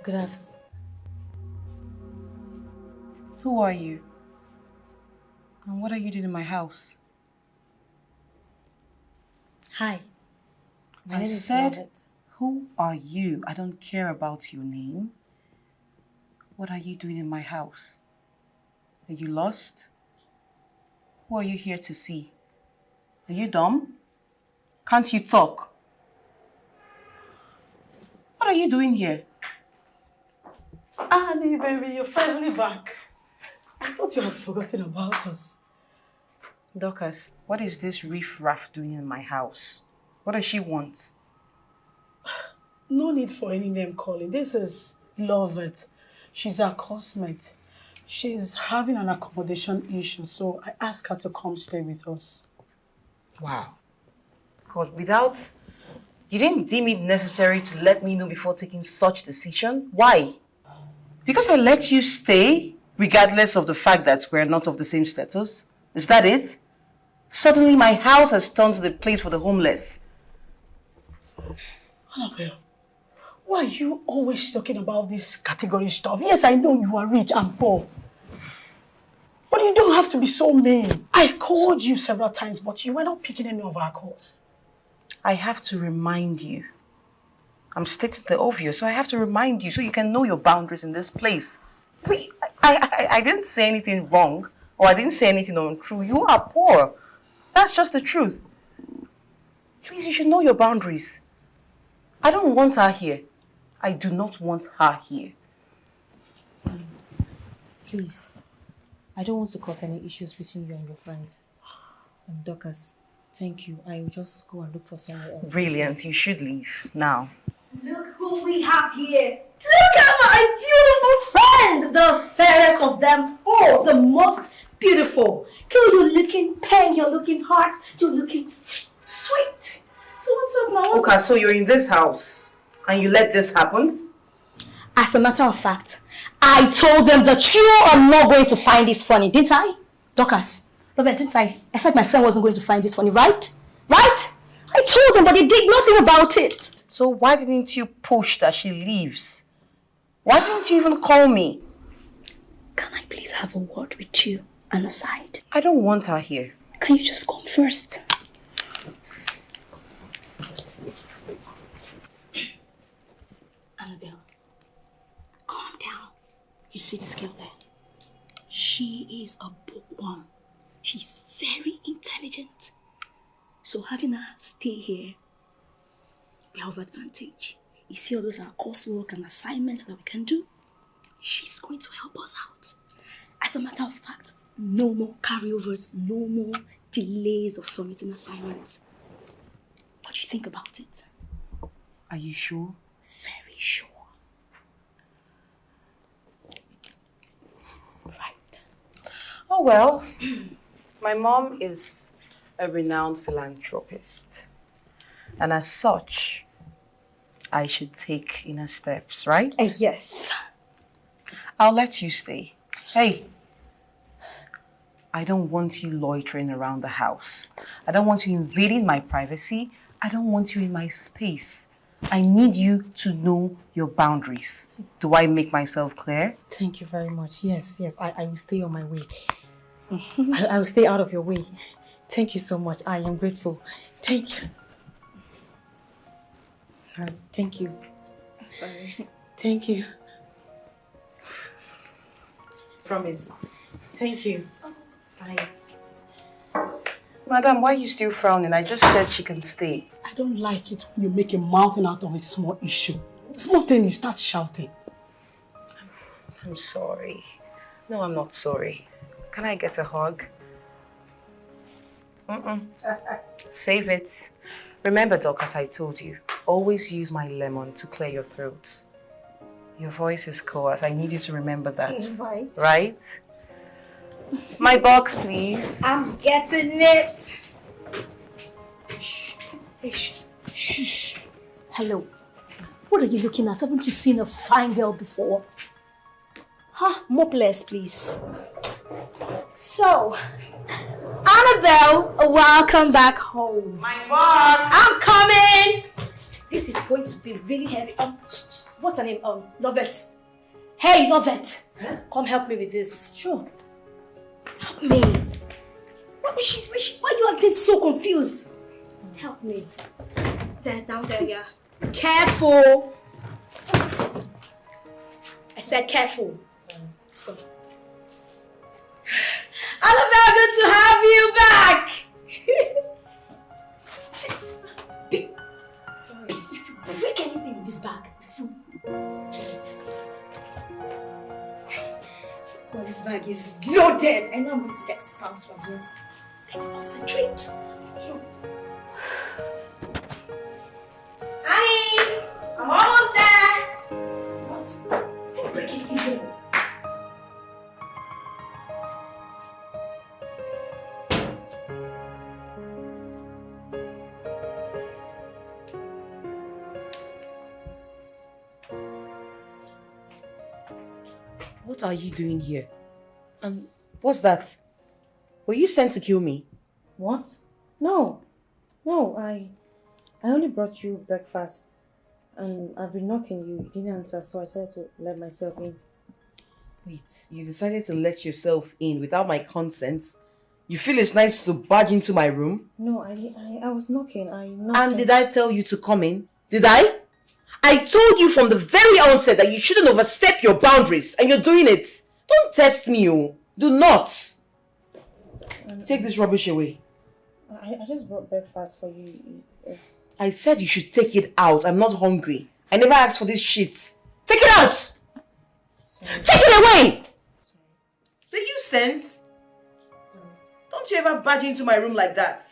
Good afternoon. Who are you? And what are you doing in my house? Hi. My name is said, Robert. Who are you? I don't care about your name. What are you doing in my house? Are you lost? Who are you here to see? Are you dumb? Can't you talk? What are you doing here? Annie, baby, you're finally back. I thought you had forgotten about us. Dorcas, what is this riff-raff doing in my house? What does she want? No need for any name calling. This is Love. She's our cosmate. She's having an accommodation issue, so I asked her to come stay with us. Wow. God, you didn't deem it necessary to let me know before taking such decision? Why? Because I let you stay, regardless of the fact that we're not of the same status? Is that it? Suddenly my house has turned to the place for the homeless. Annabelle, why are you always talking about this category stuff? Yes, I know you are rich and poor. But you don't have to be so mean. I called you several times, but you were not picking any of our calls. I have to remind you. I'm stating the obvious, so I have to remind you so you can know your boundaries in this place. I didn't say anything wrong, or I didn't say anything untrue. You are poor. That's just the truth. Please, you should know your boundaries. I don't want her here. I do not want her here. Please. I don't want to cause any issues between you and your friends. Dorcas, thank you. I will just go and look for somewhere else. Brilliant. You should leave now. Look who we have here. Look at my beautiful friend. The fairest of them all. The most beautiful. Girl, you're looking pink. You're looking hot. You're looking sweet. So what's up, Mom? Okay, so you're in this house and you let this happen? As a matter of fact, I told them that you are not going to find this funny, didn't I? Dorcas, Robert, didn't I? I said my friend wasn't going to find this funny, right? Right? I told them, but they did nothing about it. So why didn't you push that she leaves? Why didn't you even call me? Can I please have a word with you on the side? I don't want her here. Can you just come first? Annabelle, calm down. You see this girl there? She is a bookworm. She's very intelligent. So having her stay here will be of advantage. You see all those coursework and assignments that we can do? She's going to help us out. As a matter of fact, no more carryovers, no more delays of submitting assignments. What do you think about it? Are you sure? Very sure. Right. Oh well, my mom is a renowned philanthropist. And as such, I should take inner steps, right? Yes. I'll let you stay. Hey, I don't want you loitering around the house. I don't want you invading my privacy. I don't want you in my space. I need you to know your boundaries. Do I make myself clear? Thank you very much. Yes, I will stay on my way. I will stay out of your way. Thank you so much. I am grateful. Thank you. Sorry. Thank you. Sorry. Thank you. Promise. Thank you. Bye. Madam, why are you still frowning? I just said she can stay. I don't like it when you make a mountain out of a small issue. Small thing, you start shouting. I'm sorry. No, I'm not sorry. Can I get a hug? Save it. Remember, Doc, as I told you, always use my lemon to clear your throat. Your voice is coarse. I need you to remember that. Right. Right? My box, please. I'm getting it. Shh. Shh. Shh. Hello. What are you looking at? Haven't you seen a fine girl before? Huh? More less, please. So, Annabelle, welcome back home. My box! I'm coming! This is going to be really heavy. What's her name? Lovette. Hey, Lovette! Huh? Come help me with this. Sure. Help me. Why are you acting so confused? Help me. There, down there, yeah. Careful. I said careful. Sorry. Let's go. Annabelle, good to have you back. Sorry. If you break anything in this bag, well, this bag is loaded. I know I'm going to get stamps from it. Can you concentrate? Sure. Honey, I'm almost there. What? Don't break anything. What are you doing here? And what's that? Were you sent to kill me? What? No. No, I only brought you breakfast. And I've been knocking you didn't answer, so I decided to let myself in. Wait, you decided to let yourself in without my consent? You feel it's nice to barge into my room? No, I was knocking. I knocked. And did I tell you to come in? Did I? I told you from the very outset that you shouldn't overstep your boundaries, and you're doing it. Don't test me, oh. Do not. Take this rubbish away. I just brought breakfast for you. I said you should take it out. I'm not hungry. I never asked for this shit. Take it out! Sorry. Take it away! Sorry. Do you sense? Sorry. Don't you ever barge into my room like that.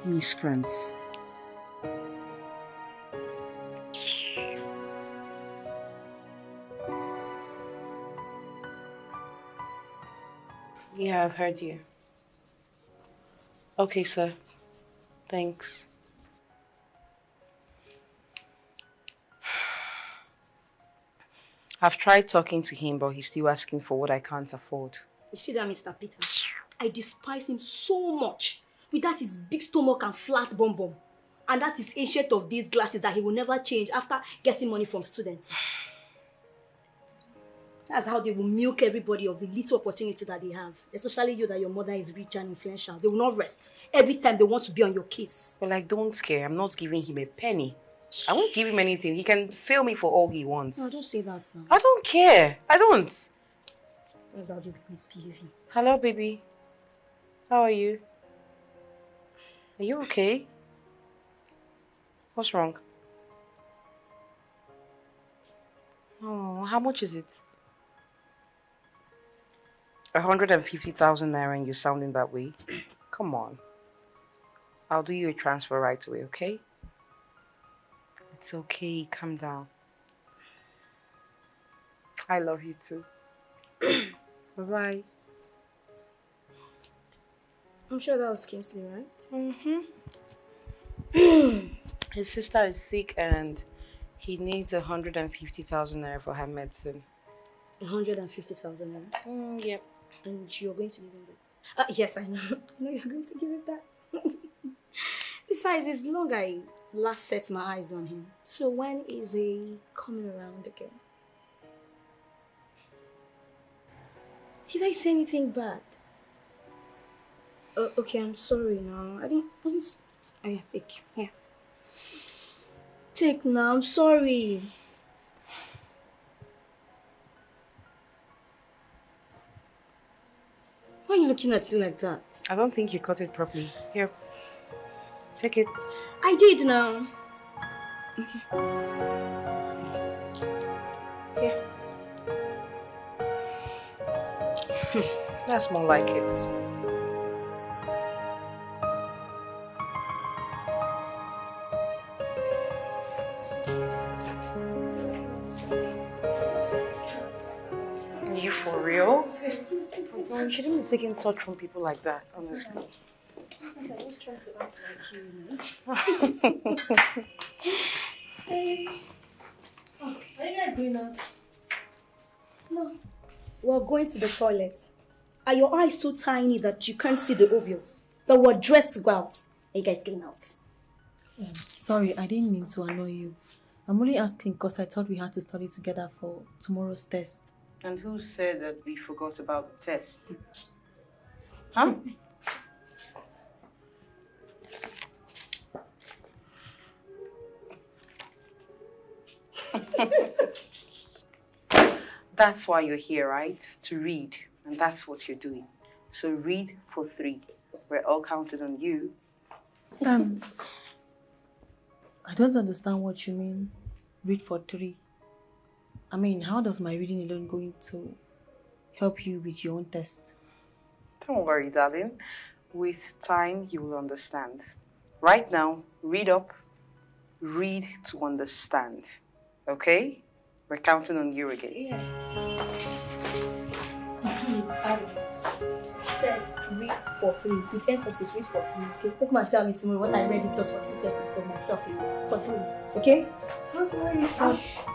Miscreants. Yeah, I've heard you. Okay, sir. Thanks. I've tried talking to him, but he's still asking for what I can't afford. You see that, Mr. Peter? I despise him so much. With that his big stomach and flat bum bum. And that is ancient of these glasses that he will never change after getting money from students. That's how they will milk everybody of the little opportunity that they have. Especially you, that your mother is rich and influential. They will not rest. Every time they want to be on your case. Well, I don't care. I'm not giving him a penny. I won't give him anything. He can fail me for all he wants. No, don't say that now. I don't care. I don't. That's how you misbehaving. Hello, baby. How are you? Are you okay? What's wrong? Oh, how much is it? 150,000 naira and you're sounding that way? Come on. I'll do you a transfer right away, okay? It's okay, calm down. I love you too. Bye-bye. I'm sure that was Kingsley, right? Mm-hmm. His sister is sick and he needs 150,000 naira for her medicine. 150,000 naira? Yep. And you're going to give him that? Yes, I know. I know you're going to give him that. Besides, it's long I last set my eyes on him. So when is he coming around again? Did I say anything bad? Okay, I'm sorry now. I didn't... Oh yeah, take. Yeah. Take now, I'm sorry. Why are you looking at it like that? I don't think you cut it properly. Here. Take it. I did now. Okay. Here. That's more like it. You for real? You shouldn't be taking such from people like that, honestly. Sometimes I just try to act like you, Hey. Oh, are you guys going out? No. We're going to the toilet. Are your eyes too tiny that you can't see the obvious? That we're dressed to go out? Are you guys getting out? Sorry, I didn't mean to annoy you. I'm only asking because I thought we had to study together for tomorrow's test. And who said that we forgot about the test? Huh? That's why you're here, right? To read. And that's what you're doing. So read for 3. We're all counted on you. I don't understand what you mean. Read for 3. I mean, how does my reading alone going to help you with your own test? Don't worry, darling. With time, you will understand. Right now, read up. Read to understand. Okay? We're counting on you again. Yeah. Said read for 3 with emphasis. Read for 3. Okay, come and tell me tomorrow what I read it just for 2 persons of myself for 3. Okay? How are you? Read for 3.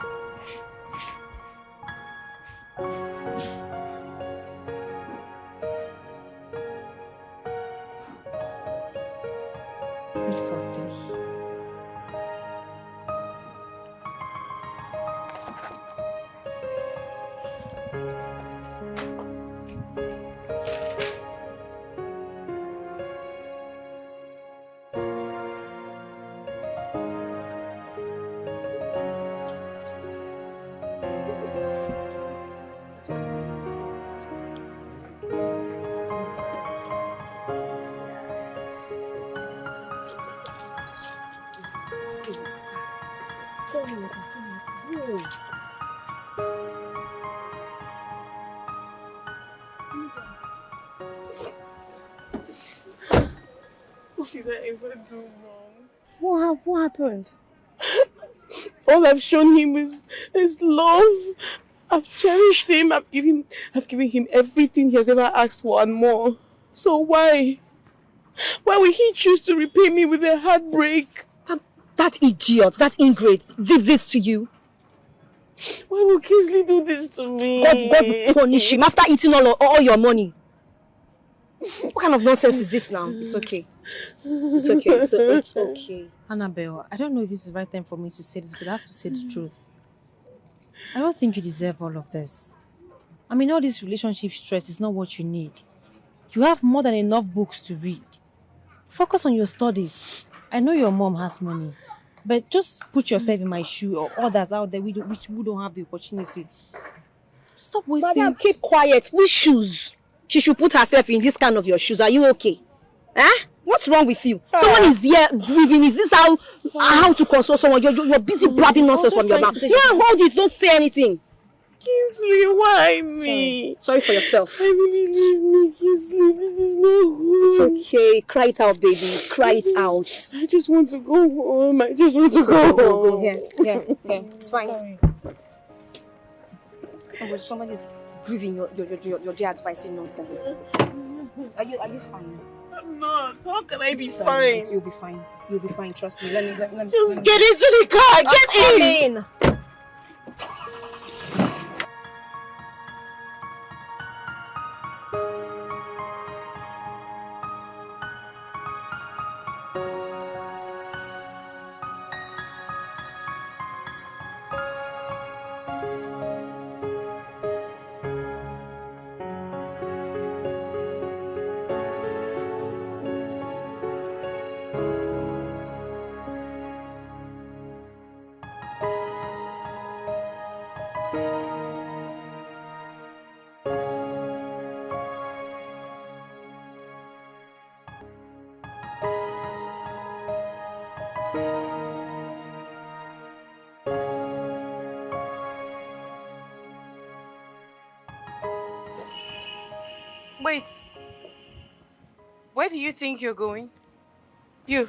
What did I ever do wrong? What happened? All I've shown him is love. I've cherished him. I've given him everything he has ever asked for and more. So why will he choose to repay me with a heartbreak? That idiot, that ingrate did this to you. Why will Kingsley do this to me? God will punish him after eating all your money. What kind of nonsense is this now? It's okay. It's okay. It's okay. Annabelle, I don't know if this is the right time for me to say this, but I have to say the truth. I don't think you deserve all of this. I mean, all this relationship stress is not what you need. You have more than enough books to read. Focus on your studies. I know your mom has money, but just put yourself in my shoe or others out there who don't have the opportunity. Stop wasting... Madam, keep quiet. Which shoes? She should put herself in this kind of your shoes. Are you okay? Huh? What's wrong with you? Someone is here grieving. Is this how to console someone? You're busy blabbing nonsense from your mouth. Yeah, hold it. Don't say anything. Kingsley, why me? Sorry for yourself. I really leave me, Kingsley. This is not good. It's okay. Cry it out, baby. Cry it out. I just want to go home. I just want to go home. Go. Here. It's fine. Sorry. Oh, well, somebody's grieving your dear advising nonsense. Are you fine? I'm not. How can I be fine? You'll be fine. You'll be fine. Trust me. Let me just get into the car. Get in. Wait. Where do you think you're going? You?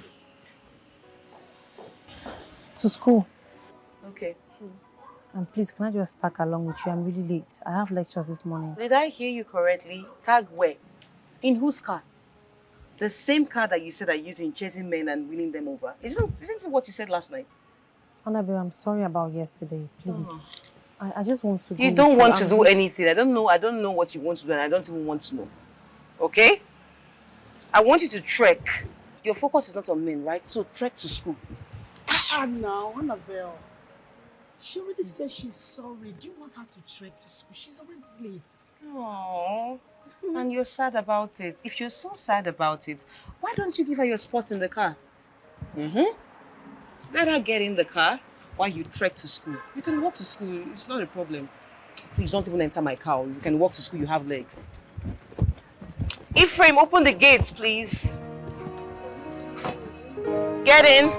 To school. Okay. And please, can I just tag along with you? I'm really late. I have lectures this morning. Did I hear you correctly? Tag where? In whose car? The same car that you said I used in chasing men and winning them over. Isn't it what you said last night? Annabelle, I'm sorry about yesterday. Please. I just want to go. You don't want to do anything. I don't know what you want to do, and I don't even want to know. Okay? I want you to trek Your focus is not on men, right? So trek to school. Now, Annabelle. She already said she's sorry. Do you want her to trek to school? She's already late. Oh, and you're sad about it. If you're so sad about it, why don't you give her your spot in the car? Let her get in the car while you trek to school. You can walk to school. It's not a problem. Please don't even enter my car. You can walk to school. You have legs. Ephraim, open the gates, please. Get in.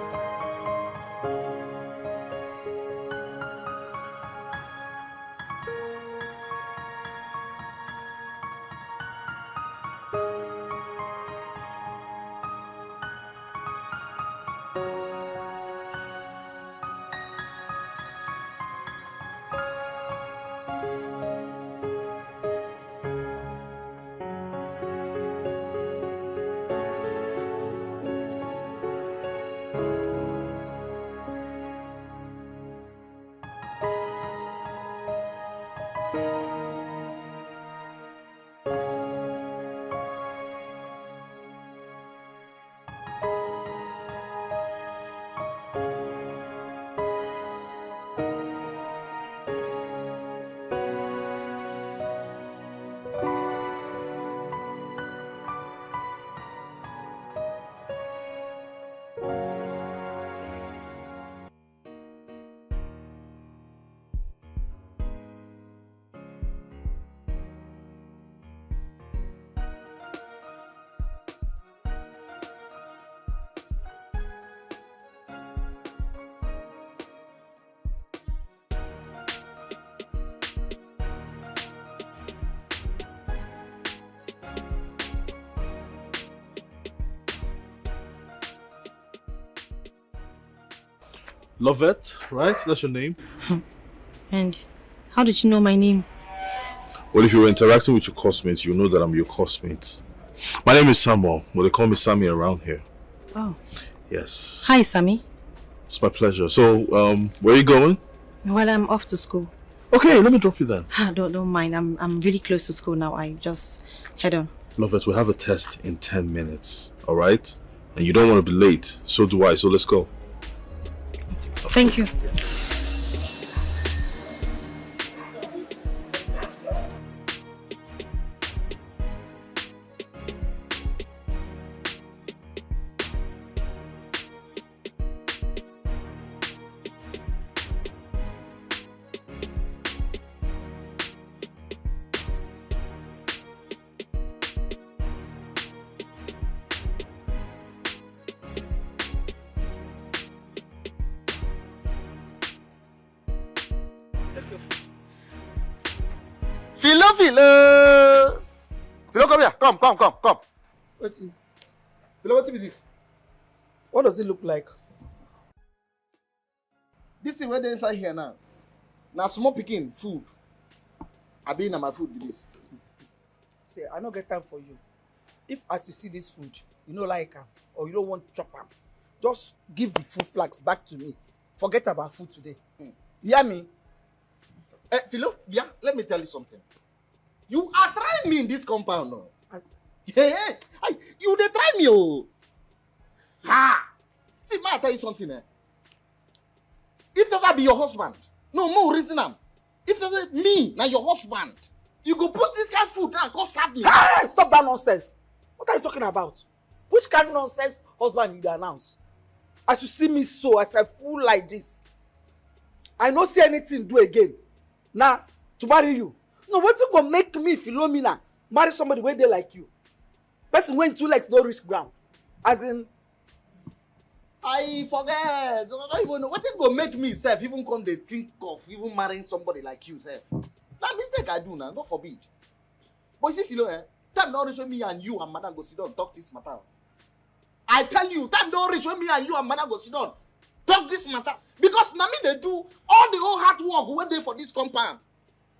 Lovette, right? That's your name? And how did you know my name? Well, if you were interacting with your classmates, you know that I'm your classmate. My name is Samuel. Well, they call me Sammy around here. Oh. Yes. Hi, Sammy. It's my pleasure. So, where are you going? Well, I'm off to school. Okay, let me drop you then. Don't mind. I'm really close to school now. I just head on. Lovette, we have a test in 10 minutes, alright? And you don't want to be late. So do I. So let's go. Thank you. Philo, come here. Come. Wait. Philo, what is this? What does it look like? This thing where they inside here now. Now small picking food. I be in my food with this. Say, I don't get time for you. If as you see this food, you don't like them or you don't want to chop them, just give the food flags back to me. Forget about food today. You hear me? Philo, yeah, let me tell you something. You are trying me in this compound, no? You they try me, oh. Ha! See, ma, I tell you something, eh? If that be your husband, no more reason am. If that's me, now your husband, you go put this kind of food down and go serve me. Hey, stop that nonsense. What are you talking about? Which kind of nonsense husband you dey announce? As you see me so, as I fool like this, I no see anything do again. Now, to marry you. No, what's gonna make me, Philomena, marry somebody where they like you? Person when 2 legs no reach ground. As in, I forget. I don't even know. What it gonna make me, self, even come they think of even marrying somebody like you, self? That mistake I do now, God forbid. But you see, Philo, time don't reach when me and you and madam go sit down talk this matter. I tell you, time don't reach when me and you and madam go sit down talk this matter. Because now me they do all the whole hard work when they for this compound.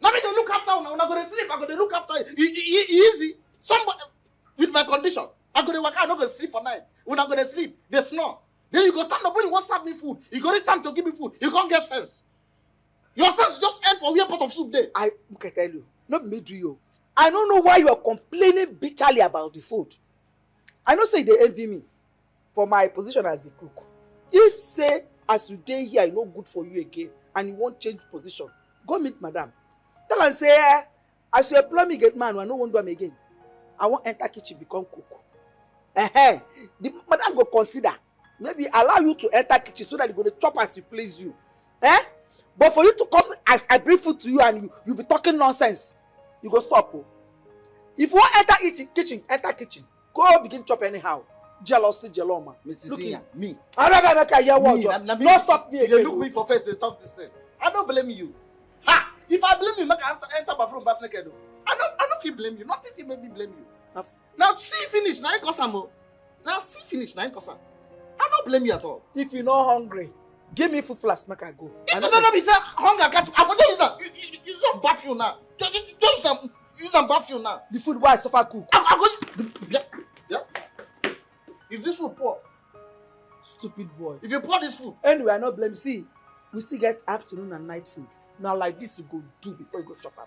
Now me they look after una go to sleep, I go to look after easy. Somebody with my condition, I go to work, I not go to sleep for night. Una go to sleep, they snore. Then you go stand up when you want to serve me food. You go reach time to give me food. You can't get sense. Your sense just end for where pot of soup there. I can tell you, not me do you. I don't know why you are complaining bitterly about the food. I know say they envy me. for my position as the cook. If say as you dey here e no good for you again and you wan change position, go meet madam. Tell am say as you employ me get man, I no wan do am again. I wan enter kitchen become cook. The madam go consider maybe allow you to enter kitchen so that you go dey chop as you please you. But for you to come as I bring food to you and you be talking nonsense, you go stop. If you wan enter kitchen, enter kitchen. Go begin chop anyhow. Jealousy, jeloma. Mrs. Iya, me. No stop me again. You look me for face, they talk this thing. I don't blame you. Ha! If I blame you, make I enter bathroom bath naked. I don't feel blame you. Nothing feel make me blame you. Now see finish, now you cause am. Now see finish, now you cause am. I don't blame you at all. If you're not hungry, give me food flask, make I go. If you don't be say hunger catch, I for just use am. You just bath you now. Just use am bath you now. The food why I suffer cook. I go. Yeah. If this food poor, stupid boy. If you pour this food. Anyway, I no blame. See, we still get afternoon and night food. Now like this you go do before you go chop am.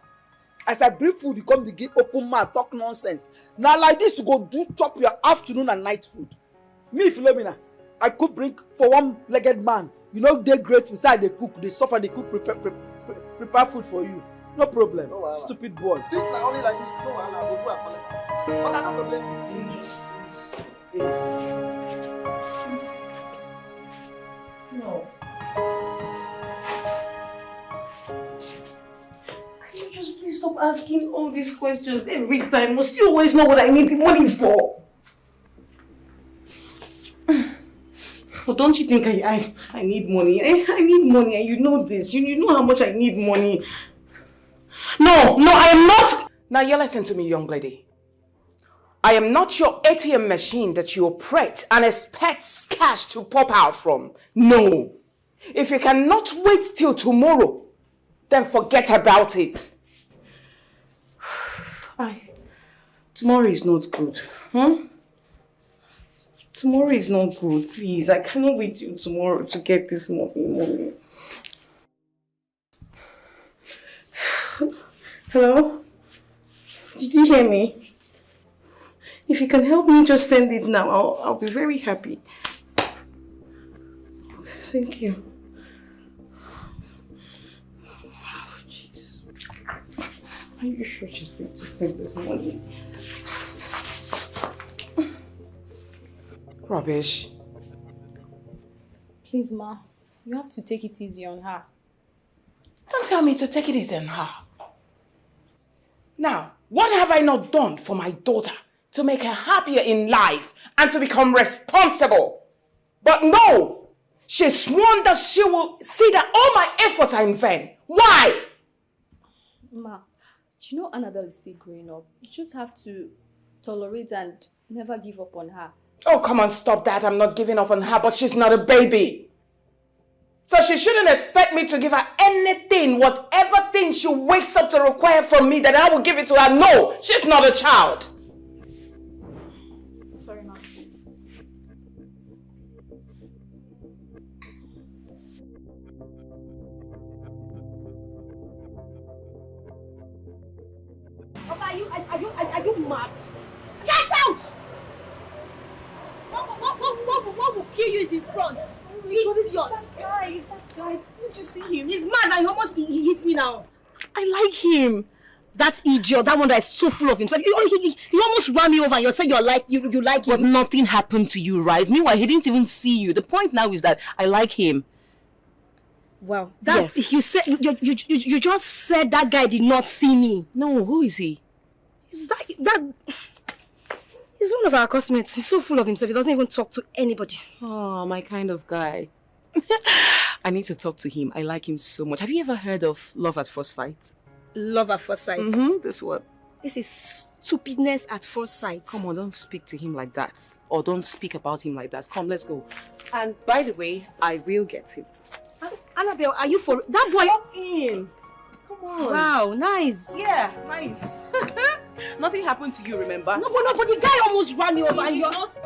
As I bring food, you come begin open mouth, talk nonsense. Now like this you go do chop your afternoon and night food. Me, Philomena, I could bring for one-legged man. You know they grateful. Say they cook, they suffer, they cook, prepare food for you. No problem. No, stupid boy. Since now only like this, no, I will do a but I don't problem. No. Can you just please stop asking all these questions every time? Must you always know what I need the money for? But don't you think I need money? I need money, and you know this. You know how much I need money. No, I am not. Now you listen to me, young lady. I am not your ATM machine that you operate and expect cash to pop out from. No. If you cannot wait till tomorrow, then forget about it. Tomorrow is not good. Tomorrow is not good. Please, I cannot wait till tomorrow to get this money. Hello? Did you hear me? If you can help me just send it now, I'll be very happy. Thank you. Oh, jeez. Are you sure she's going to send this money? Rubbish. Please, Ma, you have to take it easy on her. Don't tell me to take it easy on her. Now, what have I not done for my daughter to make her happier in life and to become responsible? But no, she's sworn that she will see that all my efforts are in vain. Why? Ma, do you know Annabelle is still growing up? You just have to tolerate and never give up on her. Oh, come on, stop that. I'm not giving up on her, but she's not a baby. So she shouldn't expect me to give her anything, whatever thing she wakes up to require from me, that I will give it to her. No, she's not a child. Sorry, Ma. Are you mad? Get out! What will kill you is in front. Idiot. Is that guy? Didn't you see him? He's mad and he hits me now. I like him. That idiot, that one that is so full of himself. He almost ran me over and you said you like him. But nothing happened to you, right? Meanwhile, he didn't even see you. The point now is that I like him. Wow. That yes. You just said that guy did not see me. No, who is he? Is that he's one of our classmates. He's so full of himself. He doesn't even talk to anybody. Oh, my kind of guy. I need to talk to him. I like him so much. Have you ever heard of love at first sight? Love at first sight? This one. This is stupidness at first sight. Come on, don't speak to him like that. Or don't speak about him like that. Come, let's go. And by the way, I will get him. Annabelle, are you for... That boy... Come in. Come on. Wow, nice. Yeah, nice. Nothing happened to you, remember? No, but the guy almost ran me over and you're not...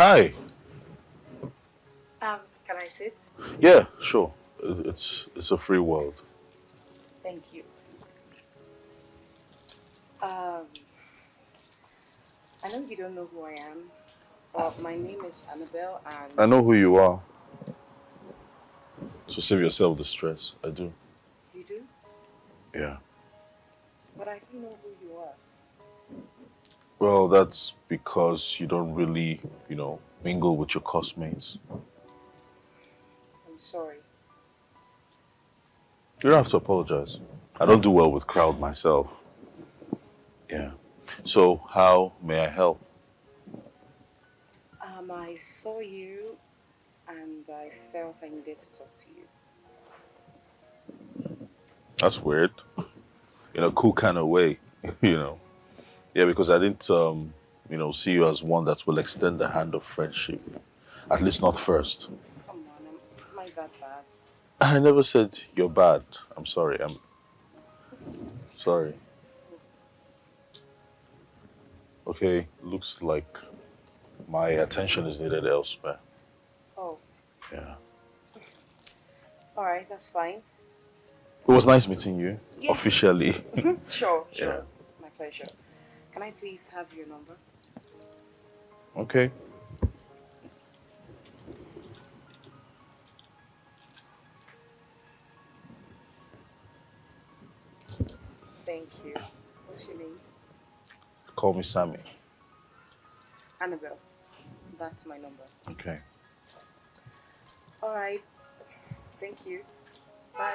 Hi. Can I sit? Yeah, sure. It's a free world. Thank you. Um, I know you don't know who I am, but my name is Annabelle and... I know who you are, so save yourself the stress. I do. You do? Yeah. But I don't know who you are. Well, that's because you don't really, mingle with your classmates. I'm sorry. You don't have to apologize. I don't do well with crowd myself. Yeah. So, how may I help? I saw you and I felt I needed to talk to you. That's weird. In a cool kind of way, Yeah, because I didn't, see you as one that will extend the hand of friendship. At least not first. Come on, am I that bad? I never said you're bad. I'm sorry. I'm sorry. Okay, looks like my attention is needed elsewhere. Oh, Yeah. alright, that's fine. It was nice meeting you, Yeah. officially. Sure. Yeah. My pleasure. Can I please have your number? Okay. Thank you. What's your name? Call me Sammy. Annabelle. That's my number. Okay. Alright. Thank you. Bye.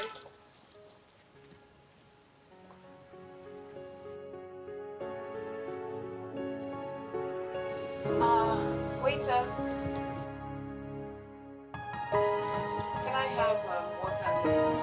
Waiter. Can I have water and milk?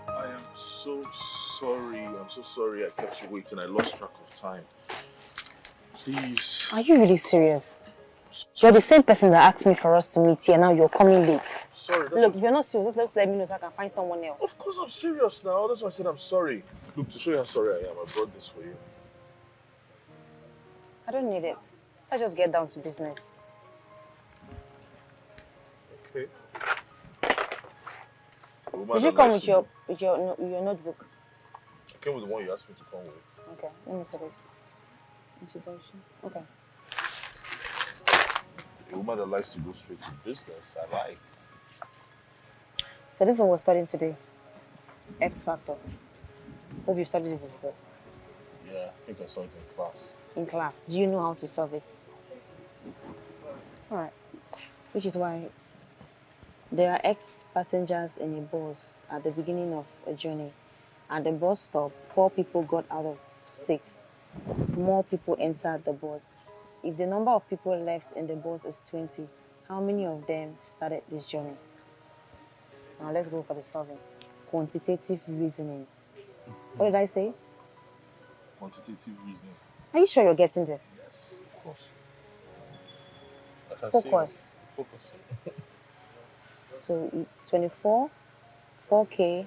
I am so sorry. I'm so sorry I kept you waiting. I lost track of time. Please. Are you really serious? You're the same person that asked me for us to meet here. Now you're coming late. Sorry. Look, if you're not serious, just let me know so I can find someone else. Of course I'm serious now. That's why I said I'm sorry. Look, to show you how sorry I am, I brought this for you. I don't need it. Let's just get down to business. Okay. Did you come with your notebook? I came with the one you asked me to come with. Okay, let me see this. Introduction. Okay. A woman that likes to go straight to business, I like. So this is what we're studying today. X Factor. Hope you've studied this before. Yeah, I think I saw it in class. In class. Do you know how to solve it? Alright. Which is why there are X passengers in a bus at the beginning of a journey. At the bus stop, 4 people got out of 6. More people entered the bus. If the number of people left in the bus is 20, how many of them started this journey? Now let's go for the solving. Quantitative reasoning. What did I say? Quantitative reasoning. Are you sure you're getting this? Yes, of course. I can Focus. Focus. So 24, 4K,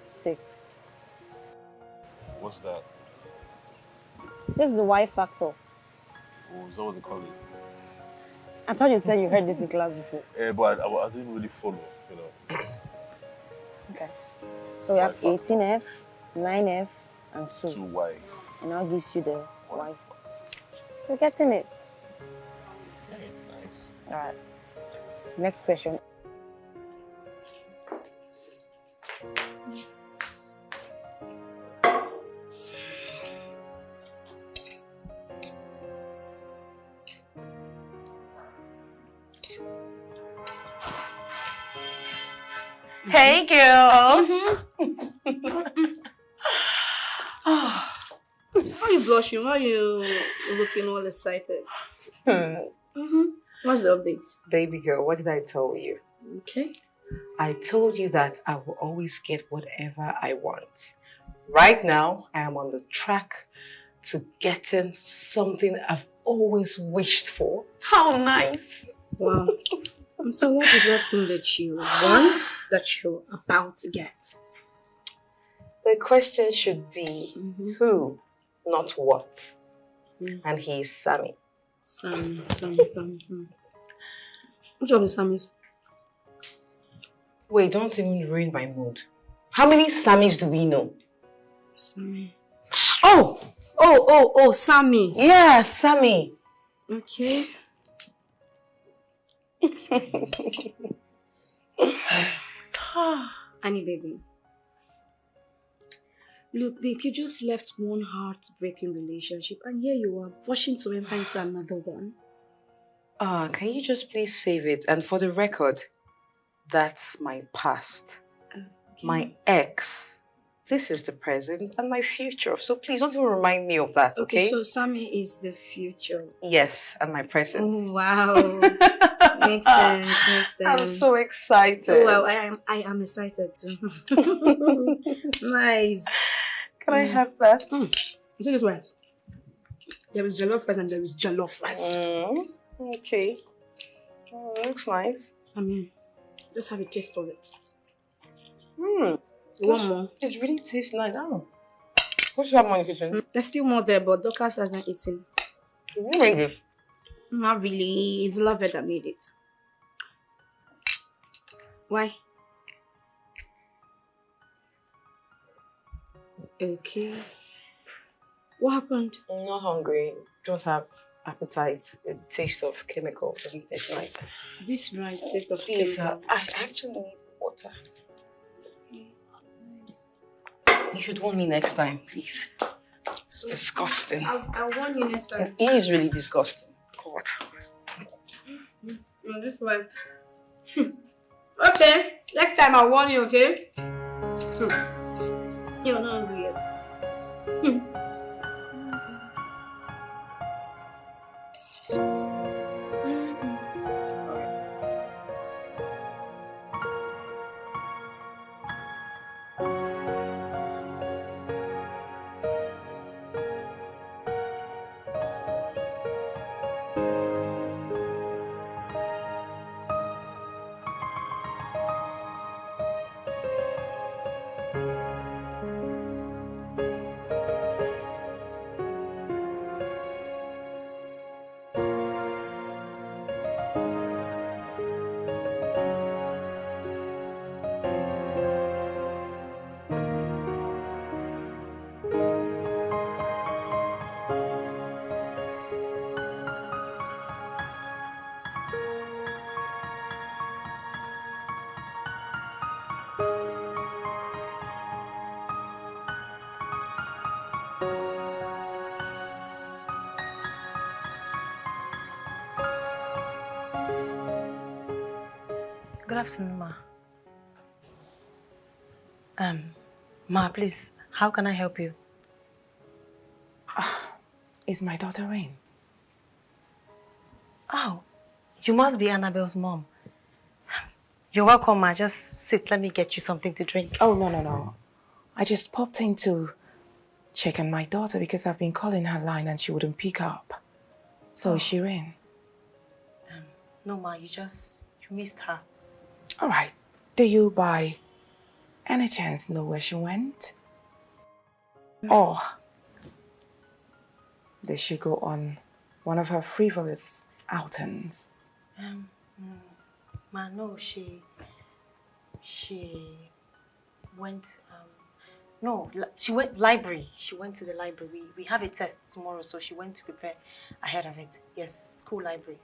6. What's that? This is the Y factor. Oh, is that what they call it? I thought you said you heard this in class before. Yeah, but I didn't really follow, Okay. So we have 18F, 9F, and 2. 2Y. And that gives you the Y. You're getting it. Okay, nice. Alright. Next question. Hey, girl. Why are you blushing? Why are you looking all excited? What's the update? Baby girl, what did I tell you? Okay. I told you that I will always get whatever I want. Right now, I am on the track to getting something I've always wished for. How nice! Wow. So what is that thing that you want that you're about to get? The question should be who, not what. And he is Sammy. Sammy. Which of the Sammys? Wait, don't even ruin my mood. How many Sammys do we know? Sammy. Oh, Sammy. Yeah, Sammy. Okay. Honey, baby. Look, babe, you just left one heartbreaking relationship and here you are, rushing to enter into another one. Can you just please save it? And for the record, that's my past. Okay. My ex. This is the present and my future. So please don't even remind me of that, okay? So Sammy is the future. Yes, and my present. Oh, wow. Makes sense. I'm so excited. Oh, wow, I am excited too. Nice. Can I have that? You see this one? There is jollof rice and there is jollof rice. Okay. Looks nice. I mean, just have a taste of it. One more. It really tastes nice. Oh. What's that more in the kitchen? There's still more there, but Dorcas hasn't eaten. Who made it? Not really. It's Love that made it. Why? Okay. What happened? I'm not hungry. Don't have appetite. The taste of chemical doesn't taste nice. This rice tastes of Please, chemical. I actually need water. You should warn me next time, please. It's disgusting. I'll warn you next time. It is really disgusting. God. No, this one. Okay. Next time I'll warn you, okay? You're not hungry yet. Good afternoon, Ma. Ma, please, how can I help you? Is my daughter in? Oh, you must be Annabelle's mom. You're welcome, Ma. Just sit. Let me get you something to drink. Oh, no. I just popped in to check on my daughter because I've been calling her line and she wouldn't pick up. So is she in? No, Ma. You missed her. All right. Do you by any chance know where she went? Or did she go on one of her frivolous outings? Ma, no, she went, no, she went library. She went to the library. We have a test tomorrow, so she went to prepare ahead of it. Yes, school library.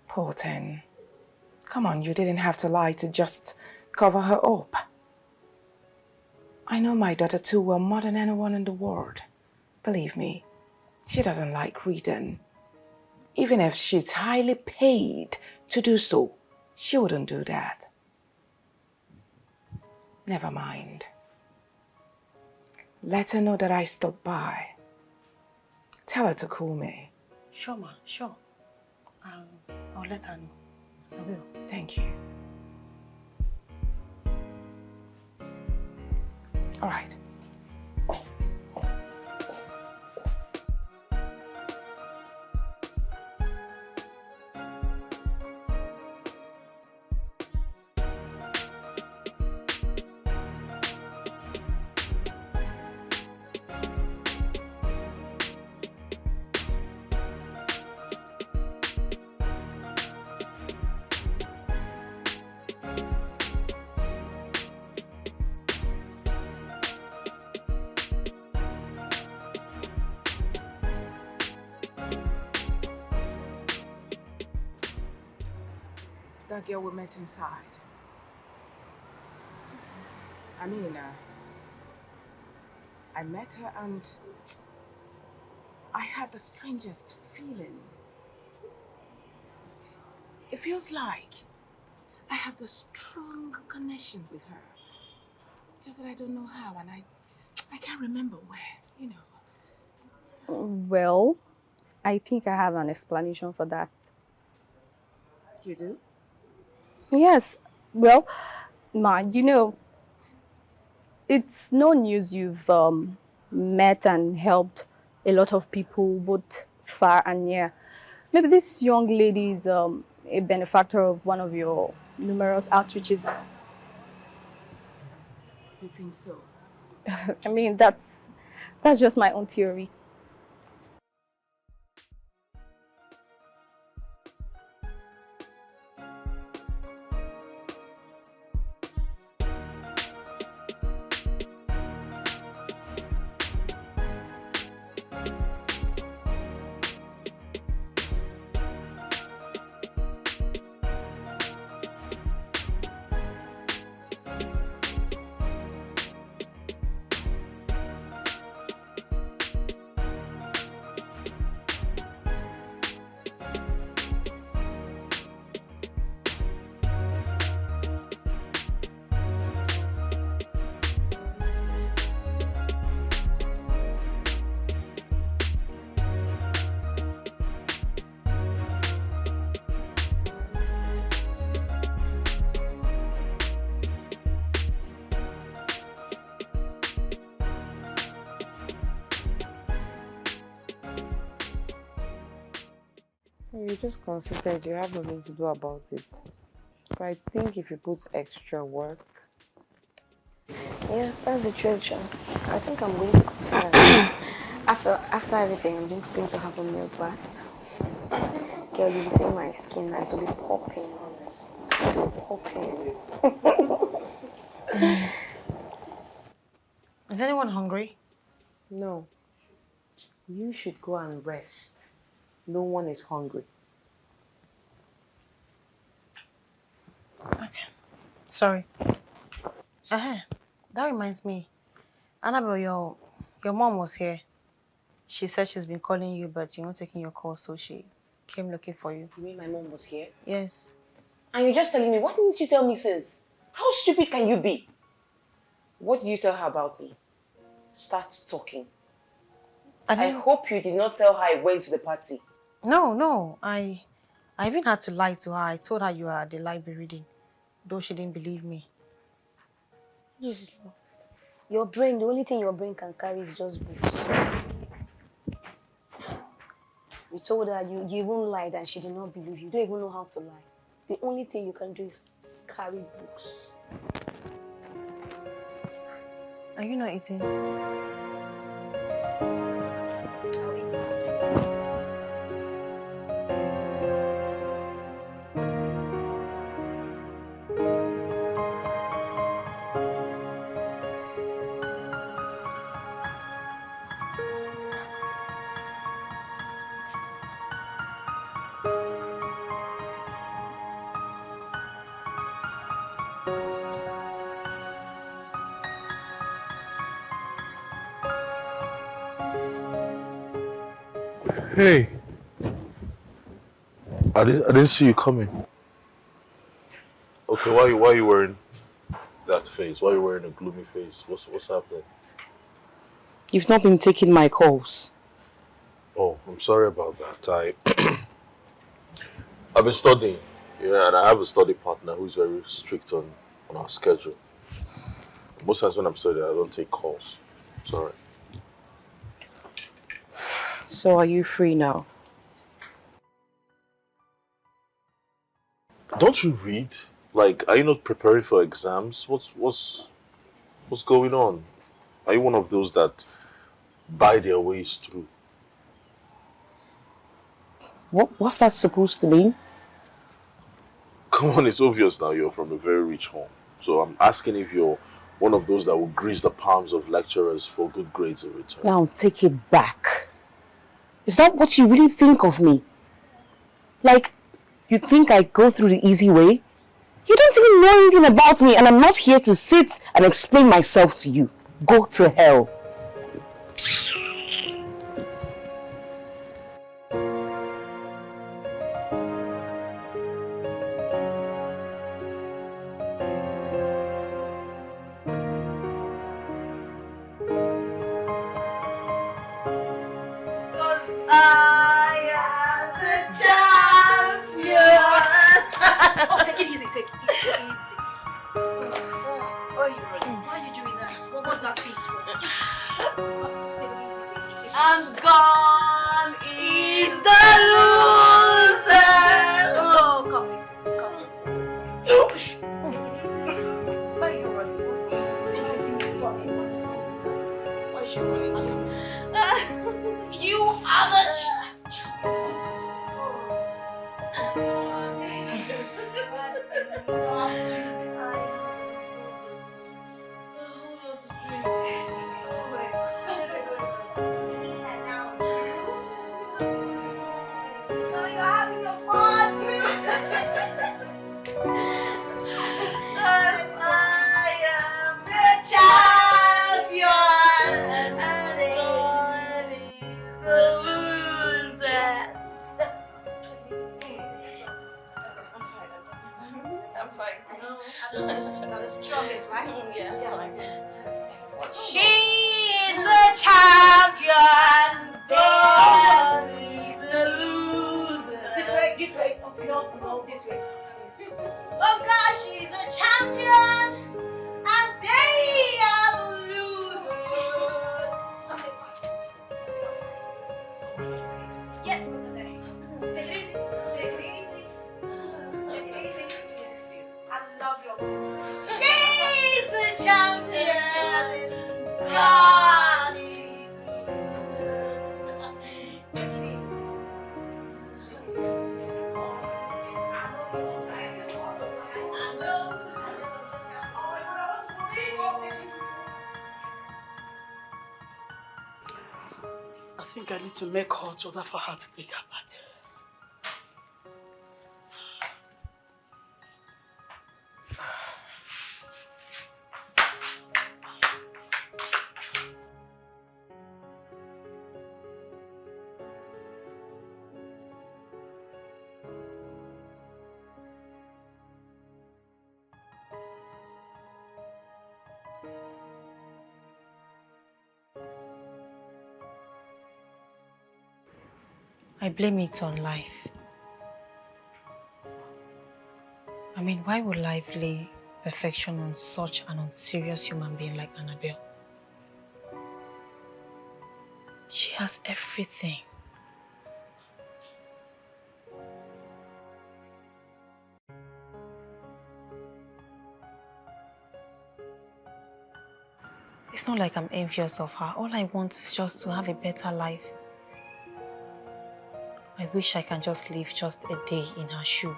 Poor thing. Come on, you didn't have to lie to just cover her up. I know my daughter too well, more than anyone in the world. Believe me, she doesn't like reading. Even if she's highly paid to do so, she wouldn't do that. Never mind. Let her know that I stopped by. Tell her to call me. Sure, ma, sure. I'll let her know. I will. Thank you. All right. That girl we met inside. I mean, I met her and I had the strangest feeling. It feels like I have this strong connection with her. Just that I don't know how, and I can't remember where, you know. Well, I think I have an explanation for that. You do? Yes. Well, Ma, you know, it's no news you've met and helped a lot of people, both far and near. Maybe this young lady is a benefactor of one of your numerous outreaches. You think so? I mean, that's just my own theory. You just considered you have nothing to do about it. But I think if you put extra work. Yeah, that's the truth, John. I think I'm going to consider it. After everything, I'm just going to have a milk bath. Girl, you'll be seeing my skin and it will be popping, honest. It will be popping. Is anyone hungry? No. You should go and rest. No one is hungry. Okay. Sorry. That reminds me. Annabelle, your mom was here. She said she's been calling you, but you're not taking your call, so she came looking for you. You mean my mom was here? Yes. And you're just telling me, what didn't you tell me since? How stupid can you be? What did you tell her about me? Start talking. I hope you did not tell her I went to the party. No. I even had to lie to her. I told her you were at the library reading, though she didn't believe me. Yes. Your brain, the only thing your brain can carry is just books. You told her you even lied and she did not believe you. You don't even know how to lie. The only thing you can do is carry books. Are you not eating? Hey, I didn't see you coming. Okay, why are you wearing that? face? Why are you wearing a gloomy face? What's happening? You've not been taking my calls. Oh, I'm sorry about that. I've been studying, and I have a study partner who's very strict on our schedule. Most times when I'm studying, I don't take calls. Sorry. So are you free now? Don't you read? Like, are you not preparing for exams? What's going on? Are you one of those that buy their ways through? What's that supposed to mean? Come on, it's obvious now you're from a very rich home. So I'm asking if you're one of those that will grease the palms of lecturers for good grades in return. Now take it back. Is that what you really think of me? Like, you think I go through the easy way? You don't even know anything about me, and I'm not here to sit and explain myself to you. Go to hell. Oh, take it easy, take it easy. Why are you doing that? What was that face for? Take it easy, baby. And gone is the loser. Oh, come in. Why are you running? Why is she running? You are the... Now the strongest, right? Yeah. She is the champion. God is the loser. This way. Oh, no, this way. Oh God, she's a champion, and they are the losers. Yes, we're there. Take it easy. I love your voice. She's the champion. God is I think I need to make hot water for her to take her bath. I blame it on life. I mean, why would life lay perfection on such an unserious human being like Annabelle? She has everything. It's not like I'm envious of her. All I want is just to have a better life. I wish I can just live just a day in her shoe.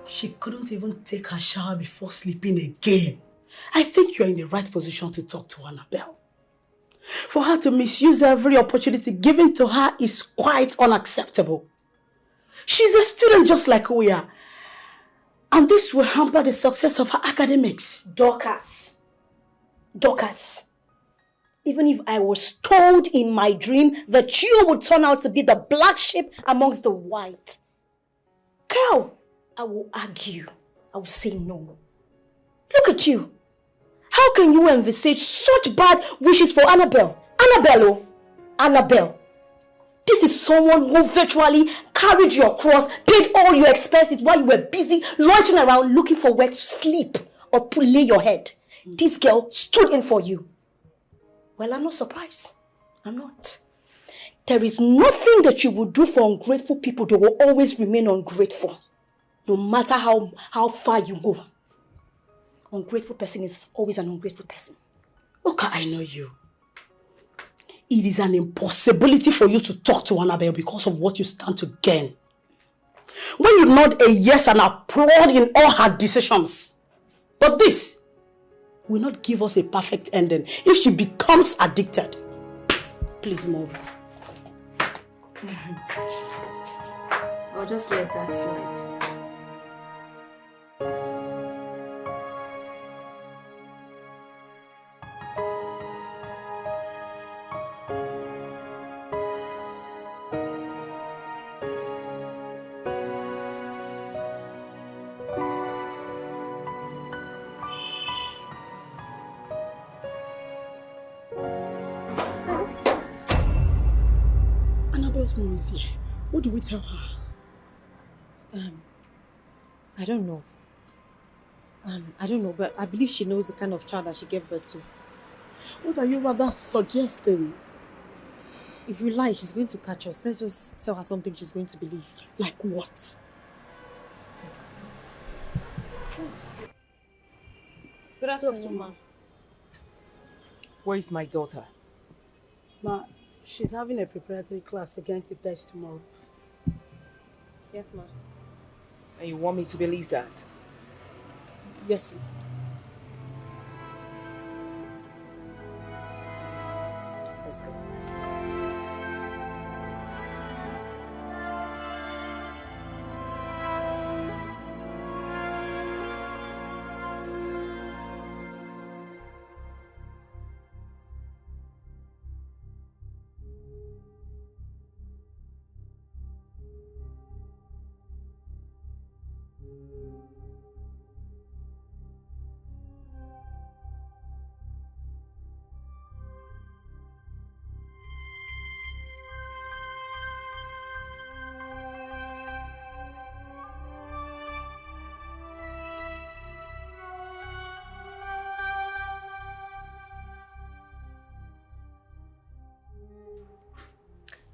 She couldn't even take her shower before sleeping again. I think you're in the right position to talk to Annabelle. For her to misuse every opportunity given to her is quite unacceptable. She's a student just like we are. And this will hamper the success of her academics. Dorcas. Even if I was told in my dream that you would turn out to be the black sheep amongst the white, girl, I will argue. I will say no. Look at you. How can you envisage such bad wishes for Annabelle? Annabelle. This is someone who virtually carried your cross, paid all your expenses while you were busy loitering around looking for where to sleep or to lay your head. This girl stood in for you. Well, I'm not surprised. I'm not. There is nothing that you will do for ungrateful people that will always remain ungrateful. No matter how far you go. Ungrateful person is always an ungrateful person. Okay, I know you. It is an impossibility for you to talk to Annabelle because of what you stand to gain. When you nod a yes and applaud in all her decisions. But this will not give us a perfect ending if she becomes addicted. Please move. I'll just let that slide. Annabelle's mom is here. What do we tell her? I don't know. I don't know, but I believe she knows the kind of child that she gave birth to. What are you rather suggesting? If you lie, she's going to catch us. Let's just tell her something she's going to believe. Like what? Good afternoon, ma. Where is my daughter? Ma, she's having a preparatory class against the test tomorrow. Yes, ma. And you want me to believe that? Yes, ma. Let's go.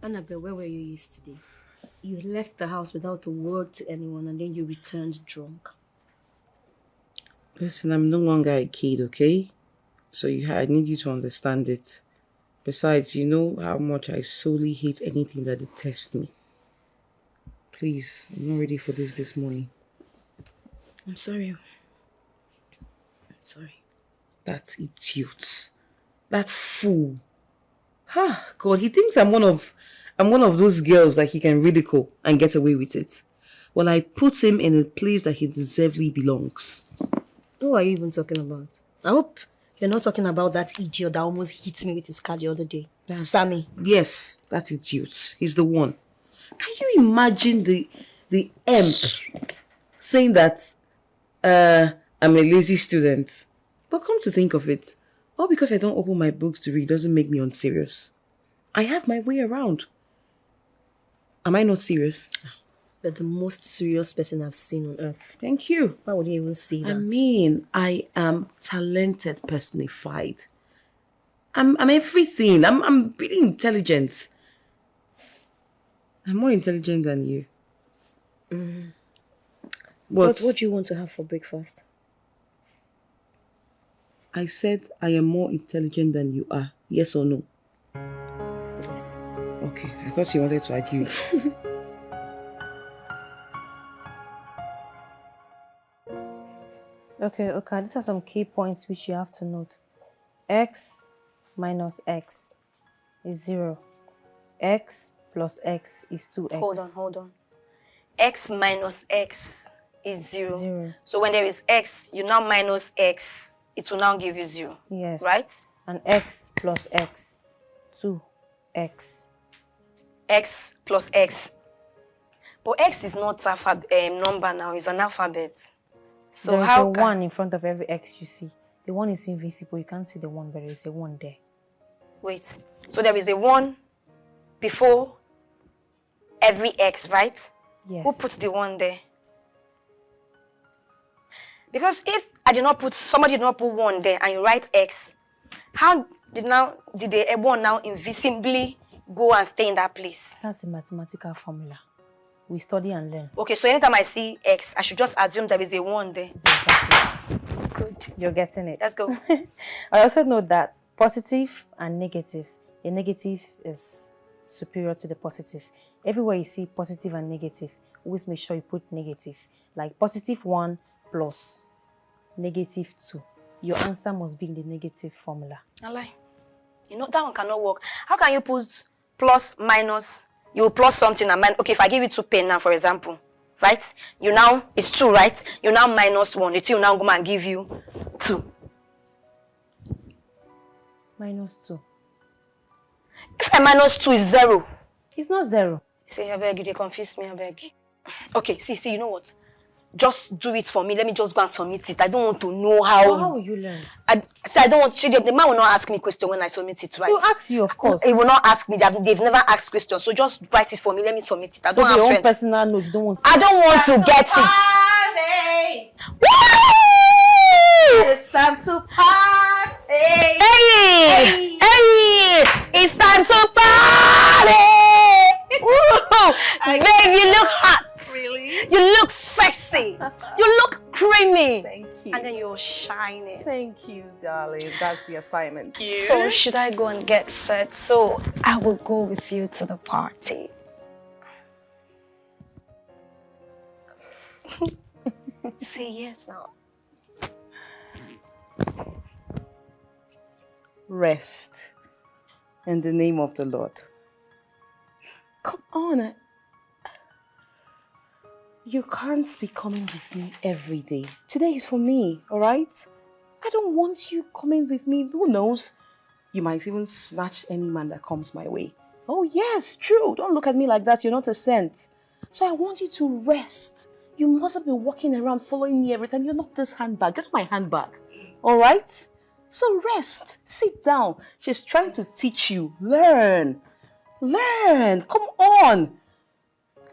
Annabelle, where were you yesterday? You left the house without a word to anyone and then you returned drunk. Listen, I'm no longer a kid, okay? So I need you to understand it. Besides, you know how much I solely hate anything that detests me. Please, I'm not ready for this morning. I'm sorry. I'm sorry. That idiot. That fool. God, he thinks I'm one of those girls that he can ridicule and get away with it. Well, I put him in a place that he deservedly belongs. Who are you even talking about? I hope you're not talking about that idiot that almost hit me with his car the other day. Sammy. Yes, that idiot. He's the one. Can you imagine the imp saying that I'm a lazy student? But come to think of it, all because I don't open my books to read doesn't make me unserious. I have my way around. Am I not serious? You're the most serious person I've seen on earth. Thank you. Why would you even say that? I mean, I am talented personified. I'm everything. I'm really intelligent. I'm more intelligent than you. What do you want to have for breakfast? I said I am more intelligent than you are. Yes or no? Yes. Okay, I thought you wanted to argue. Okay, these are some key points which you have to note. X minus X is 0. X plus X is 2X. Hold on. X minus X is 0. 0. So when there is X, you now minus X, it will now give you 0. Yes. Right? And X plus X, 2X. X plus X. But X is not a number now, it's an alphabet. So there is how a 1 in front of every X you see. The 1 is invisible, you can't see the 1, but there is a 1 there. Wait, so there is a 1 before every X, right? Yes. Who puts the 1 there? Because if somebody did not put 1 there and you write X, how did the 1 now invisibly go and stay in that place? That's a mathematical formula. We study and learn. Okay, so anytime I see X, I should just assume there is a 1 there. Exactly. Good. You're getting it. Let's go. I also know that positive and negative. The negative is superior to the positive. Everywhere you see positive and negative, always make sure you put negative. Like positive 1 plus negative 2. Your answer must be in the negative formula. I lie. You know, that one cannot work. How can you put plus, minus? You plus something and minus. Okay, if I give you 2 pen now, for example, right? It's 2, right? You now minus 1. The 2 will now go and give you 2. Minus 2. If I minus 2 is 0. It's not 0. See, I beg you, they confuse me, I beg. Okay, see, you know what? Just do it for me. Let me just go and submit it. I don't want to know how. So how will you learn? I don't want. The man will not ask me question when I submit it, right? He'll ask you, of course. He will not ask me. They've never asked questions. So just write it for me. Let me submit it. I don't have your own friends. personal notes. You don't want. I don't want to get it. Woo! It's time to party. Hey! It's time to party. Babe, you look hot. Really? You look sexy. You look creamy. Thank you. And then you're shining. Thank you, darling. That's the assignment. So should I go and get set? So I will go with you to the party. Say yes now. Rest in the name of the Lord. Come on. You can't be coming with me every day. Today is for me, all right? I don't want you coming with me. Who knows? You might even snatch any man that comes my way. Oh, yes, true. Don't look at me like that. You're not a saint. So I want you to rest. You mustn't be walking around following me every time. You're not this handbag. Get my handbag, all right? So rest. Sit down. She's trying to teach you. Learn. Learn. Come on.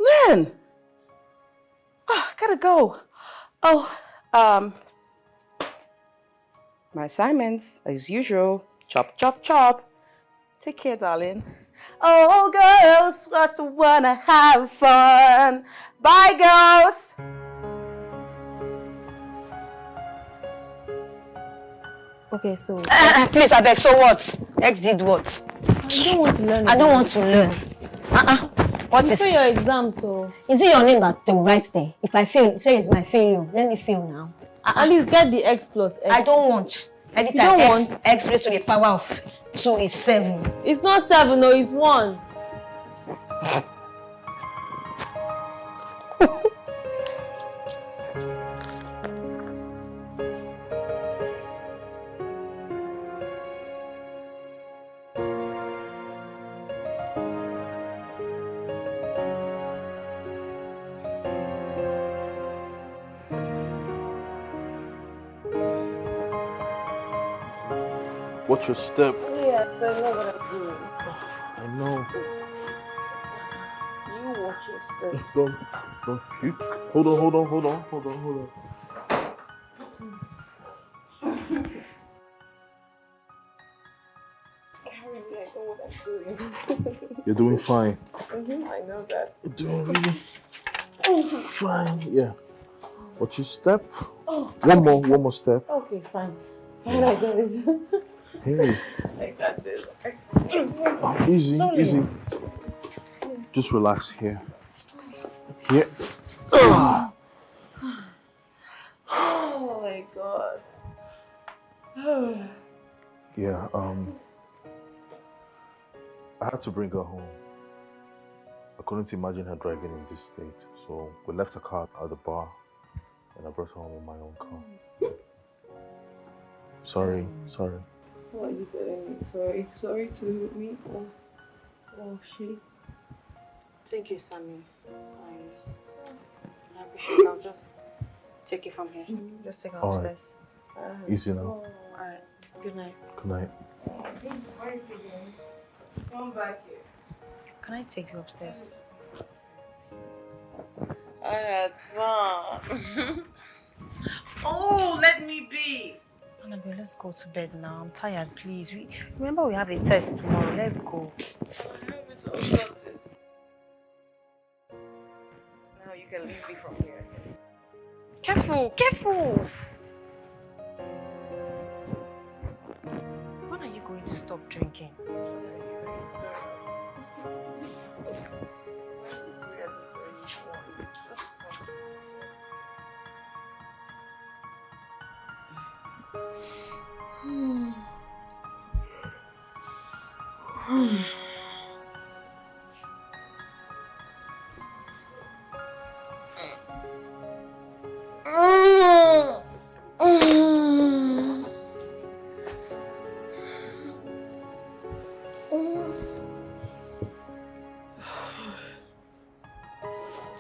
Learn. Gotta go. My assignments, as usual. Chop, chop, chop. Take care, darling. Oh, girls, just wanna have fun. Bye, girls. Okay, so... Please, I beg, so what? X did what? I don't want to learn. I don't want to learn. What is your exam, so... Is it your name that they will write there? If I fail, say it's my failure. Let me fail now. At least get the X plus X. I don't want. Every time X raised to the power of 2 is 7. It's not 7, no, it's 1. Watch your step. Yeah, I know what I'm doing. I know. You watch your step. Don't puke. Hold on. Carry me, I know what I'm doing. You're doing fine. I know that. You're doing really fine. Yeah. Watch your step. Oh. One more step. Okay, fine. Fine, I got it. Hey. I got this. Easy. Just relax here. Here. Oh my God. I had to bring her home. I couldn't imagine her driving in this state, so we left her car at the bar and I brought her home in my own car. Sorry. Why are you telling me sorry? Sorry to me or she? Thank you, Sammy. I appreciate it. I'll just take it from here. Just take it upstairs. Easy now. Alright. Good night. Good night. Where is he going? Come back here. Can I take you upstairs? I had fun. Oh, let me be. Annabelle, let's go to bed now. I'm tired, please. Remember we have a test tomorrow. Let's go. Now you can leave me from here. Careful, careful! When are you going to stop drinking?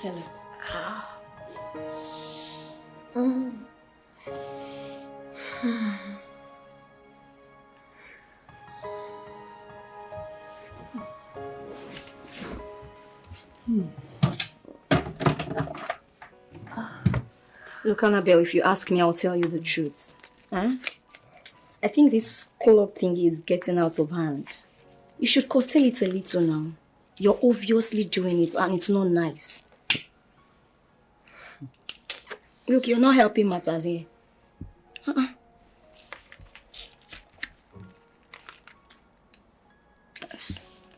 Hello. Look, Annabelle, if you ask me, I'll tell you the truth. Huh? I think this call-up thingy is getting out of hand. You should curtail it a little now. You're obviously doing it and it's not nice. Look, you're not helping matters here.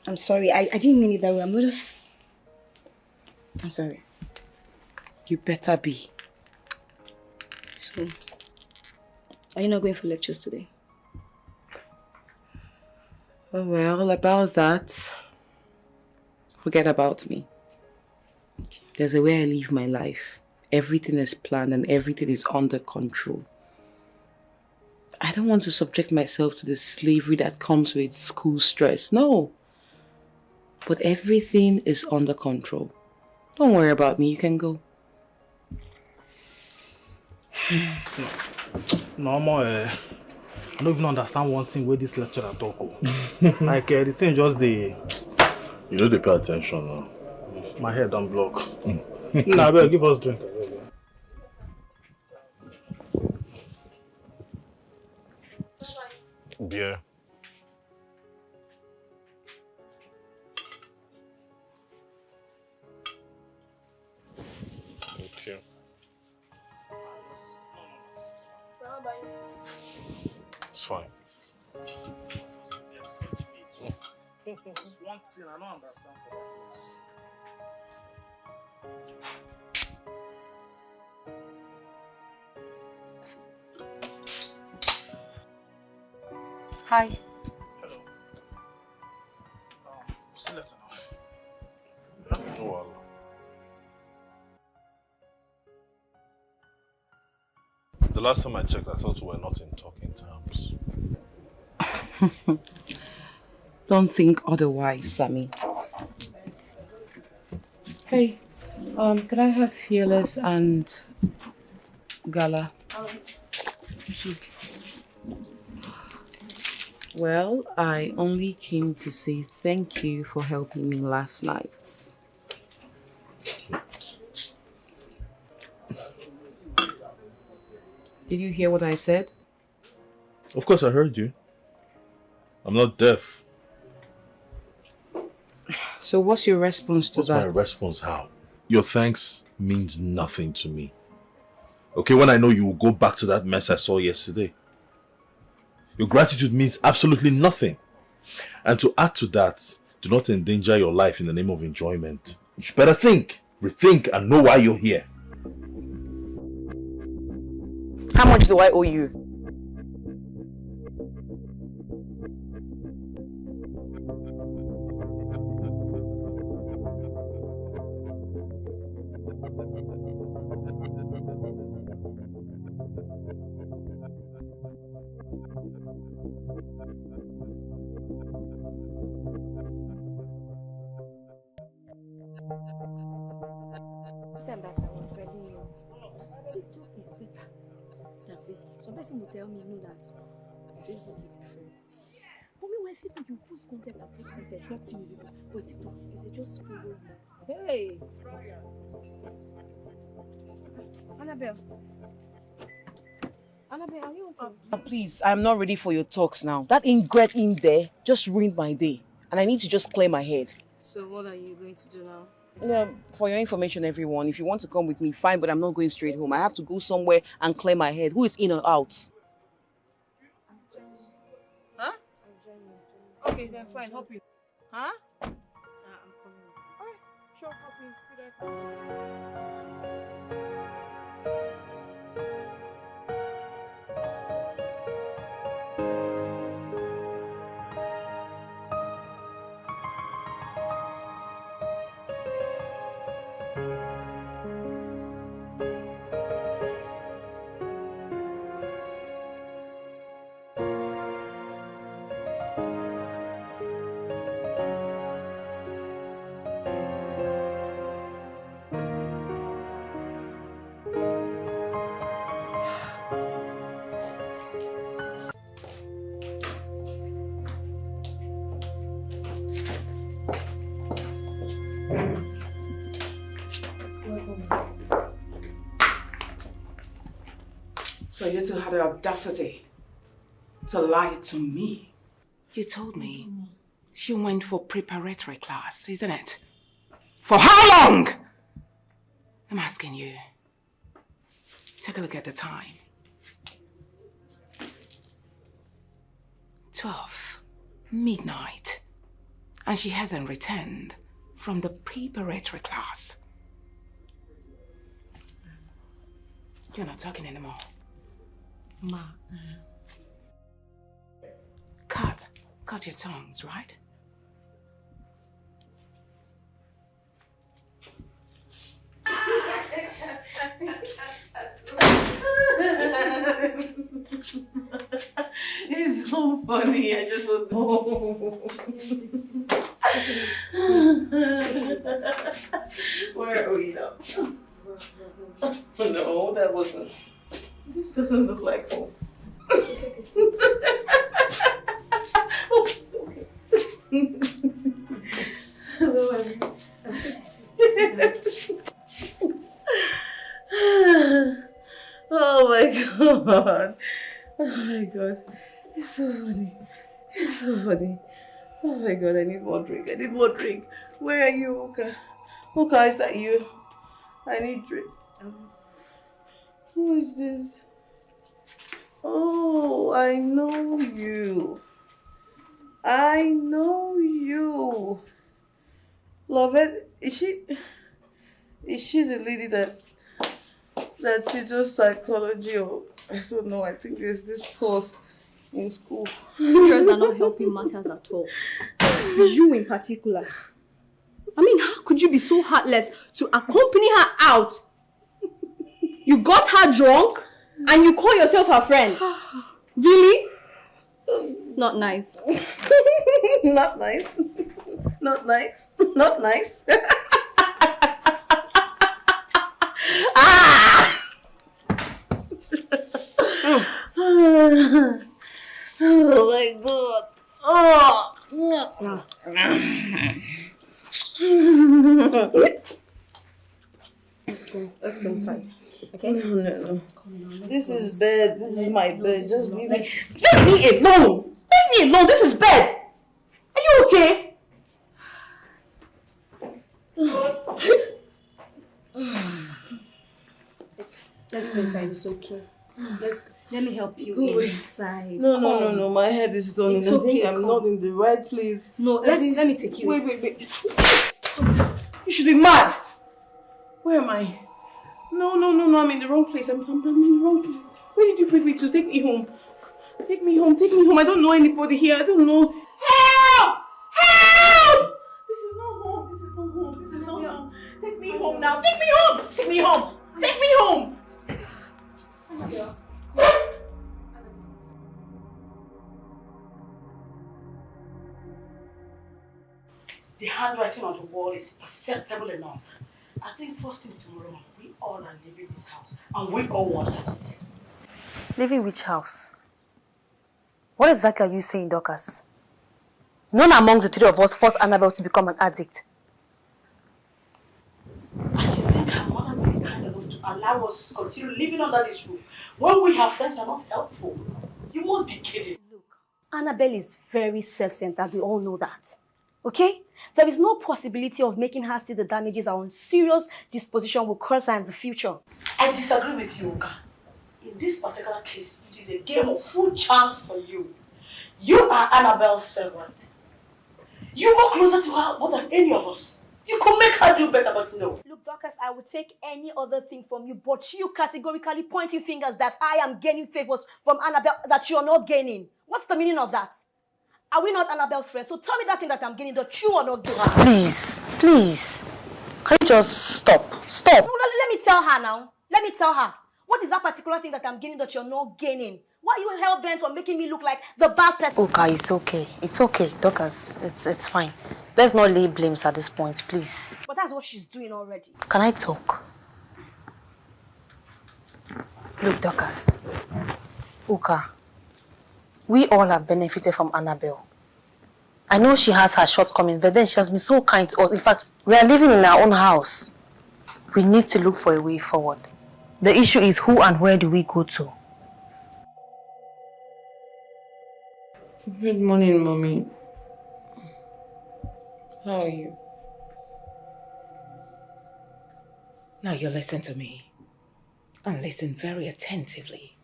I'm sorry. I didn't mean it that way. I'm sorry. You better be. So, are you not going for lectures today? Oh, well, about that, forget about me. Okay. There's a way I live my life. Everything is planned and everything is under control. I don't want to subject myself to the slavery that comes with school stress. No. But everything is under control. Don't worry about me. You can go. No, I don't even understand one thing where this lecturer talk. Like the thing just the. You know they pay attention now. My head don't block. Nah, better give us drink. Beer. Thank you. It's fine. One thing I don't understand for Hi. Hello. See you later now. No problem. The last time I checked, I thought we were not in talking terms. Don't think otherwise, Sammy. Hey, could I have Fearless and Gala? Well, I only came to say thank you for helping me last night. Did you hear what I said? Of course I heard you. I'm not deaf. So what's your response to that? What's my response? How? Your thanks means nothing to me. Okay, when I know you will go back to that mess I saw yesterday. Your gratitude means absolutely nothing. And to add to that, do not endanger your life in the name of enjoyment. You should better think, rethink, and know why you're here. How much do I owe you? TikTok is better than Facebook. Some person will tell me, no, that Facebook is preferred. For me, when Facebook, you post content and post content, nothing is equal. But TikTok, if they just follow you. Hey! Annabelle. Annabelle, are you okay? Please, I'm not ready for your talks now. That ingret in there just ruined my day. And I need to just clear my head. So what are you going to do now? For your information, everyone, if you want to come with me, fine, but I'm not going straight home. I have to go somewhere and clear my head. Who is in or out? Huh? Okay, then fine, hop in. Huh? I'm coming with you. Alright, sure, hop in. You guys. So you two had the audacity to lie to me. You told me she went for preparatory class, isn't it? For how long? I'm asking you. Take a look at the time. 12 midnight. And she hasn't returned from the preparatory class. You're not talking anymore. Ma. Cut your tongues, right? It's so funny. I just want to. Where are we now? No, that wasn't. This doesn't look like home. Take a seat. Okay. Hello, everyone. Oh my god. Oh my god. It's so funny. It's so funny. Oh my god, I need more drink. I need more drink. Where are you, Oka? Oka, is that you? I need drink. Who is this? Oh, I know you. I know you. Love it. Is she the lady that teaches psychology, or I don't know, I think there's this course in school. Pictures are not helping matters at all. You in particular. I mean, how could you be so heartless to accompany her out? You got her drunk and you call yourself her friend. Really? Not nice. Not nice. Not nice. Not nice. Ah! Oh my god. Oh. Let's go inside. Okay? No. Come on, This is bed. This is my bed. Just leave me. Let me alone. Let me alone. This is bed. Are you okay? Let's go inside. It's okay. Let me help you Go inside. No. My head is turning. It's I okay, think I'm not in the right place. No, let me take you. Wait. You should be mad. Where am I? No. I'm in the wrong place. I'm in the wrong place. Where did you bring me to? Take me home. Take me home. I don't know anybody here. I don't know. Help! This is not home. Take me home now. Take me home. The handwriting on the wall is acceptable enough. I think first thing tomorrow, all are leaving this house. And we all wanted it. Leaving which house? What exactly are you saying, Dorcas? None among the three of us forced Annabelle to become an addict. And you think her mother will be kind enough to allow us to continue living under this roof when we, her friends, are not helpful? You must be kidding. Look, Annabelle is very self-centered. We all know that. Okay? There is no possibility of making her see the damages our serious disposition will cause her in the future. I disagree with you, Oga. In this particular case, it is a game of full chance for you. You are Annabelle's favorite. You are closer to her more than any of us. You could make her do better, but no. Look, Dorcas, I would take any other thing from you, but you categorically pointing fingers that I am gaining favors from Annabelle that you are not gaining. What's the meaning of that? Are we not Annabelle's friends? So tell me that thing that I'm gaining that you are not gaining. Please, please. Can you just stop? Stop. No, let me tell her now. Let me tell her. What is that particular thing that I'm gaining that you're not gaining? Why are you hell-bent on making me look like the bad person? Okay, it's okay. It's okay, Dorcas. It's fine. Let's not lay blames at this point, please. But that's what she's doing already. Can I talk? Look, Dorcas. Uka, we all have benefited from Annabelle. I know she has her shortcomings, but then she has been so kind to us. In fact, we are living in our own house. We need to look for a way forward. The issue is who and where do we go to? Good morning, Mommy. How are you? Now you listen to me. And listen very attentively.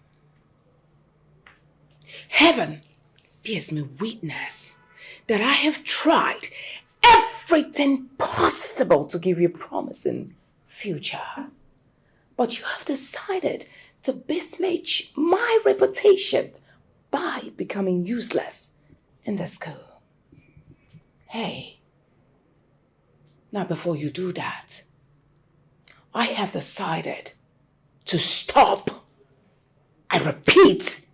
Heaven bears me witness that I have tried everything possible to give you a promising future. But you have decided to besmirch my reputation by becoming useless in the school. Hey, now before you do that, I have decided to stop. I repeat,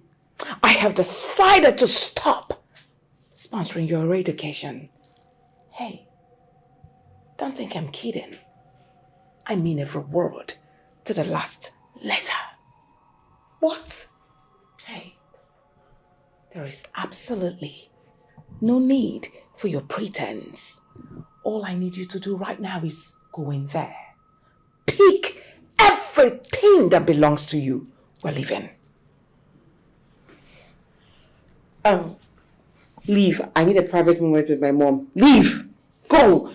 I have decided to stop sponsoring your education. Hey, don't think I'm kidding. I mean every word to the last letter. What? Hey, there is absolutely no need for your pretense. All I need you to do right now is go in there. Pick everything that belongs to you. We're leaving. Leave. I need a private moment with my mom. Leave. Go.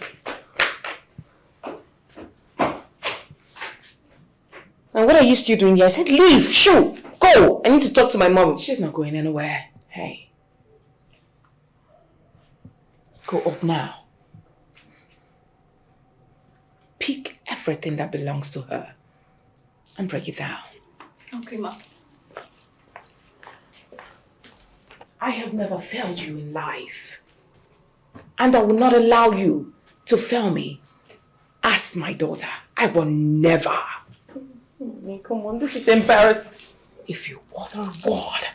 And what are you still doing here? I said leave. Shoo. Go. I need to talk to my mom. She's not going anywhere. Hey. Go up now. Pick everything that belongs to her and break it down. Okay, Ma. I have never failed you in life. And I will not allow you to fail me as my daughter. I will never. Come on, this is embarrassing. If you utter a word,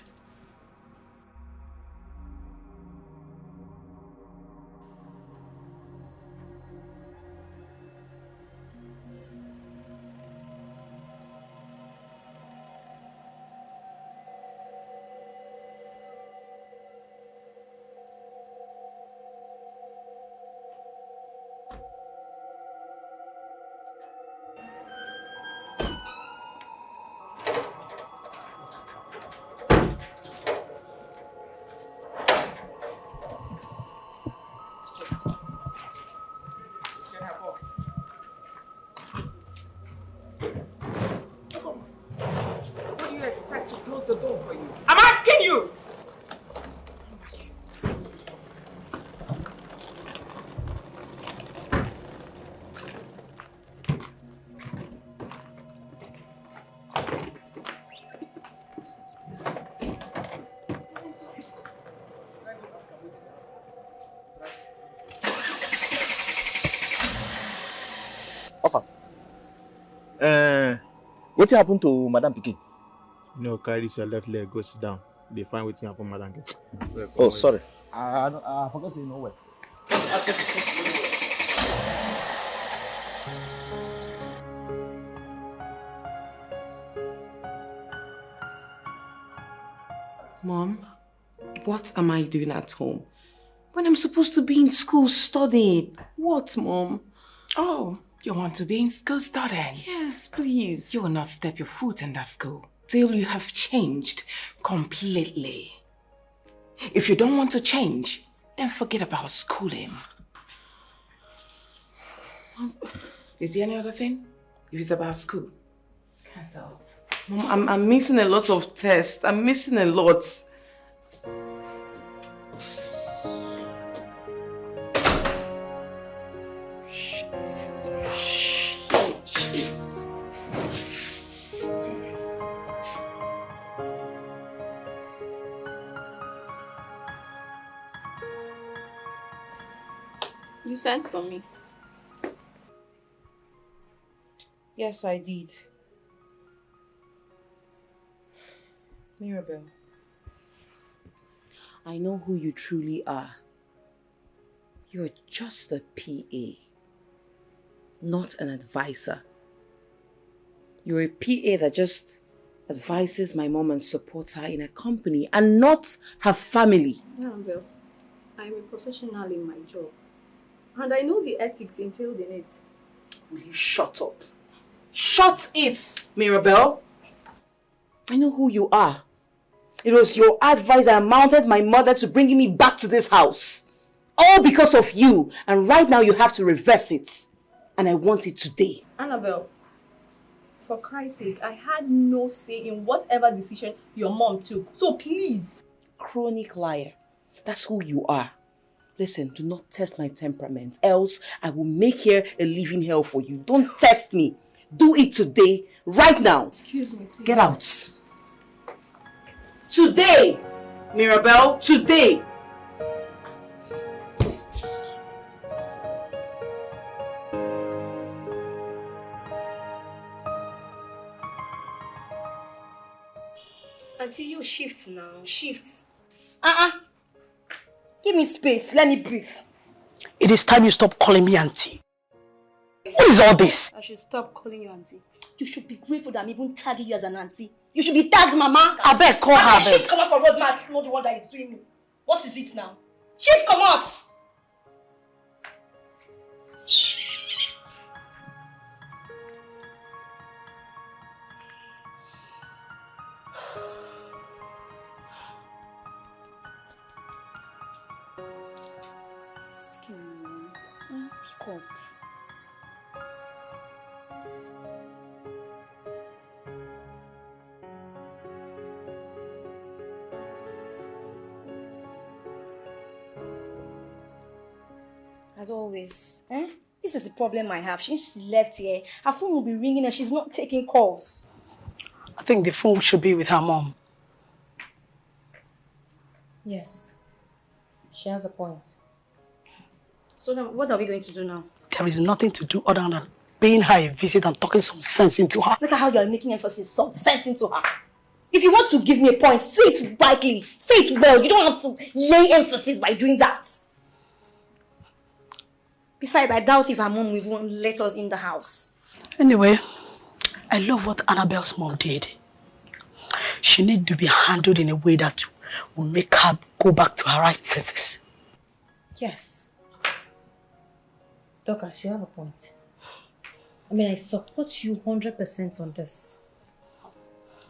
the door for you. I'm asking you! Offer. What happened to Madam Pikin? No, carry this your left leg, go sit down. They find waiting happen, madam. Oh, sorry. I forgot to know where. Mom, what am I doing at home? When I'm supposed to be in school studying. What, Mom? Oh, you want to be in school studying? Yes, please. You will not step your foot in that school till you have changed completely. If you don't want to change, then forget about schooling. Is there any other thing? If it's about school, cancel. Mom, I'm missing a lot of tests. I'm missing a lot. Shit. You sent for me. Yes, I did. Mirabel, I know who you truly are. You're just a PA, not an advisor. You're a PA that just advises my mom and supports her in her company and not her family. Yeah, well, I'm a professional in my job. And I know the ethics entailed in it. Will you shut up? Shut it, Mirabel. I know who you are. It was your advice that mounted my mother to bringing me back to this house. All because of you. And right now you have to reverse it. And I want it today. Annabelle, for Christ's sake, I had no say in whatever decision your mom took. So please. Chronic liar. That's who you are. Listen, do not test my temperament. Else, I will make here a living hell for you. Don't test me. Do it today, right now. Excuse me, please. Get out. Today, Mirabel, today. Auntie, you shift now. Shift. Give me space. Let me breathe. It is time you stop calling me auntie. What is all this? I should stop calling you auntie. You should be grateful that I'm even tagging you as an auntie. You should be tagged, Mama. I beg, call her. Shift, come out for road, man. Not the one that is doing me. What is it now? Shift, come out. Skin, pick up. As always, this is the problem I have. Since she left here, her phone will be ringing and she's not taking calls. I think the phone should be with her mom. Yes. She has a point. So then, what are we going to do now? There is nothing to do other than paying her a visit and talking some sense into her. Look at how you're making emphasis, some sense into her. If you want to give me a point, say it brightly. Say it well. You don't have to lay emphasis by doing that. Besides, I doubt if her mom will even let us in the house. Anyway, I love what Annabelle's mom did. She needs to be handled in a way that will make her go back to her right senses. Yes. Dorcas, you have a point. I mean, I support you 100% on this.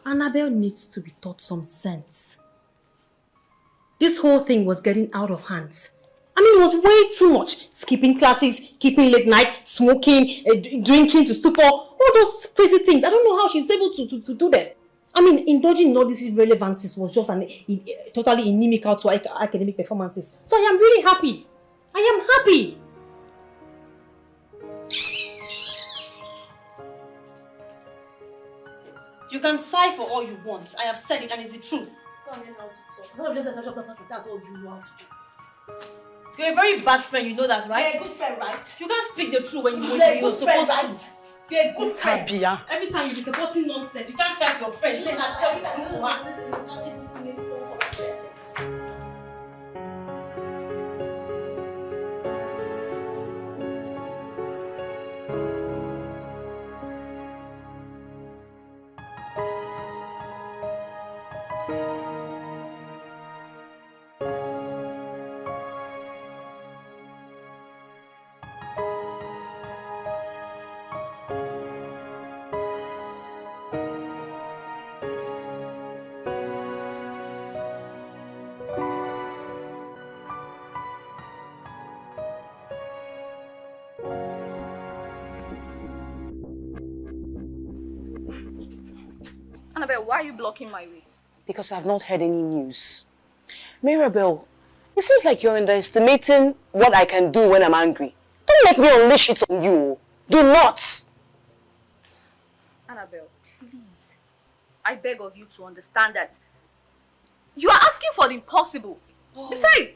Annabelle needs to be taught some sense. This whole thing was getting out of hand. I mean, it was way too much. Skipping classes, keeping late night, smoking, drinking to stupor, all those crazy things. I don't know how she's able to do them. I mean, indulging in all these irrelevancies was just totally inimical to academic performances. So I am really happy. I am happy. You can sigh for all you want. I have said it and it's the truth. That's all you know how to do. You're a very bad friend, you know that, right? You're a good friend, right? You can't speak the truth when you're good supposed friend, right? to. You're a good friend. Tabia. Every time you be supporting nonsense, you can't help your friend. Annabelle, why are you blocking my way? Because I've not heard any news. Mirabel, it seems like you're underestimating what I can do when I'm angry. Don't let me unleash it on you. Do not. Annabelle, please. I beg of you to understand that you are asking for the impossible. Besides,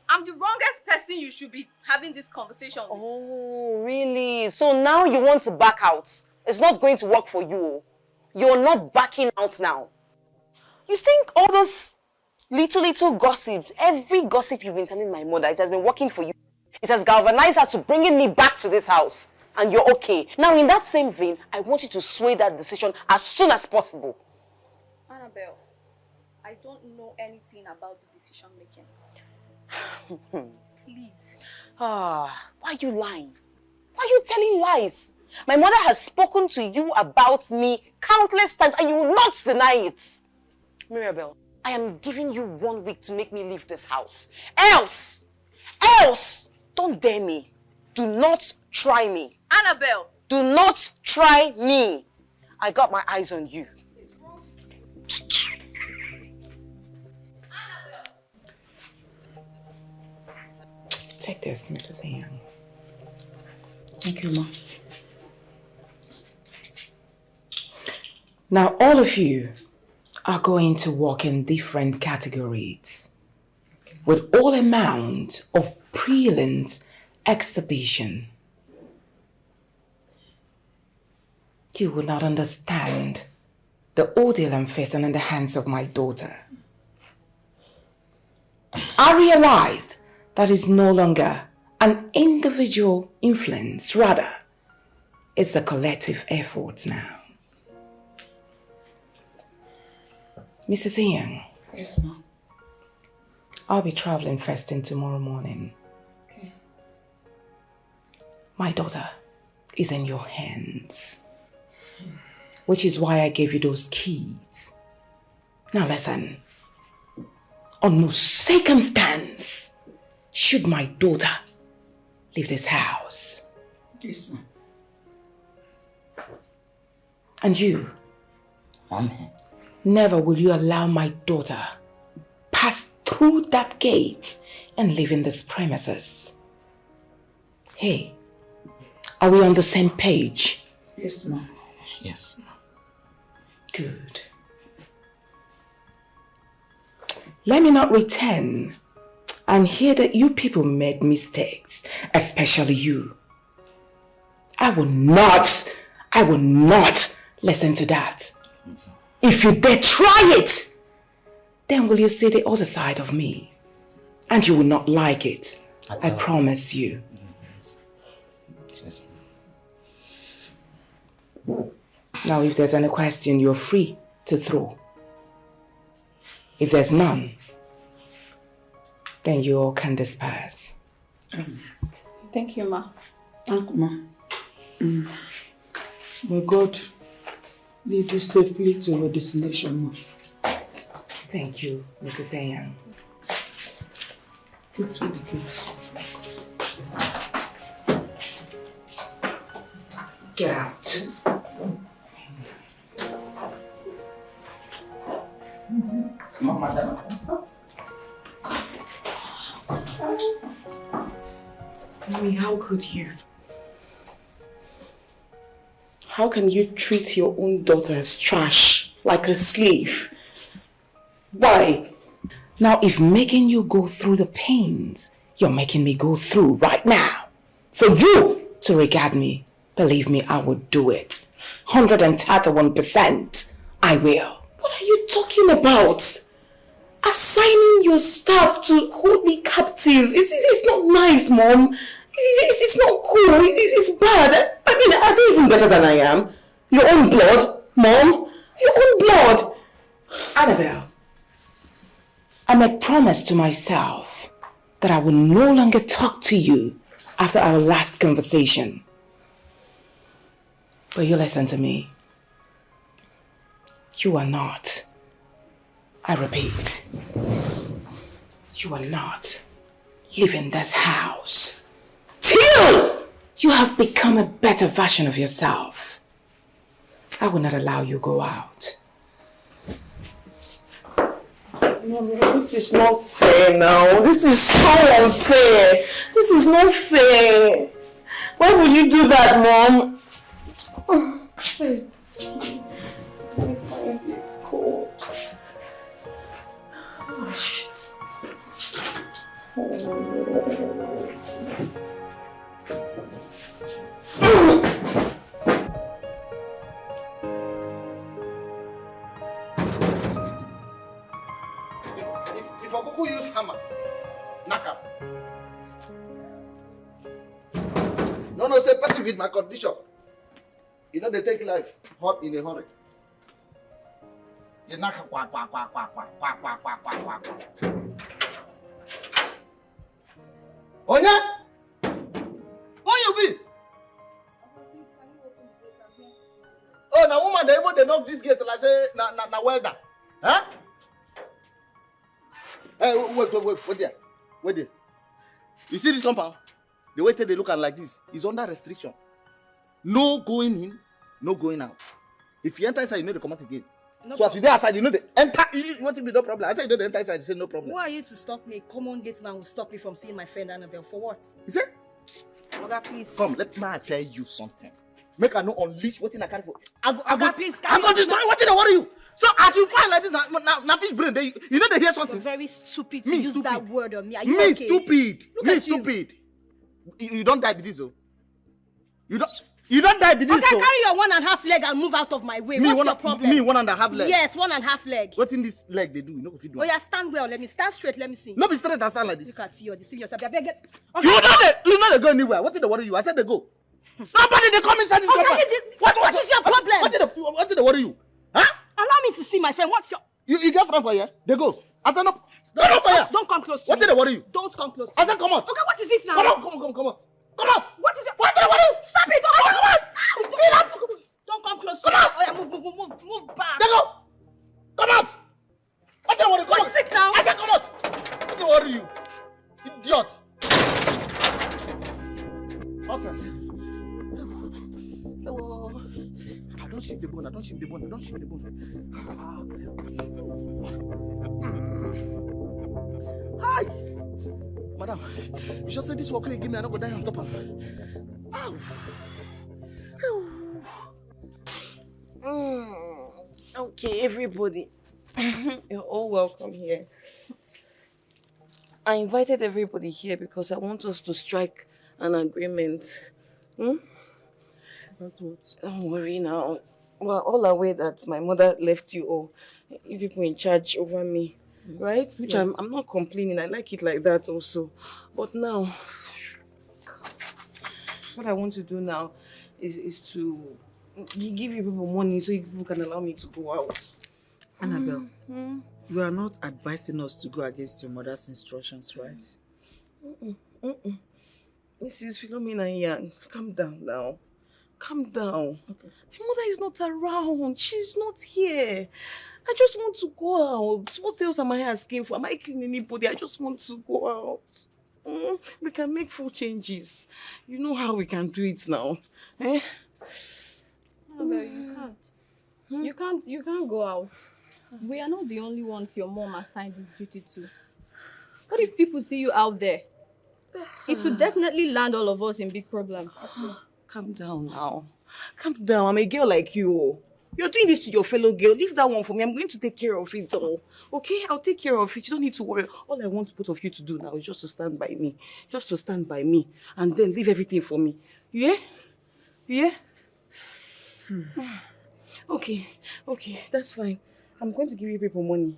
I'm the wrongest person you should be having this conversation with. Oh, really? So now you want to back out? It's not going to work for you. You're not backing out now. You think all those little gossips, every gossip you've been telling my mother, it has been working for you. It has galvanized her to bringing me back to this house. And you're okay. Now in that same vein, I want you to sway that decision as soon as possible. Annabelle, I don't know anything about the decision making. Please. Why are you lying? Why are you telling lies? My mother has spoken to you about me countless times and you will not deny it. Mirabel, I am giving you 1 week to make me leave this house. Else, don't dare me. Do not try me. Annabelle! Do not try me. I got my eyes on you. Take this, Mrs. Young. Thank you, Ma. Now, all of you are going to work in different categories with all amount of brilliant exhibition. You will not understand the ordeal I'm facing in the hands of my daughter. I realized that is no longer an individual influence, rather, it's a collective effort now. Mrs. Ian. Yes, ma'am. I'll be traveling first thing tomorrow morning. Okay. My daughter is in your hands, which is why I gave you those keys. Now listen, on no circumstance should my daughter leave this house. Yes, ma'am. And you, Mommy. never will you allow my daughter pass through that gate and live in this premises. Hey, are we on the same page? Yes, ma'am. Yes, ma'am. Good. Let me not return and hear that you people made mistakes, especially you. I will not listen to that. If you dare try it, then will you see the other side of me? And you will not like it. I promise you. Yes. Now, if there's any question, you're free to throw. If there's none, then you all can disperse. Thank you, Ma. Thank you, Ma. May God lead you safely to your destination, Ma. Thank you, Mrs. Ayan. Go to the kids. Get out. Mommy, how could you? How can you treat your own daughter as trash, like a slave? Why? Now, if making you go through the pains you're making me go through right now, for you to regard me, believe me, I would do it. 131%. I will. What are you talking about? Assigning your staff to hold me captive. It's not nice, Mom. It's not cool. It's bad. I mean, are they even better than I am? Your own blood, Mom. Your own blood. Annabelle, I made promise to myself that I will no longer talk to you after our last conversation. But you listen to me. You are not, I repeat, you are not leaving this house till you have become a better version of yourself. I will not allow you go out Mommy, this is not fair now. This is so unfair. This is not fair. Why would you do that, Mom? Oh, please. Let me find it. It's cold. Oh, shit. If I go use hammer, knock up. No, say person with my condition. You know they take life hot in a hurry. You knock up, quack. Oh yeah? Who you be? Oh, now woman, they knock this gate like say na welder. Huh? Hey, wait there. You see this compound? The way they look at like this is under restriction. No going in, no going out. If you enter inside, you know they come out again. No so problem. As you go outside, you know they enter. You want to be no problem. I said you know they enter inside, you say no problem. Who are you to stop me? Common gate man will stop me from seeing my friend Annabelle. For what? You say? Oga, please. Come, let me tell you something. Make I know unleash what in I carry for. Oga, please. I go destroy what in I worry you. So as you find like this, now fish brain, you know they hear something. You're very stupid to use that word on me. Are you me okay? Stupid. Look me at stupid. You don't die with this, though. You don't die with this. Okay, carry your 1.5 leg and move out of my way. What's your problem? Me 1.5 leg. Yes, 1.5 leg. What in this leg they do? You know if you do. Oh yeah, stand well. Let me stand straight. Let me see. No be straight and stand like this. Look at you. You're deceiving yourself. You better get. Okay. You know they go anywhere. What did they worry you? I said they go. Somebody they come inside this compound. What is your problem? What did they worry you? Huh? Allow me to see my friend. What's your? You get friend for here? They go. I said no. Don't come close to me. What did they worry you? Don't come close. I said come on. Okay, what is it now? Come on. Come on. What is it? What did they worry you? Stop it! Come on. Don't come close. Come on. Oh yeah, move back. They go. Come out. What did they worry you? What's it now? I said come out. What did they worry you? Idiot. Nonsense. I don't ship the bone. Hi! Madam, you just said this work you give me, I'm not going to die on top of him. Okay, everybody. You're all welcome here. I invited everybody here because I want us to strike an agreement. About what? Don't worry now. We're all aware that my mother left you all, you people in charge over me, right? Which yes. I'm not complaining. I like it like that also. But now, what I want to do now is to give you people money so you people can allow me to go out. Annabelle, you are not advising us to go against your mother's instructions, right? This is Philomena Young. Calm down now. Calm down. Okay. My mother is not around. She's not here. I just want to go out. What else am I asking for? Am I killing anybody? I just want to go out. We can make full changes. You know how we can do it now. Eh? Annabelle, you can't. You can't go out. We are not the only ones your mom assigned this duty to. What if people see you out there? It will definitely land all of us in big problems. Calm down now. Calm down. I'm a girl like you. You're doing this to your fellow girl. Leave that one for me. I'm going to take care of it all. Okay? I'll take care of it. You don't need to worry. All I want both of you to do now is just to stand by me. Just to stand by me. And then leave everything for me. Yeah? Yeah? Okay. Okay. That's fine. I'm going to give you people money.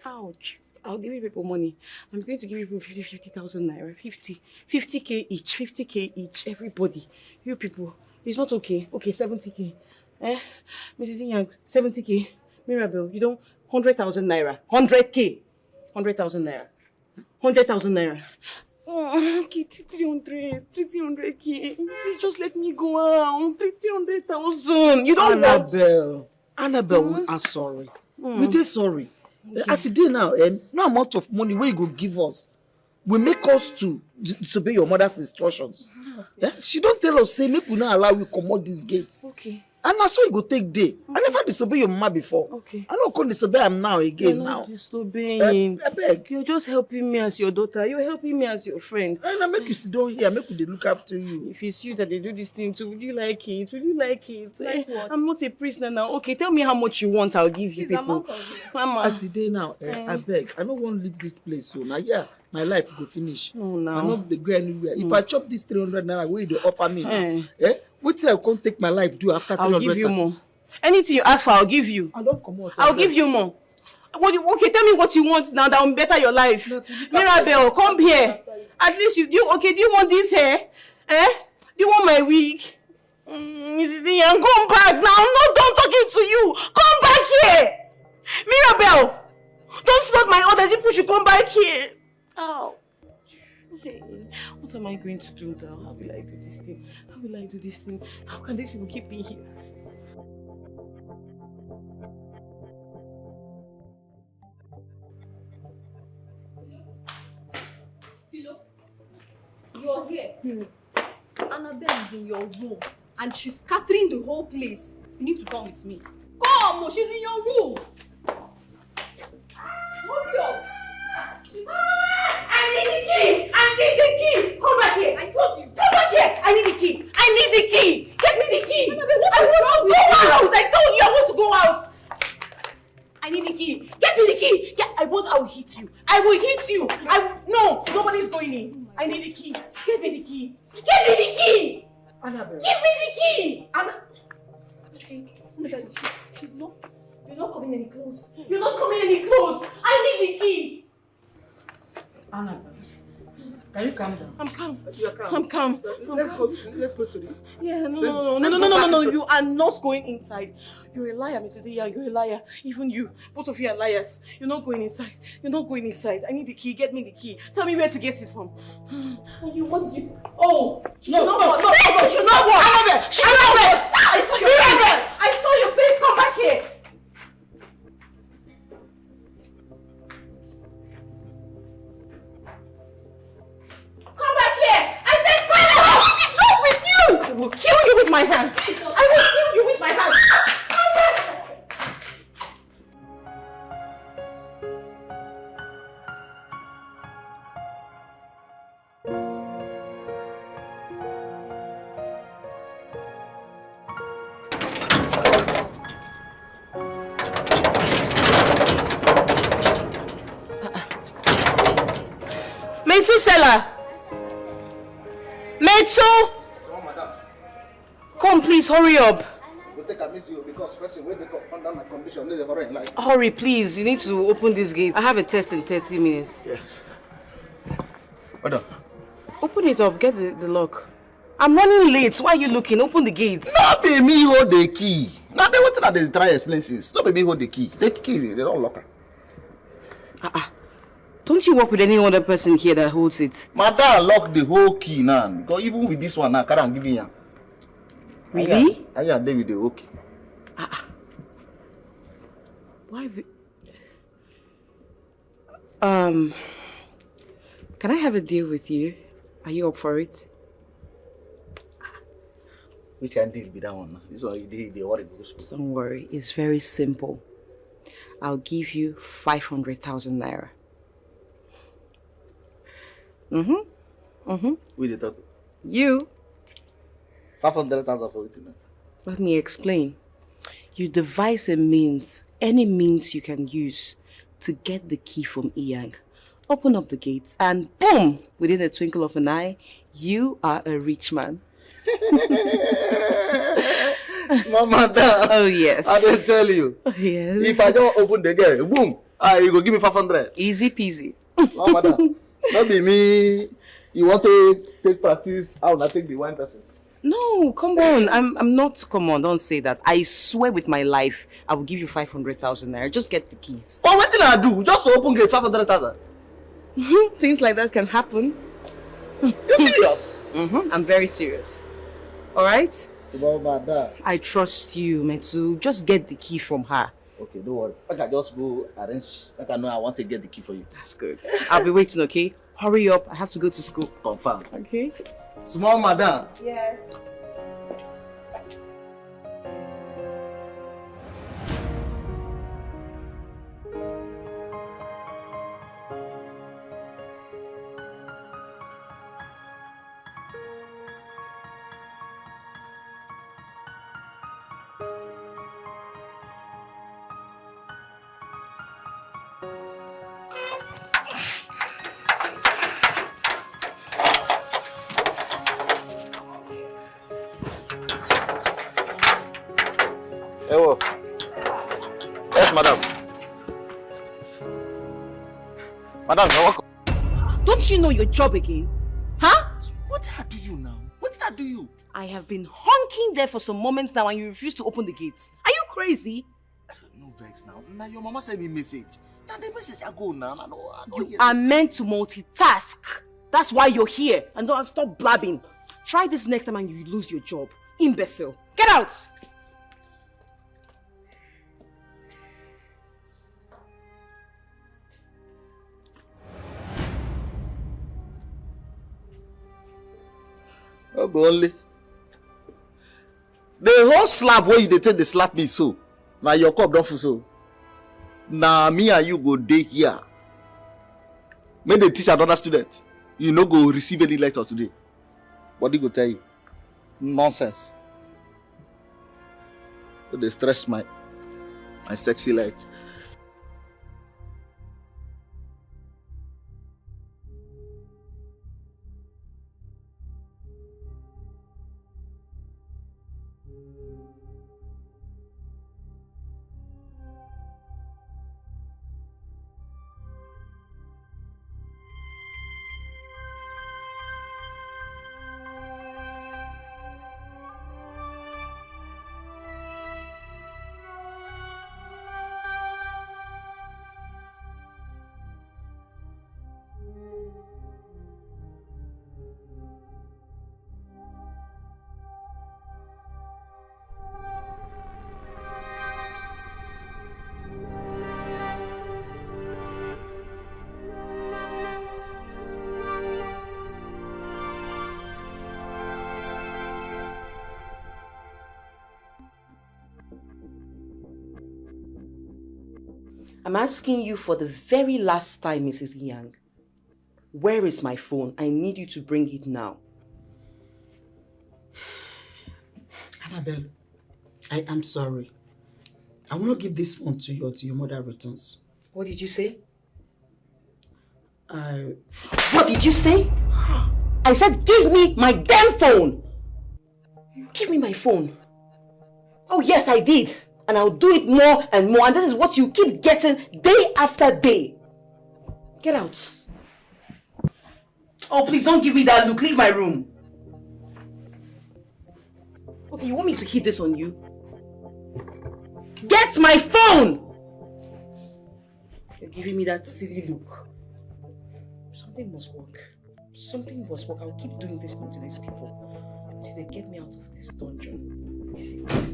Ouch. I'll give you people money. I'm going to give you people 50,000 naira. 50k each. 50k each. Everybody. You people. It's not okay. Okay, 70k. Mrs. Young, 70k. Mirabel, you don't. 100,000 naira. 100k. 100,000 naira. 100,000 naira. Okay, 300k. Please just let me go out. 300,000. You don't want. Annabelle, we are sorry. We did sorry. Okay. As it did now, no amount of money where you go give us will make us to disobey your mother's instructions. She don't tell us, say, make we not allow you come out these gates. Okay. And that's why you go take day. I never disobey your mama before. Okay. I don't come disobey him now again. You're now. not disobeying. I beg. You're just helping me as your daughter. You're helping me as your friend. And I make you sit down here. I make you look after you. If it's you that they do this thing to, would you like it? Would you like it? Like what? I'm not a prisoner now. Okay, tell me how much you want. I'll give you people. Mama. As the day now, I beg. I don't want to leave this place so now. Yeah, my life will finish. Oh, no. I not go anywhere. If I chop this 300 naira, where they offer me? What till I can't take my life do after 300? I'll give you more. Anything you ask for, I'll give you. I don't come out. I'll give you more. Okay, tell me what you want now that will better your life. Mirabel, come here. At least do you want this hair? Do you want my wig? Mrs. Ian, come back now. I'm not done talking to you. Come back here. Mirabel, don't flood my orders. People should come back here. Oh. Hey, what am I going to do now? How will I do this thing? How will I do this thing? How can these people keep me here? You're here. Annabelle is in your room and she's scattering the whole place. You need to come with me. Come, she's in your room. Hurry up. I need the key! I need the key! Come back here! I told you. Come back here! I need the key! I need the key! Get me the key! Annabelle, I want to go out! I told you I want to go out! I need the key! Get me the key! I will hit you! I will hit you! No! Nobody's going in! I need the key! Get me the key! Get me the key! Annabelle. Give me the key! Okay. She's not. You're not coming any close. You're not coming any close! I need the key! Annabelle, can you calm down? I'm calm. You're calm. I'm calm. Let's go to the... Yeah, no. You are not going inside. You're a liar, Mrs. Iya. You're a liar. Even you. Both of you are liars. You're not going inside. You're not going inside. I need the key. Get me the key. Tell me where to get it from. What did you... Oh! She should not work. She should not work. She should not work. I saw your face. I saw your face. Come back here. Come back here! I said, what is wrong with you? I will kill you with my hands. I will kill you with my hands. Come back! Metsu seller. Metsu! Come please, hurry up. Hurry please, you need to open this gate. I have a test in 30 minutes. Yes. Madam. Open it up, get the lock. I'm running late, why are you looking? Open the gate. No be me hold the key. Now they want to try explain since. No be me hold the key. The key, they don't lock her. Don't you work with any other person here that holds it? Madam lock the whole key now. Because even with this one now, I'm giving you. Really? I am there with the whole key. Why? Can I have a deal with you? Are you up for it? Which can deal with that one? This is why they worry. Don't worry, it's very simple. I'll give you 500,000 naira. We did that. You. 500,000 for it. Let me explain. You devise a means, any means you can use to get the key from Iyang. Open up the gates and boom! Within a twinkle of an eye, you are a rich man. Mama, oh yes. I didn't tell you. Oh, yes. If I don't open the gate, boom! You go give me 500. Easy peasy. Mama, not be me. You want to take practice? I will take the one person. No, come on. I'm not. Come on, don't say that. I swear with my life, I will give you 500,000 naira. Just get the keys. Oh, what did I do? Just to open gate 500,000. Things like that can happen. You serious? I'm very serious. All right? Madam. I trust you, Metsu. Just get the key from her. Okay, don't worry. I can just go arrange. I know I want to get the key for you. That's good. I'll be waiting, okay? Hurry up. I have to go to school. Confirm. Okay. Small madam. Yes. Yes, madam. Madam, you're welcome. Don't you know your job again? Huh? What did I do you now? What did I do you? I have been honking there for some moments now and you refuse to open the gates. Are you crazy? No vex now. Now your mama sent me message. Now the message I go now. I know You are meant to multitask. That's why you're here. And don't stop blabbing. Try this next time and you lose your job. Imbecile. Get out! Oh, but only. The whole slap where you dey take the slap me so. Now your cup don't full so. Now me and you go day here. May they teach another student. You no go receive any letter today. What they go tell you? Nonsense. So they stress my sexy leg. I'm asking you for the very last time, Mrs. Yang. Where is my phone? I need you to bring it now. Annabelle, I am sorry. I will not give this phone to you until your mother returns. What did you say? What did you say? I said give me my damn phone! Give me my phone. Oh yes, I did. And I'll do it more and more. And this is what you keep getting day after day. Get out. Oh, please don't give me that look. Leave my room. Okay, you want me to hit this on you? Get my phone! You're giving me that silly look. Something must work. Something must work. I'll keep doing this thing to these people until they get me out of this dungeon.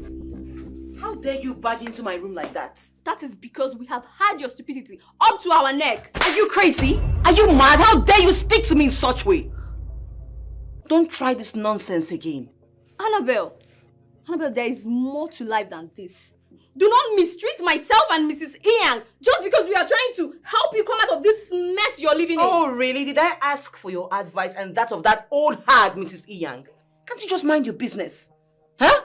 How dare you barge into my room like that? That is because we have had your stupidity up to our neck. Are you crazy? Are you mad? How dare you speak to me in such way? Don't try this nonsense again. Annabelle, there is more to life than this. Do not mistreat myself and Mrs. Yang just because we are trying to help you come out of this mess you're living in. Oh, really? Did I ask for your advice and that of that old hag, Mrs. Yang? Can't you just mind your business? Huh?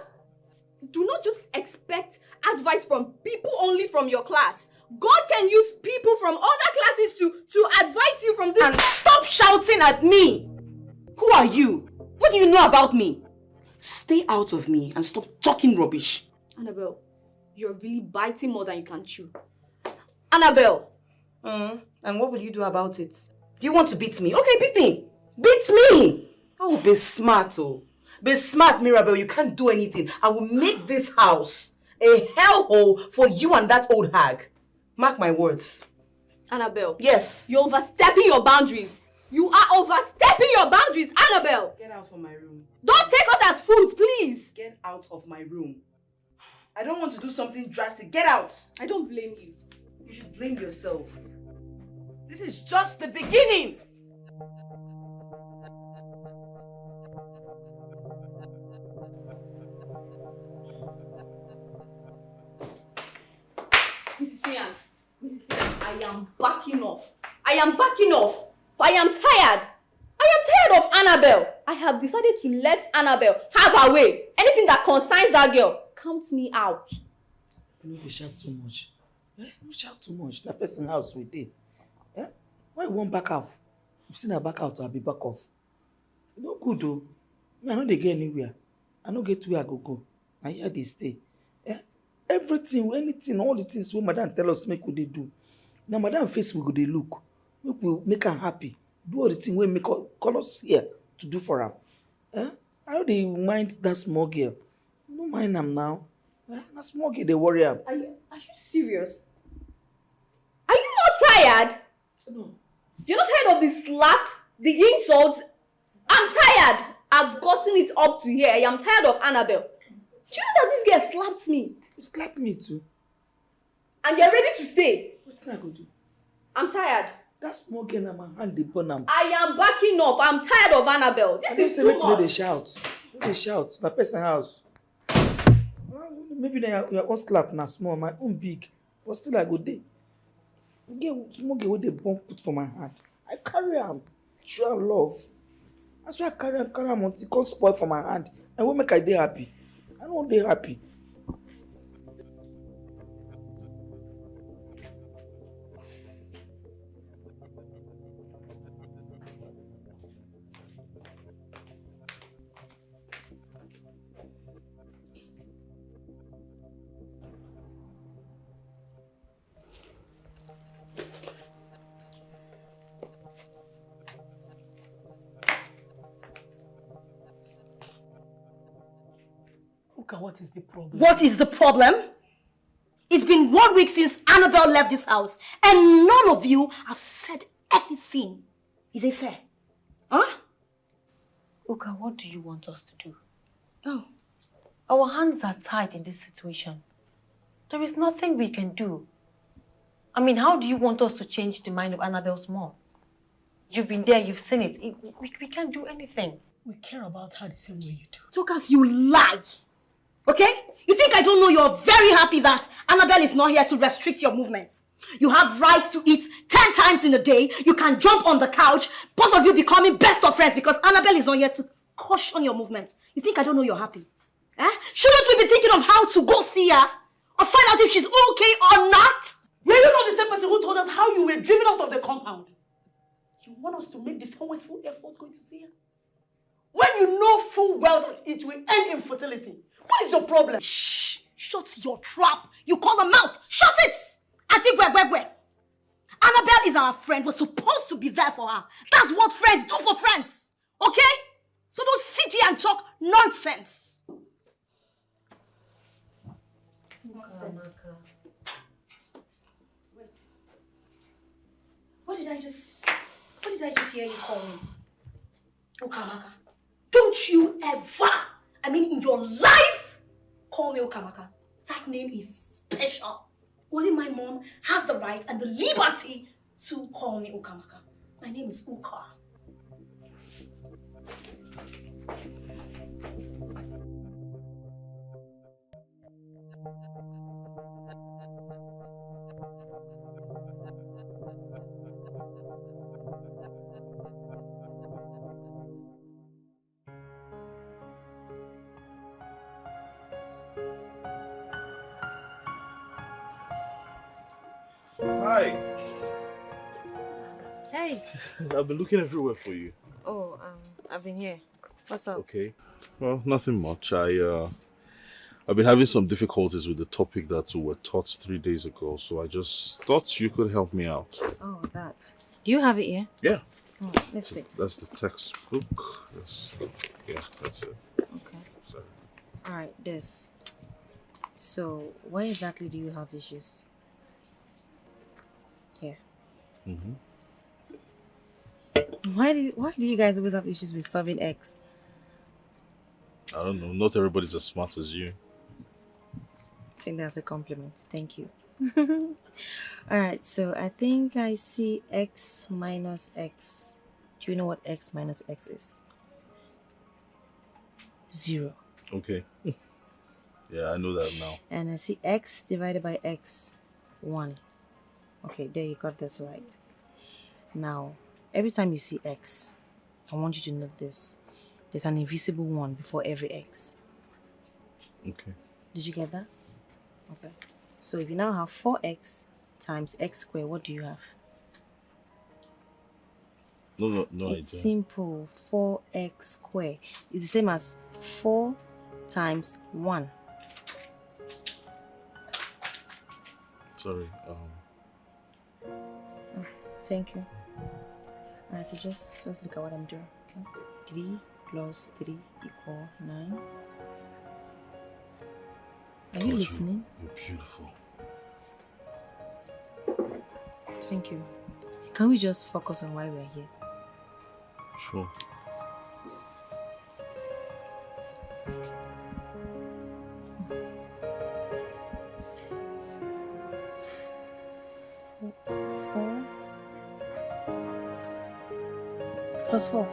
Do not just expect advice from people only from your class. God can use people from other classes to advise you from this. And stop shouting at me! Who are you? What do you know about me? Stay out of me and stop talking rubbish. Annabelle, you're really biting more than you can chew. Annabelle! And what will you do about it? Do you want to beat me? Okay, beat me! Beat me! Oh, be smart, oh. Be smart, Mirabelle. You can't do anything. I will make this house a hellhole for you and that old hag. Mark my words. Annabelle. Yes. You're overstepping your boundaries. You are overstepping your boundaries, Annabelle. Get out of my room. Don't take us as fools, please. Get out of my room. I don't want to do something drastic. Get out. I don't blame you. You should blame yourself. This is just the beginning. Mrs. Yang, I am backing off. I am backing off. I am tired. I am tired of Annabelle. I have decided to let Annabelle have her way. Anything that concerns that girl, count me out. You know they shout too much. You shout too much. That person house we did. Why you won't back off? You seen her back out, I'll be back off. You no good though. I know they get anywhere. I no get where I go. I hear they stay. Everything, anything, all the things when madam tell us make we dey do. Now madam face we go dey look. Make her happy. Do all the thing we make call us here to do for her. Eh? I know they mind that small girl. No mind am now. Eh? That small girl they worry am. Are you serious? Are you not tired? No. You're not tired of the slaps, the insults? I'm tired. I've gotten it up to here. I am tired of Annabelle. Do you know that this girl slapped me? You slapped me too. And you're ready to stay? What can I go do? I'm tired. That small girl na my hand dey burn am. I am backing up. I'm tired of Annabelle. This is too much. They shout. They shout. Na person house. Well, maybe your own slap na small, my own big. But still I go dey. The girl, small girl wey dey burn put for my hand. I carry am. Show am love. That's why I carry am until come spoil for my hand. And wey make I dey happy. I no dey happy. What is the problem? What is the problem? It's been 1 week since Annabelle left this house and none of you have said anything. Is it fair? Huh? Uka, what do you want us to do? Oh. Our hands are tied in this situation. There is nothing we can do. I mean, how do you want us to change the mind of Annabelle's mom? You've been there, you've seen it. We can't do anything. We care about her the same way you do. Tokas, you lie. Okay? You think I don't know you're very happy that Annabelle is not here to restrict your movements? You have right to eat 10 times in a day. You can jump on the couch. Both of you becoming best of friends because Annabelle is not here to caution your movements. You think I don't know you're happy? Eh? Shouldn't we be thinking of how to go see her? Or find out if she's okay or not? Were you not the same person who told us how you were driven out of the compound? You want us to make this always full effort going to see her? When you know full well that it will end in fertility. What is your problem? Shh! Shut your trap! You call her mouth! Shut it! Auntie Gwegwegwe! Annabelle is our friend. We're supposed to be there for her. That's what friends do for friends. Okay? So don't sit here and talk nonsense. Wait. What did I just hear you call me? Ukamaka. Don't you ever, I mean in your life, call me Ukamaka. That name is special. Only my mom has the right and the liberty to call me Ukamaka. My name is Uka. Hi. Hey. I've been looking everywhere for you. Oh, I've been here. What's up? Okay. Well, nothing much. I've been having some difficulties with the topic that we were taught 3 days ago, so I just thought you could help me out. Oh, that. Do you have it here? Yeah. Oh, let's see. That's the textbook. Yeah, that's it. Okay. Sorry. All right, this. So, where exactly do you have issues? Here. Mm-hmm. Why do you guys always have issues with solving X? I don't know. Not everybody's as smart as you. I think that's a compliment. Thank you. Alright, so I think I see X minus X. Do you know what X minus X is? 0. Okay. Yeah, I know that now. And I see X divided by X, 1. Okay, there you got this right. Now, every time you see X, I want you to note this. There's an invisible 1 before every X. Okay. Did you get that? Okay. So if you now have 4x times x squared, what do you have? No It's idea. simple. 4x squared is the same as 4 times 1. Sorry. Thank you. Alright, so just look at what I'm doing. Okay. 3 plus 3 equal 9. Are you listening? You're beautiful. Thank you. Can we just focus on why we're here? Sure. Plus 4.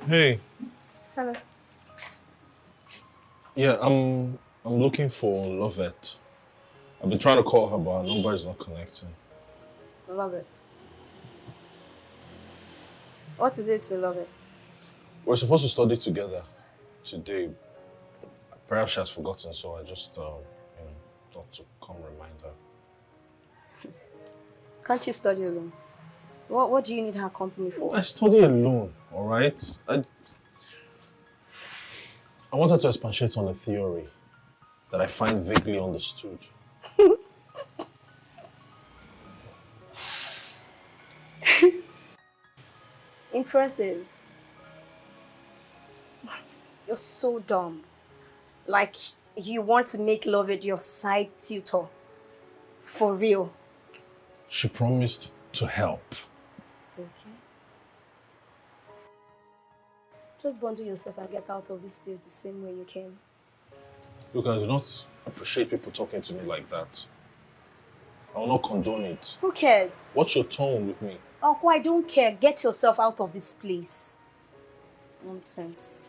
Hey. Hello. Yeah, I'm looking for Lovette. I've been trying to call her, but her number is not connecting. Love it. What is it to love it? We're supposed to study together today. Perhaps she has forgotten, so I just thought to come remind her. Can't you study alone? What do you need her company for? I study alone, all right? I want her to expatiate on a theory that I find vaguely understood. Impressive. You're so dumb. Like, you want to make love it your side tutor. For real. She promised to help. Okay. Just bundle yourself and get out of this place the same way you came. Look, I do not appreciate people talking to me like that. I will not condone it. Who cares? What's your tone with me? Uncle, I don't care. Get yourself out of this place. Nonsense.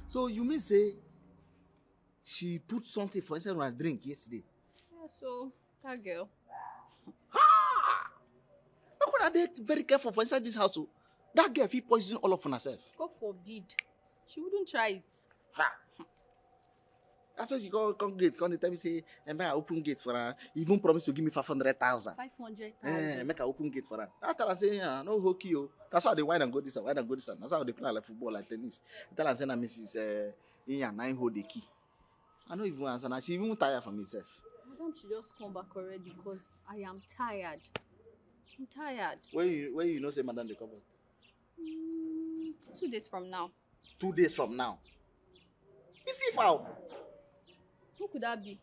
So you mean say she put something for inside her drink yesterday? Yeah, so that girl. How could I be very careful for inside this house? That girl fit poison all of herself. God forbid. She wouldn't try it. That's why she come gate, come tell me say, make I open gate for her. Even promise to give me 500,000. 500,000. Make I open gate for her. I tell her say, no hokey oh. That's how they wine and go this and wine and go this and that's how they play like football, like tennis. I tell her say, na Mrs. Inya 9 hold the key. I don't even answer. Now she even tired from herself. Madam, she just come back already because I am tired. I'm tired. When you know say madam they come back? 2 days from now. 2 days from now. It's still foul. Who could that be?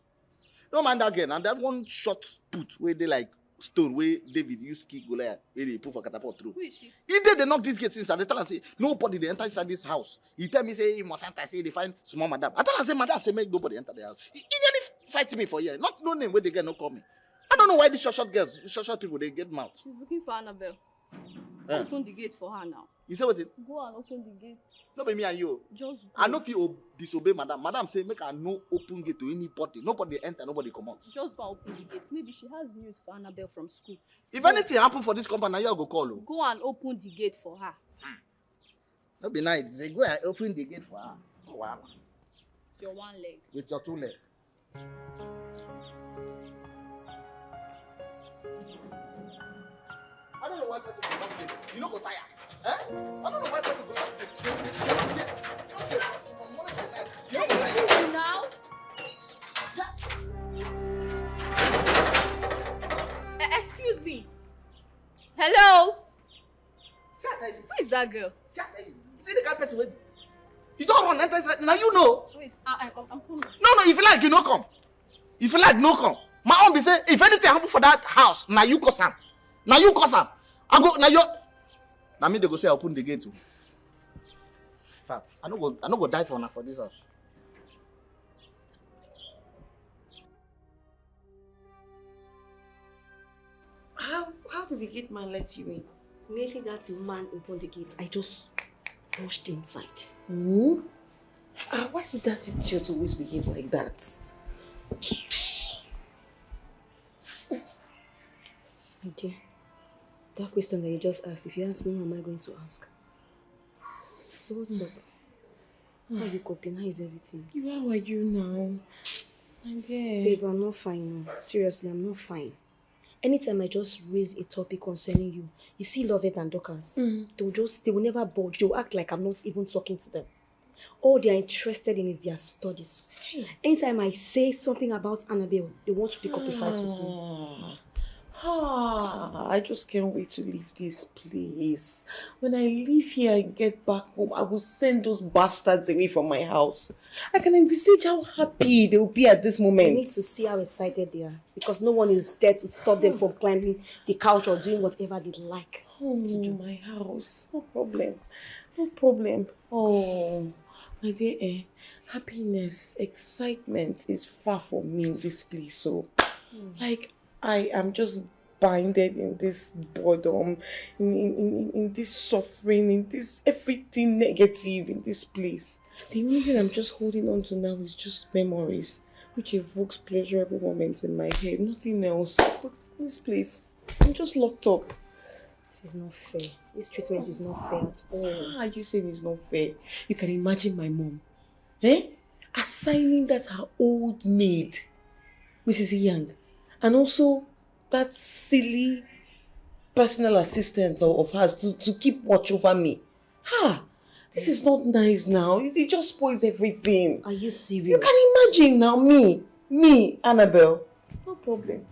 No man that girl. And that one short put where they like stone where David used kick Goliath where they put for catapult through. Who is she? He did they knock this gate inside. They tell her say nobody they enter inside this house. He tell me say he must enter. Say they find small madam. I tell her say madam say make nobody enter the house. He nearly fight me for here. Not no name where they get no call me. I don't know why these short girls, short people they get mouth. She's looking for Annabelle. Eh. Open the gate for her now. You say what it? Go and open the gate. No be me and you. Just go. I no fit disobey madam. Madam say make I no open gate to anybody. Nobody enter, nobody come out. Just go and open the gate. Maybe she has news for Annabelle from school. If anything happen for this company, now you go call. Go and open the gate for her. No be nice. Say go and open the gate for her. Oh, wow. With your one leg. With your two legs. I don't know why person go back there. You no go tire. Eh? I don't know why person go back there. From morning to night. You no go tire. Now? Excuse me. Hello? Who is that girl? You see the kind of person with you don't run enter inside. Now you know. Wait, I'm coming. No, if you like, you no come. If you like, no come. My own be say, if anything happen for that house, now you cause am. Now you cause am. I go, now you. Now me they go say I open the gate too. In fact, I no go die for now for this house. How did the gate man let you in? Immediately that man opened the gate, I just rushed inside. Hmm? Why did that idiot always behave like that? My dear, that question that you just asked, if you ask me, what am I going to ask? So what's up? How are you coping? How is everything? How are you now? My dear. Babe, I'm not fine now. Seriously, I'm not fine. Anytime I just raise a topic concerning you, you see Lovett and Dorcas, they will never budge. They will act like I'm not even talking to them. All they are interested in is their studies. Anytime I say something about Annabelle, they want to pick up a fight with me. I just can't wait to leave this place. When I leave here and get back home, I will send those bastards away from my house. I can envisage how happy they will be at this moment. I need to see how excited they are, because no one is there to stop them from climbing the couch or doing whatever they like to do. My house. No problem. No problem. Oh, my dear, happiness, excitement is far from me in this place. So, like, I am just binded in this boredom, in this suffering, in this everything negative in this place. The only thing I'm just holding on to now is just memories, which evokes pleasurable moments in my head. Nothing else. But this place, I'm just locked up. This is not fair. This treatment is not fair at all. How are you saying it's not fair? You can imagine my mom, assigning that her old maid, Mrs. Young, and also that silly personal assistant of hers to keep watch over me. This is not nice now. It just spoils everything. Are you serious? You can imagine now, me, Annabelle. No problem.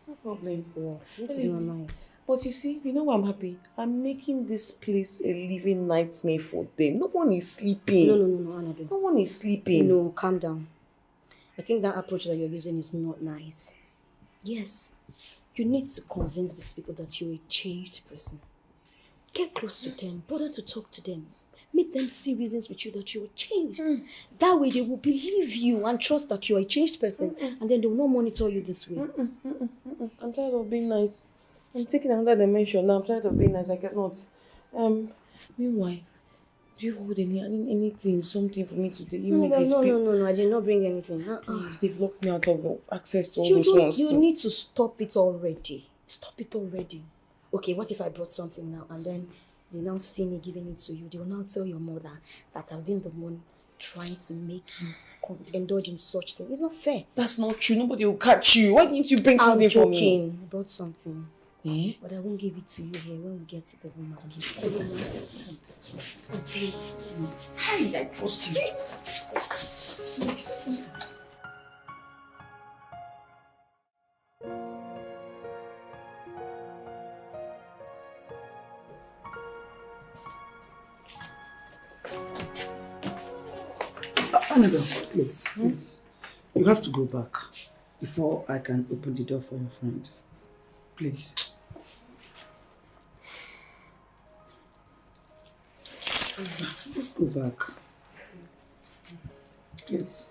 No problem. This is not nice. But you see, you know why I'm happy? I'm making this place a living nightmare for them. No one is sleeping. No, Annabelle. No one is sleeping. No, calm down. I think that approach that you're using is not nice. Yes, you need to convince these people that you're a changed person. Get close to them, bother to talk to them. Make them see reasons with you that you're changed. That way they will believe you and trust that you're a changed person, and then they will not monitor you this way. I'm tired of being nice. I'm taking another dimension now. I'm tired of being nice. I cannot. Meanwhile, do you hold anything, something for me to do? No, I did not bring anything. Please, they've locked me out of access to all those ones. You need to stop it already. Stop it already. Okay, what if I brought something now and then they now see me giving it to you? They will now tell your mother that I've been the one trying to make you indulge in such thing. It's not fair. That's not true. Nobody will catch you. Why didn't you bring something for me? I brought something. But I won't give it to you here when we get to the room. Hey, I trust you. Annabelle, please. You have to go back before I can open the door for your friend. Please. Let's go back. Please.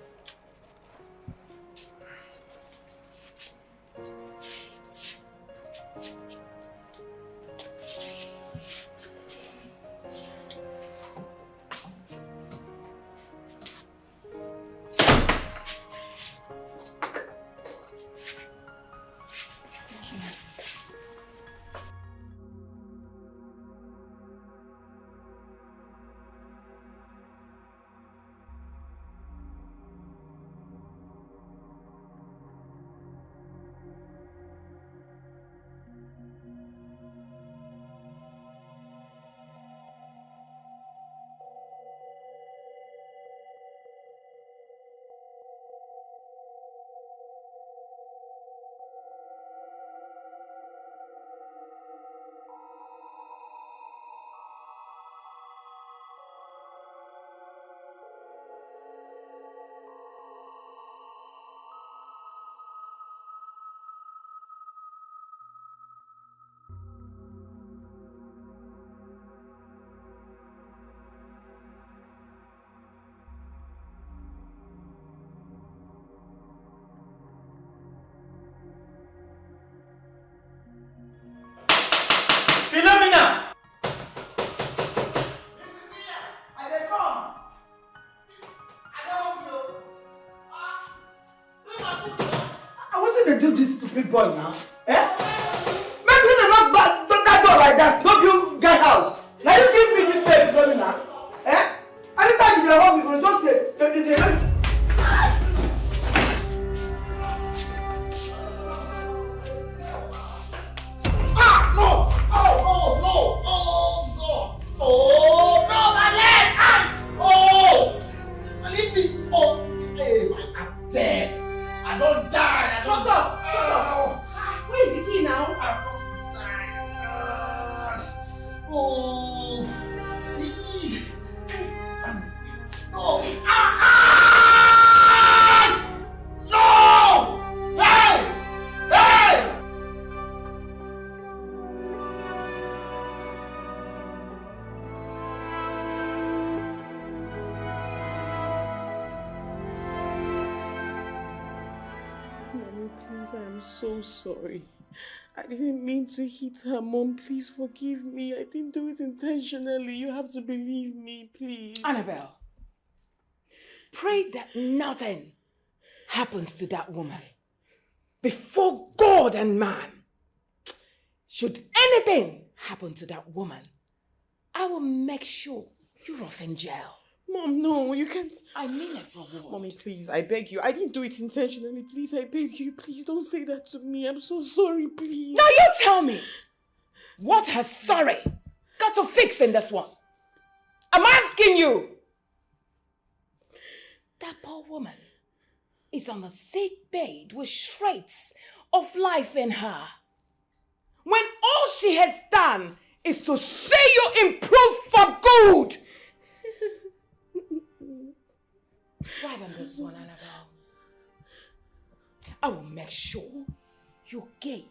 Wetin dey do this stupid boy now? Eh? Make you not back that door like that. No build guy house. Now you give me this space for me now. Eh? Anytime you dey home, you go just dey. Ah, no! Oh, no! Oh, God! Oh, no, my leg! Ah! Oh! Leave me! Oh, hey, I'm dead. I don't die. Shut up! Shut up! Where is the key now? I don't die. Oh! No! Ah! Ah! No! Hey! Hey! Mommy, please, I am so sorry. I didn't mean to hit her. Mom, please forgive me. I didn't do it intentionally. You have to believe me, please. Annabelle, pray that nothing happens to that woman. Before God and man, should anything happen to that woman, I will make sure you're off in jail. Mom, no, you can't. I mean it for what? Mommy, please, I beg you. I didn't do it intentionally. Please, I beg you. Please, don't say that to me. I'm so sorry, please. Now you tell me, what has sorry got to fix in this one? I'm asking you. That poor woman is on a sick bed with shreds of life in her. When all she has done is to see you improve for good. Right on this one, Annabelle. I will make sure you gave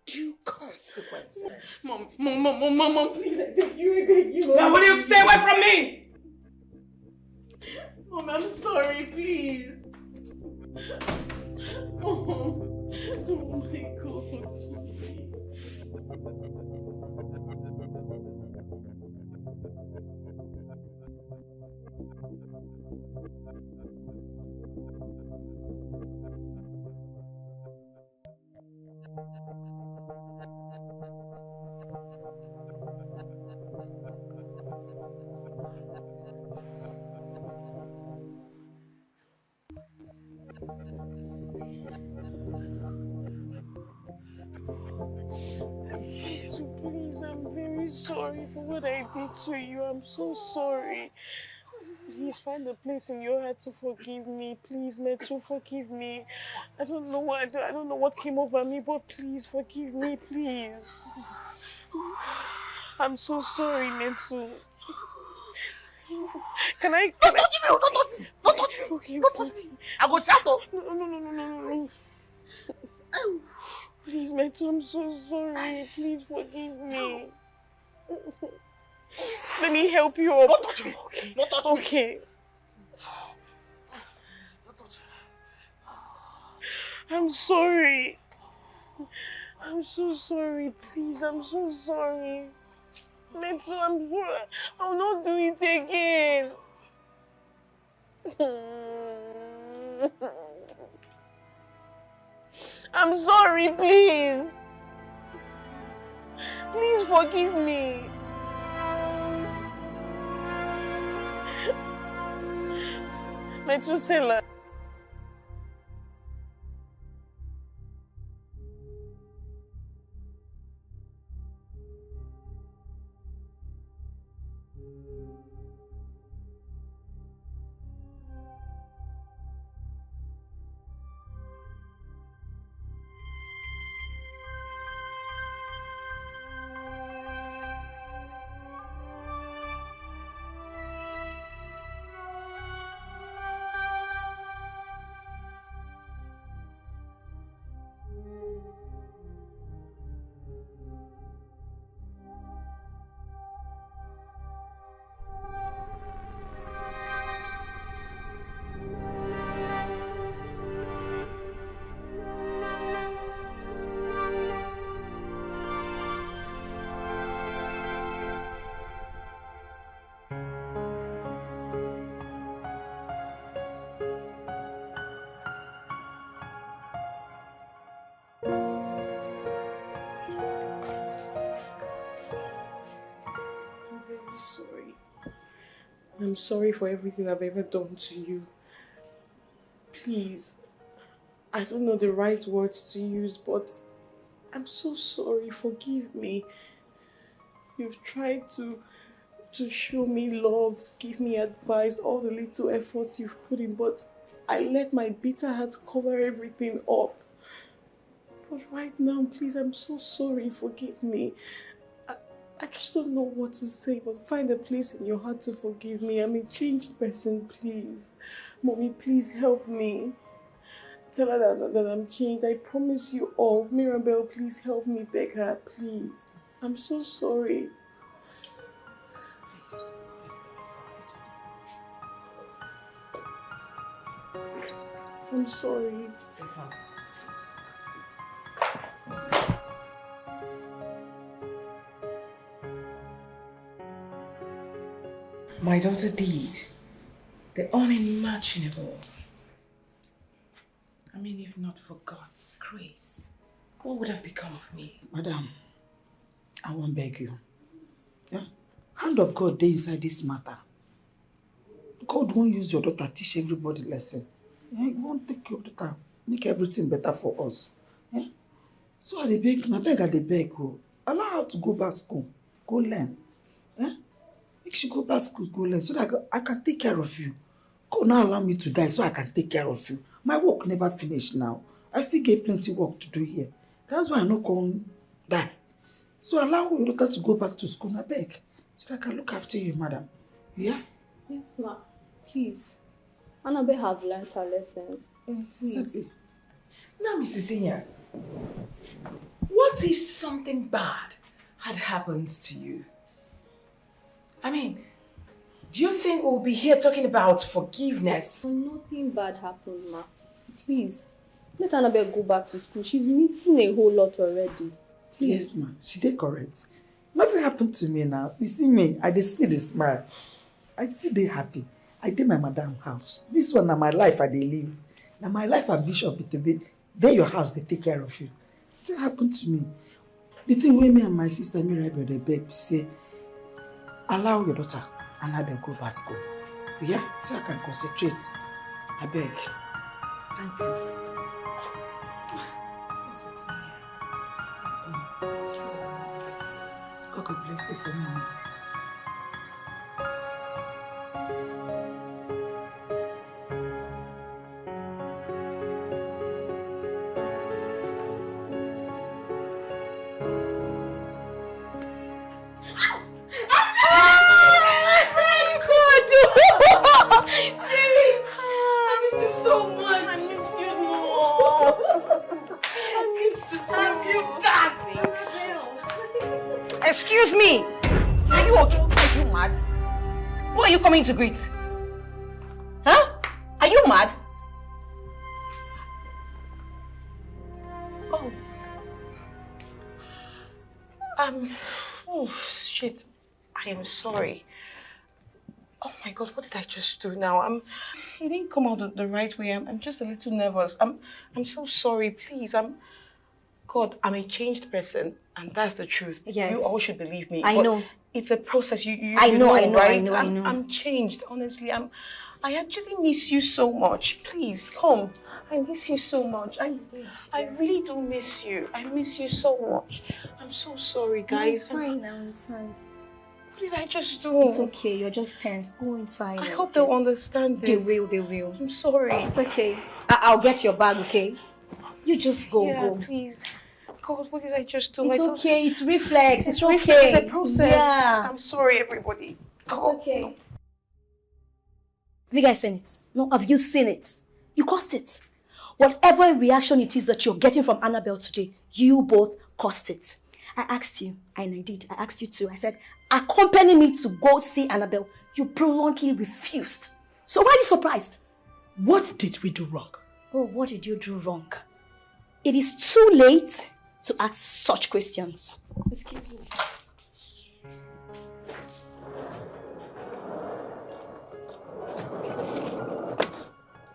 due consequences. Mom, please, I beg you. Now will you stay away from me? Mom, I'm sorry, please. Mom, oh my God. So please, I'm very sorry for what I did to you. I'm so sorry. Please find a place in your heart to forgive me. Please, Metu, forgive me. I don't know what came over me, but please forgive me, please. I'm so sorry, Metu. Can I? Don't touch me! Don't touch me! Don't touch me! Okay, Don't touch me! I go shout up! No. Please, Metu, I'm so sorry. Please forgive me. Let me help you up. Don't touch me! Okay. Don't touch me! Okay. Don't touch I'm sorry. I'm so sorry. Please, I'm so sorry. Metu, I'm sorry. I'll not do it again. I'm sorry, please. Please forgive me. Metusela. I'm sorry for everything I've ever done to you. Please, I don't know the right words to use, but I'm so sorry. Forgive me. You've tried to show me love, give me advice, all the little efforts you've put in, but I let my bitter heart cover everything up. But right now, please, I'm so sorry. Forgive me. I just don't know what to say, but find a place in your heart to forgive me. I'm a changed person, please. Mommy, please help me. Tell her that I'm changed. I promise you all. Mirabelle, please help me beg her, please. I'm so sorry. I'm sorry. My daughter did the unimaginable. I mean, if not for God's grace, what would have become of me? Madam, I won't beg you. Yeah? Hand of God dey inside this matter. God won't use your daughter to teach everybody lesson. Yeah? He won't take your daughter, make everything better for us. Yeah? So I dey beg, I beg. Allow her to go back school, go learn. Yeah? Make she go back school, go learn, so that I can take care of you. God now allow me to die so I can take care of you. My work never finished now. I still get plenty work to do here. That's why I no come die. So allow your daughter to go back to school, I beg. So that I can look after you, madam. Yeah? Yes, ma. Please. Annabelle have learned her lessons. Please. Now, Mrs. Inya, what if something bad had happened to you? I mean, do you think we'll be here talking about forgiveness? Nothing bad happened, ma. Please, let Annabelle go back to school. She's missing a whole lot already. Please. Yes, ma. She did correct. Nothing happened to me now. You see me, I still smile. I still dey happy. I did my madam house. This one na my life I dey live. Now my life ambition be to be there your house, they take care of you. Nothing happened to me. The thing where me and my sister Mirabelle dey beg say, allow your daughter and I beg go back school. Yeah, so I can concentrate. I beg. Thank you. God bless you for me. Excuse me! Are you okay? Are you mad? Who are you coming to greet? Huh? Are you mad? Oh. Oh, shit. I am sorry. Oh my God, what did I just do now? It didn't come out the right way. I'm just a little nervous. I'm so sorry. Please, God, I'm a changed person, and that's the truth. Yes. You all should believe me. I know. It's a process. I know, right? I know. I'm changed, honestly. I actually miss you so much. Please, come. I miss you so much. I really do miss you. I miss you so much. I'm so sorry, guys. No, it's fine, I understand. What did I just do? It's okay, you're just tense. Go inside. I hope they'll understand this. They will. I'm sorry. It's okay. I'll get your bag, okay? You just go, Yeah, please. God, what did I just do? It's okay, it's reflex. It's okay. It's a process. Yeah. I'm sorry, everybody. God. It's okay. No. Have you guys seen it? No, have you seen it? You caused it. Whatever reaction it is that you're getting from Annabelle today, you both caused it. I asked you, and I did. I asked you too. I said, accompany me to go see Annabelle. You bluntly refused. So why are you surprised? What did we do wrong? Oh, what did you do wrong? It is too late to ask such questions. Excuse me.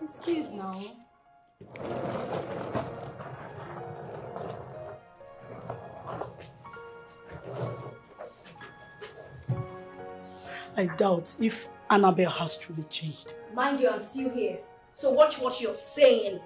Excuse now. I doubt if Annabelle has truly changed. Mind you, I'm still here. So watch what you're saying.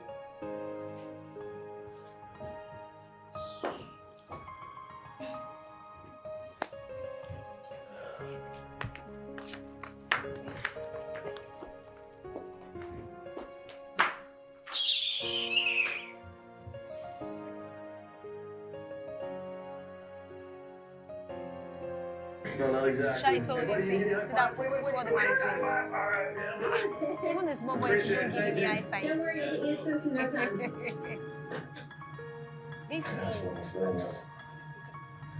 No, not exactly. Shai told you, see that see what the man is doing. Even the small boys don't give me high five. Don't worry, the instance no problem. This is...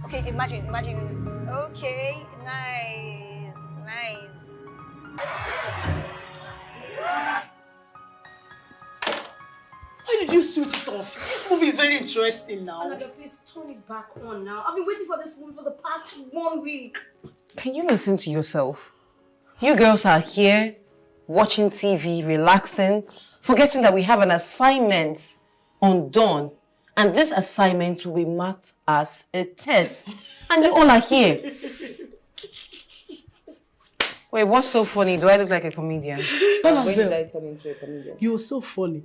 Okay, imagine. Okay, nice. Why did you switch it off? This movie is very interesting now. Annabelle, please turn it back on now. I've been waiting for this movie for the past 1 week. Can you listen to yourself? You girls are here, watching TV, relaxing, forgetting that we have an assignment on Dawn. And this assignment will be marked as a test. And you all are here. Wait, what's so funny? Do I look like a comedian? When did I turn into a comedian? You're so funny.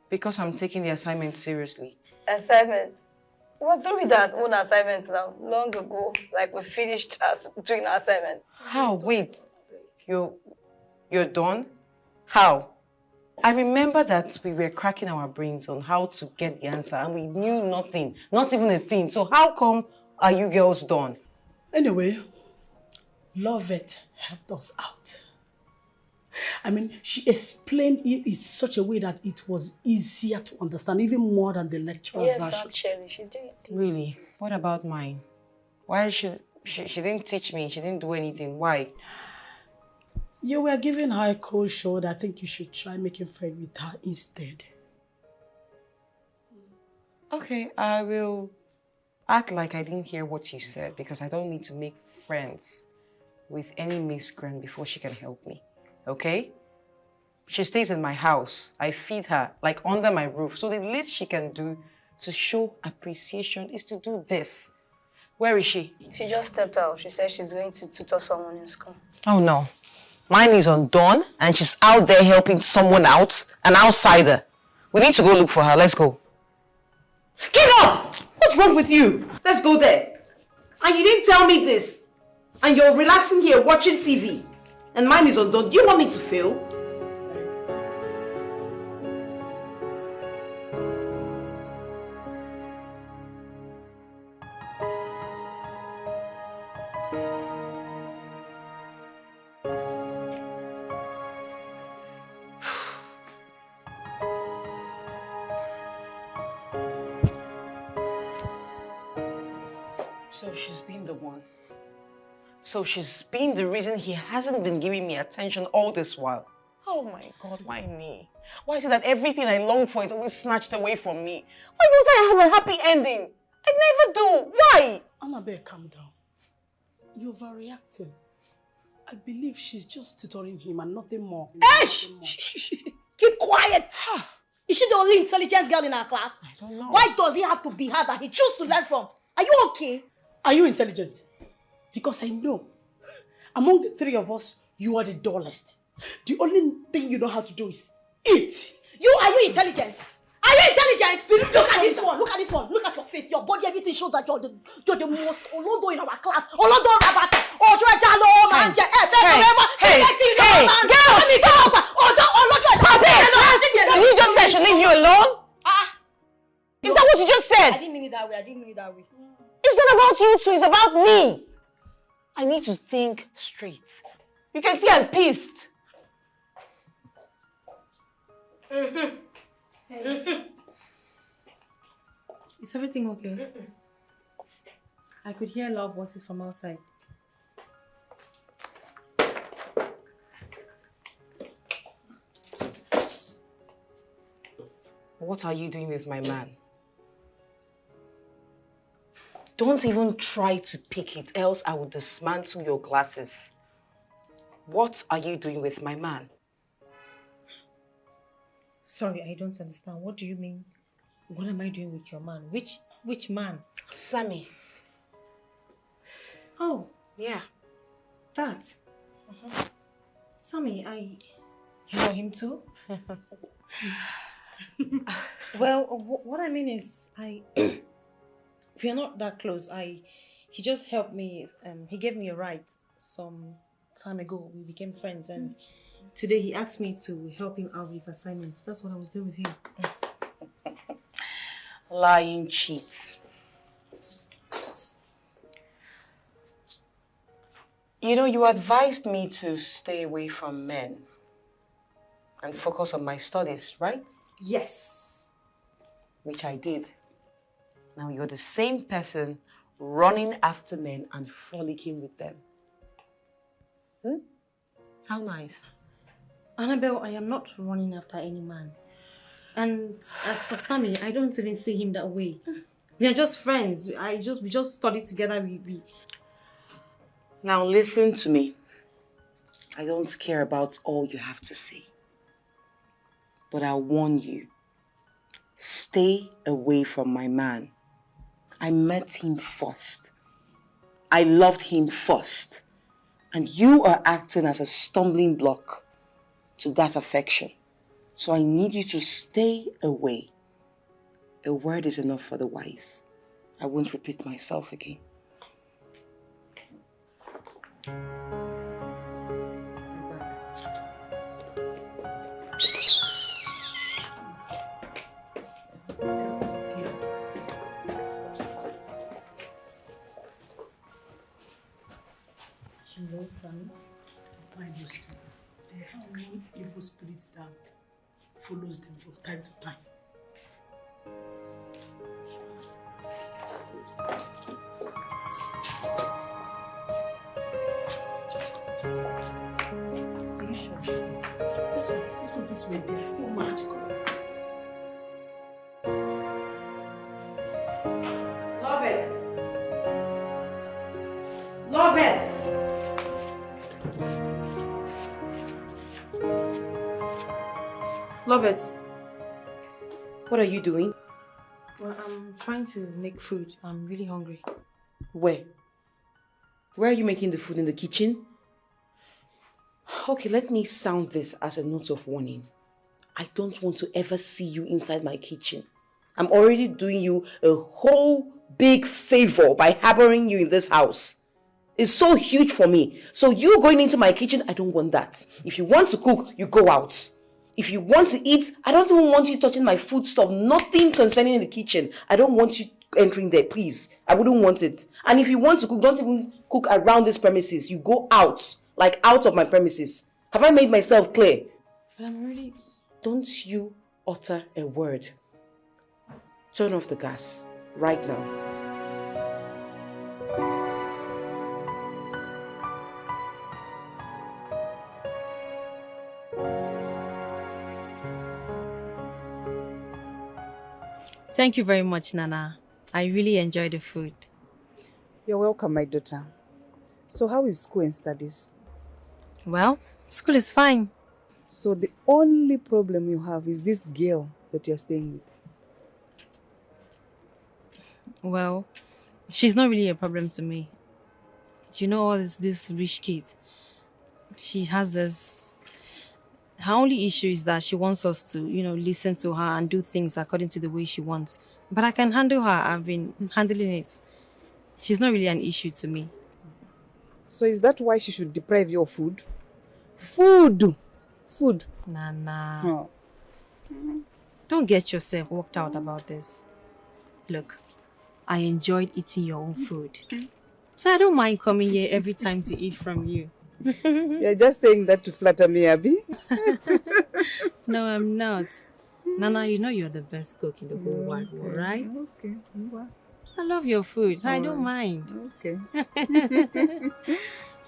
Because I'm taking the assignment seriously. Assignment. Well, don't read our own assignment now. Long ago, like we finished doing our assignment. How? Wait. You're done? How? I remember that we were cracking our brains on how to get the answer and we knew nothing, not even a thing. So how come are you girls done? Anyway, Lovette helped us out. I mean, she explained it in such a way that it was easier to understand, even more than the lecturer's version. Yes, actually, she did. Really? What about mine? Why she didn't teach me, she didn't do anything. Why? You were giving her a cold shoulder. I think you should try making friends with her instead. Okay, I will act like I didn't hear what you said because I don't need to make friends with any miscreant before she can help me. Okay? She stays in my house. I feed her, like under my roof. So the least she can do to show appreciation is to do this. Where is she? She just stepped out. She said she's going to tutor someone in school. Oh no. Mine is on Dawn and she's out there helping someone out, an outsider. We need to go look for her. Let's go. Get up! What's wrong with you? Let's go there. And you didn't tell me this. And you're relaxing here watching TV. And mine is on Dawn. Do you want me to fail? So she's been the one. So she's been the reason he hasn't been giving me attention all this while. Oh my God, why me? Why is it that everything I long for is always snatched away from me? Why don't I have a happy ending? I never do. Why? Annabelle, calm down. You're overreacting. I believe she's just tutoring him and nothing more. Hey, shh. Keep quiet. Is she the only intelligent girl in our class? I don't know. Why does he have to be her that he chose to learn from? Are you okay? Are you intelligent? Because I know, among the three of us, you are the dullest. The only thing you know how to do is eat. Are you intelligent? Are you intelligent? Look at this one. Look at this one. Look at your face. Your body, everything shows that you're the most olodo in our class. Olodo rabat. Ojo jalo manje. Hey, girls, stop it! You just said she leave you alone? Is that what you just said? I didn't mean it that way. It's not about you two, it's about me. I need to think straight. You can see I'm pissed. Is everything okay? I could hear loud voices from outside. What are you doing with my man? Don't even try to pick it, else I will dismantle your glasses. What are you doing with my man? Sorry, I don't understand. What do you mean? What am I doing with your man? Which man? Sammy. Oh. Yeah. That? Sammy, you know him too? Well, what I mean is, we are not that close. He just helped me. He gave me a ride some time ago. We became friends, and today he asked me to help him out with his assignment. That's what I was doing with him. Lying cheat. You know, you advised me to stay away from men and focus on my studies, right? Yes. Which I did. Now you're the same person running after men and frolicking with them. How nice. Annabelle, I am not running after any man. And as for Sammy, I don't even see him that way. We are just friends. We just studied together. Now listen to me. I don't care about all you have to say. But I warn you, stay away from my man. I met him first. I loved him first. And you are acting as a stumbling block to that affection. So I need you to stay away. A word is enough for the wise. I won't repeat myself again. You know, son, the Bible says they have one evil spirit that follows them from time to time. Are you sure? Let's go this way. They are still magical. Love it. Love it. Love it. What are you doing? Well, I'm trying to make food. I'm really hungry. Where? Where are you making the food? In the kitchen? Okay, let me sound this as a note of warning. I don't want to ever see you inside my kitchen. I'm already doing you a whole big favor by harboring you in this house. It's so huge for me. So you going into my kitchen, I don't want that. If you want to cook, you go out. If you want to eat, I don't even want you touching my food stuff. Nothing concerning the kitchen. I don't want you entering there, please. I wouldn't want it. And if you want to cook, don't even cook around this premises. You go out, like out of my premises. Have I made myself clear? But I'm really... Don't you utter a word. Turn off the gas right now. Thank you very much, Nana. I really enjoyed the food. You're welcome, my daughter. So how is school and studies? Well, school is fine. So the only problem you have is this girl that you're staying with? Well, she's not really a problem to me. You know, all this rich kid. She has this... Her only issue is that she wants us to, listen to her and do things according to the way she wants. But I can handle her. I've been handling it. She's not really an issue to me. So is that why she should deprive you of food? Food! Food! Nana. Oh. Don't get yourself worked out about this. Look, I enjoyed eating your own food. So I don't mind coming here every time to eat from you. You're just saying that to flatter me, Abby? No, I'm not. Nana, you know you're the best cook in the whole wide world, right? Okay. I love your food, so I don't mind. Okay.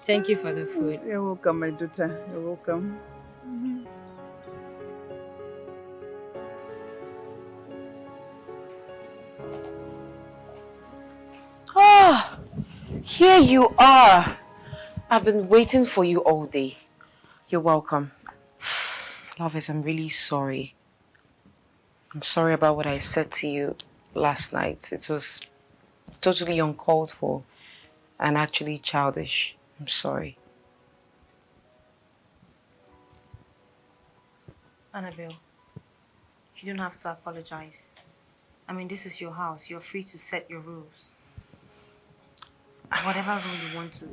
Thank you for the food. You're welcome, my daughter. You're welcome. Ah, here you are. I've been waiting for you all day. You're welcome. Lovis, I'm really sorry. I'm sorry about what I said to you last night. It was totally uncalled for and actually childish. I'm sorry. Annabelle, you don't have to apologize. I mean, this is your house. You're free to set your rules. Whatever rule you want to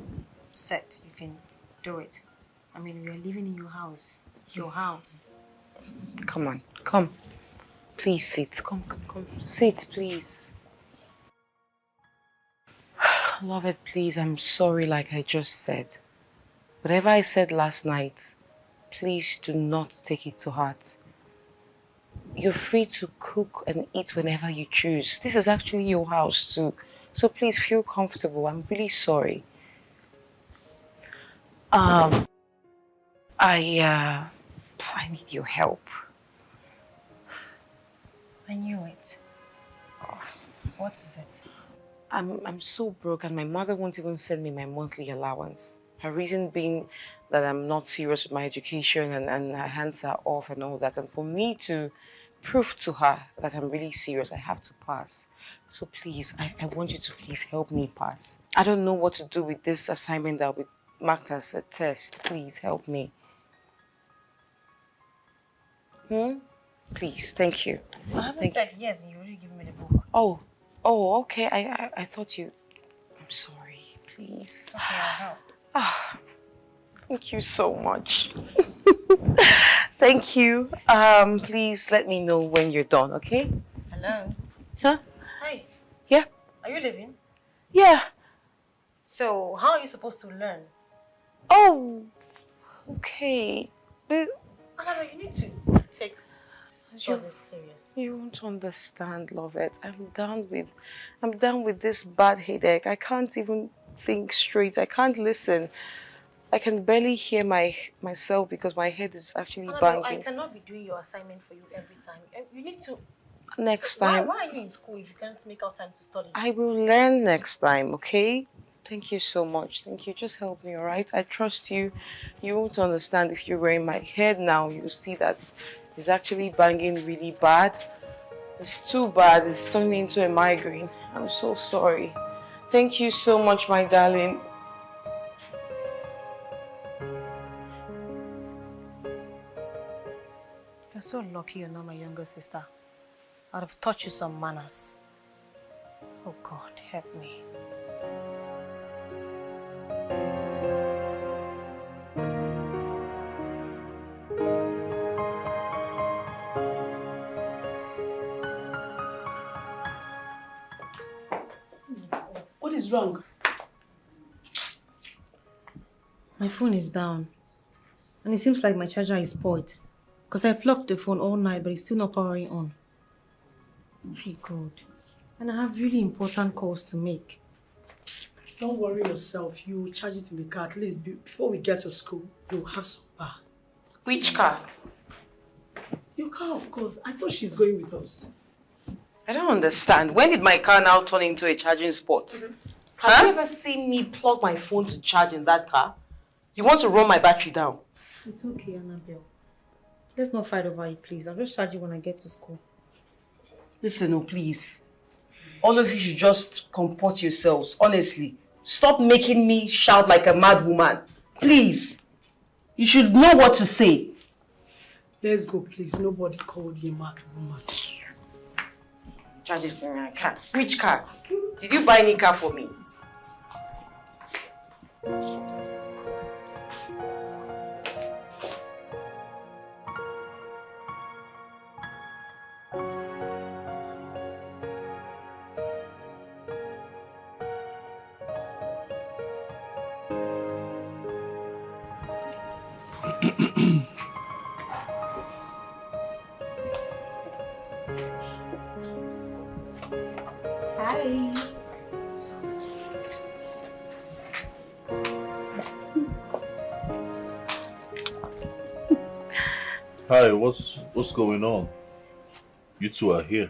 set, you can do it. I mean, we are living in your house. Your house. Come on, come. Please sit. Come. Sit, please. Love it, please. I'm sorry, like I just said. Whatever I said last night, please do not take it to heart. You're free to cook and eat whenever you choose. This is actually your house too. So please feel comfortable. I'm really sorry. I need your help. I knew it. What is it? I'm so broke and my mother won't even send me my monthly allowance. Her reason being that I'm not serious with my education and her hands are off and all that. And for me to prove to her that I'm really serious, I have to pass. So please, I want you to please help me pass. I don't know what to do with this assignment that will be marked as a test. Please help me. Please, thank you. I haven't said yes and you already given me the book. Oh, okay. I thought you... I'm sorry, please. Okay, I'll help. Thank you so much. Thank you. Please let me know when you're done, okay? Hello? Huh? Hi. Yeah? Are you leaving? Yeah. So, how are you supposed to learn? Oh, okay. But Annabelle, you need to take this serious. You won't understand, love it. I'm done with this bad headache. I can't even think straight. I can't listen. I can barely hear myself because my head is actually Annabelle, banging. I cannot be doing your assignment for you every time. You need to... Next time. Why are you in school if you can't make out time to study? I will learn next time, okay? Thank you so much. Thank you. Just help me, alright? I trust you. You won't understand if you were in my head now. You'll see that it's actually banging really bad. It's too bad. It's turning into a migraine. I'm so sorry. Thank you so much, my darling. You're so lucky you're not my younger sister. I'd have taught you some manners. Oh God, help me. What is wrong? My phone is down. And it seems like my charger is spoiled. Because I plugged the phone all night, but it's still not powering on. My God. And I have really important calls to make. Don't worry yourself. You charge it in the car. At least before we get to school, you'll have some power. Which car? Your car, of course. I thought she's going with us. I don't understand. When did my car now turn into a charging spot? Have you ever seen me plug my phone to charge in that car? You want to run my battery down? It's okay, Annabelle. Let's not fight over it, please. I'll just charge you when I get to school. Listen, please. All of you should just comport yourselves, honestly. Stop making me shout like a mad woman. Please. You should know what to say. Let's go, please. Nobody called you a mad woman. Charge it in my car. Which car? Did you buy any car for me? Hi. Hi, what's going on? You two are here.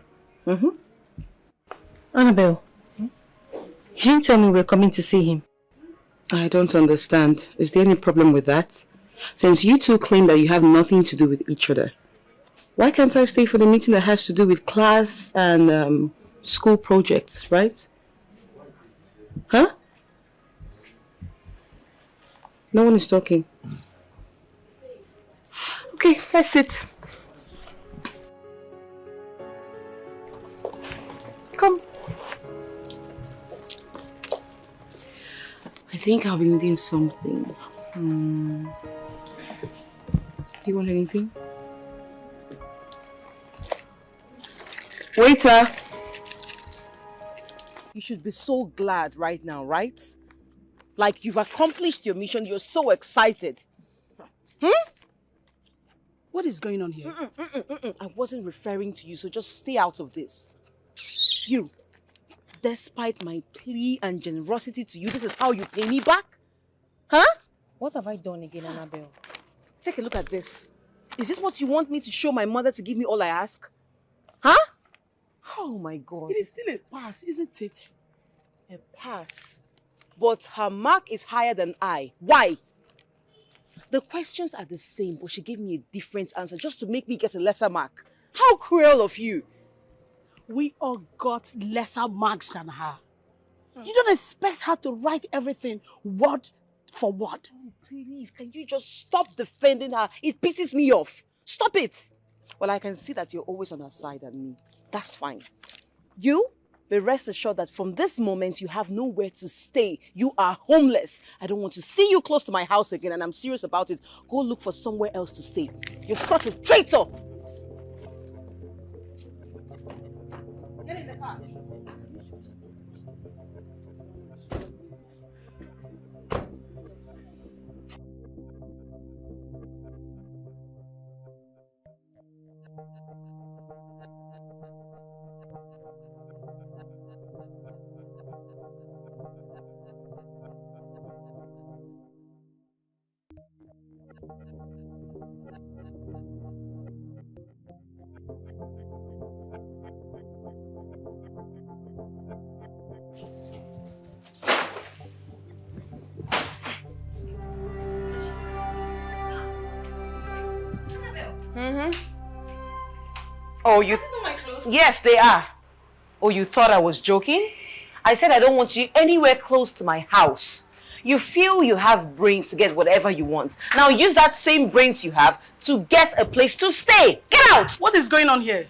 Annabelle, you didn't tell me we're coming to see him. I don't understand. Is there any problem with that? Since you two claim that you have nothing to do with each other, why can't I stay for the meeting that has to do with class and school projects, right? Huh? No one is talking. Okay, let's sit. Come. I think I'll be needing something. Do you want anything? Waiter! You should be so glad right now, right? Like you've accomplished your mission, you're so excited. What is going on here? I wasn't referring to you, so just stay out of this. You, despite my plea and generosity to you, this is how you pay me back? Huh? What have I done again, Annabelle? Take a look at this. Is this what you want me to show my mother to give me all I ask? Huh? Oh my God. It is still a pass, isn't it? A pass. But her mark is higher than I. Why? The questions are the same, but she gave me a different answer just to make me get a lesser mark. How cruel of you. We all got lesser marks than her. You don't expect her to write everything word for word. Oh, please, can you just stop defending her? It pisses me off. Stop it. Well, I can see that you're always on her side and me. That's fine. You, but rest assured that from this moment, you have nowhere to stay. You are homeless. I don't want to see you close to my house again, and I'm serious about it. Go look for somewhere else to stay. You're such a traitor. Get in the car. Oh, you... Yes, they are. Oh, you thought I was joking? I said I don't want you anywhere close to my house. You feel you have brains to get whatever you want. Now use that same brains you have to get a place to stay. Get out! What is going on here?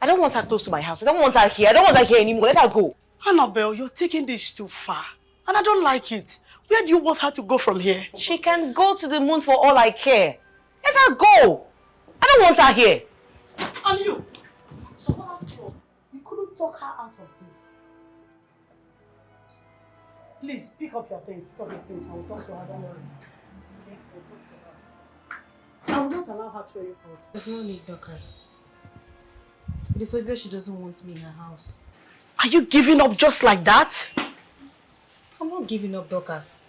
I don't want her close to my house. I don't want her here. I don't want her here anymore. Let her go. Annabelle, you're taking this too far. And I don't like it. Where do you want her to go from here? She can go to the moon for all I care. Let her go. I don't want her here. And you? So what else for? You couldn't talk her out of this. Please, pick up your things. Pick up your things. I will talk to her. Don't worry. Okay? I will talk to her. I will not allow her to throw you out. There's no need, Dorcas. It is obvious she doesn't want me in her house. Are you giving up just like that? I'm not giving up, Dorcas.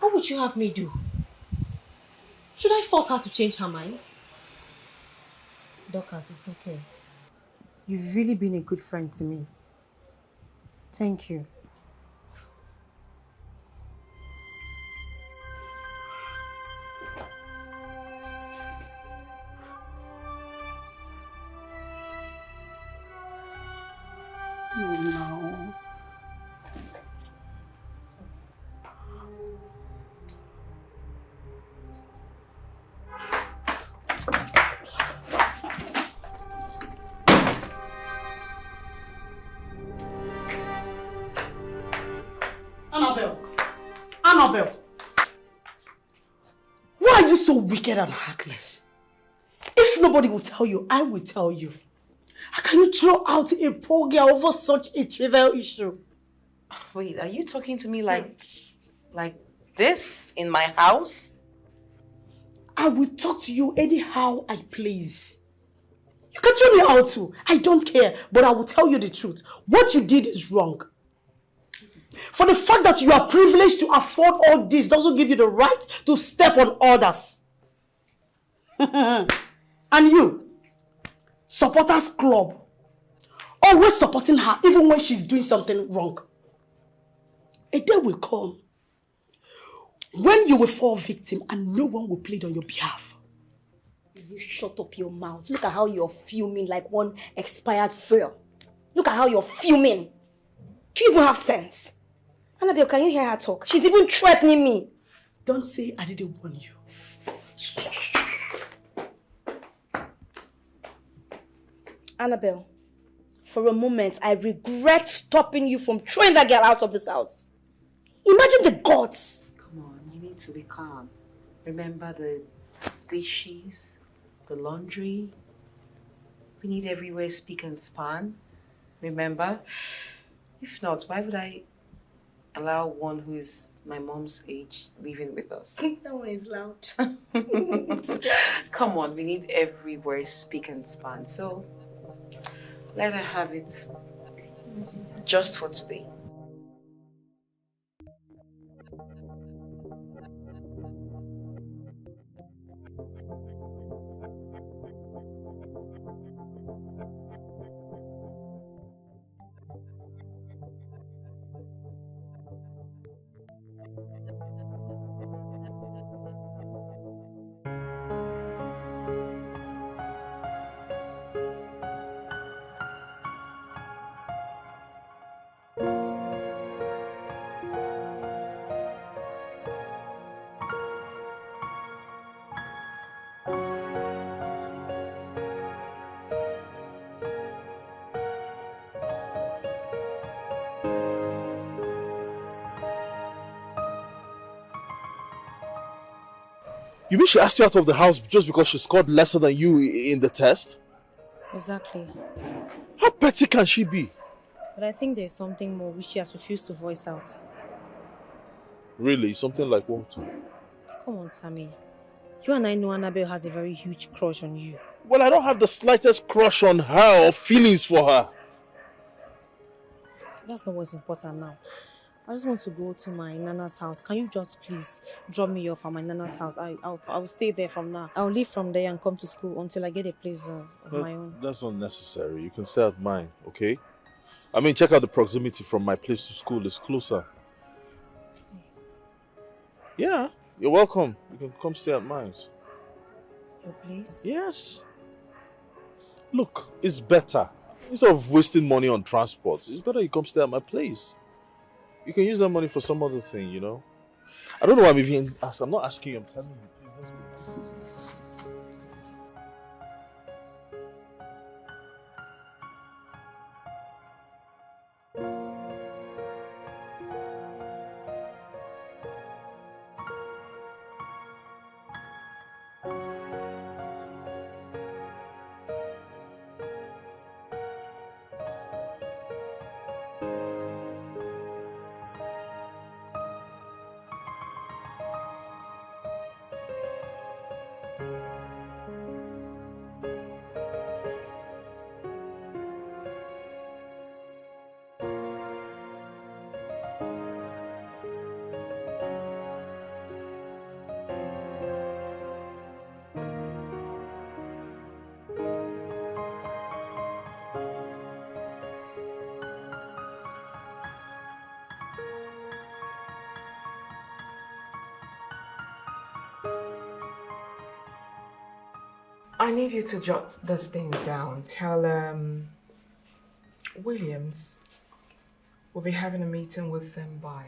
What would you have me do? Should I force her to change her mind? Dorcas, it's okay. You've really been a good friend to me. Thank you. Oh no. Annabelle! Annabelle! Why are you so wicked and heartless? If nobody will tell you, I will tell you. How can you throw out a poor girl over such a trivial issue? Wait, are you talking to me like this in my house? I will talk to you anyhow I please. You can tell me how to. I don't care, but I will tell you the truth. What you did is wrong. For the fact that you are privileged to afford all this doesn't give you the right to step on others. And you, supporters club, always supporting her even when she's doing something wrong. A day will come when you will fall victim and no one will plead on your behalf. You shut up your mouth. Look at how you're fuming like one expired fuel. Look at how you're fuming. Do you even have sense? Annabelle, can you hear her talk? She's even threatening me. Don't say I didn't warn you. Annabelle, for a moment, I regret stopping you from throwing that girl out of this house. Imagine the gods. Come on, you need to be calm. Remember the dishes, the laundry. We need everywhere speak and span. Remember? If not, why would I allow one who is my mom's age living with us? That one is loud. Come on, we need everywhere speak and span. So let her have it just for today. You mean she asked you out of the house just because she scored lesser than you in the test? Exactly. How petty can she be? But I think there's something more which she has refused to voice out. Really? Something like what? Come on, Sammy. You and I know Annabelle has a very huge crush on you. Well, I don't have the slightest crush on her or feelings for her. That's not what's important now. I just want to go to my Nana's house. Can you just please drop me off at my Nana's house? I'll stay there from now. I'll leave from there and come to school until I get a place of my own. That's not necessary. You can stay at mine, okay? I mean, check out the proximity from my place to school. It's closer. Yeah, you're welcome. You can come stay at mine. Your place? Yes. Look, it's better. Instead of wasting money on transport, it's better you come stay at my place. You can use that money for some other thing, you know? I don't know why I'm even asking. I'm not asking you, I'm telling you. I need you to jot these things down. Tell Williams we'll be having a meeting with them by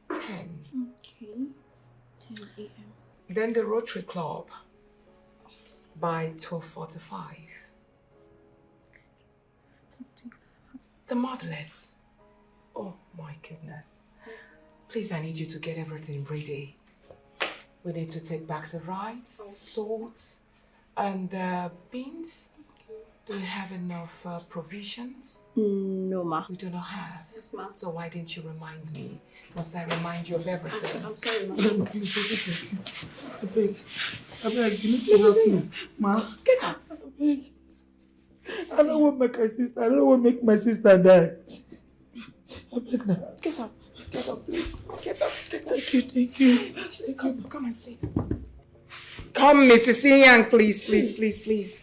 10. Okay. 10 a.m. Then the Rotary Club by 12:45. The motherless. Oh my goodness. Please, I need you to get everything ready. We need to take bags of rice, salt, and beans. Do you have enough provisions? No, ma. We do not have. Yes, ma. So why didn't you remind me? Must I remind you of everything? I'm sorry, ma. No, please, I beg, you need to help me. Ma. Get up. I beg. I don't want to make my sister. I don't want to make my sister die. I beg now. Get up, please. Get up. Thank you. Come and sit. Come, Mrs. Yang, please. Please.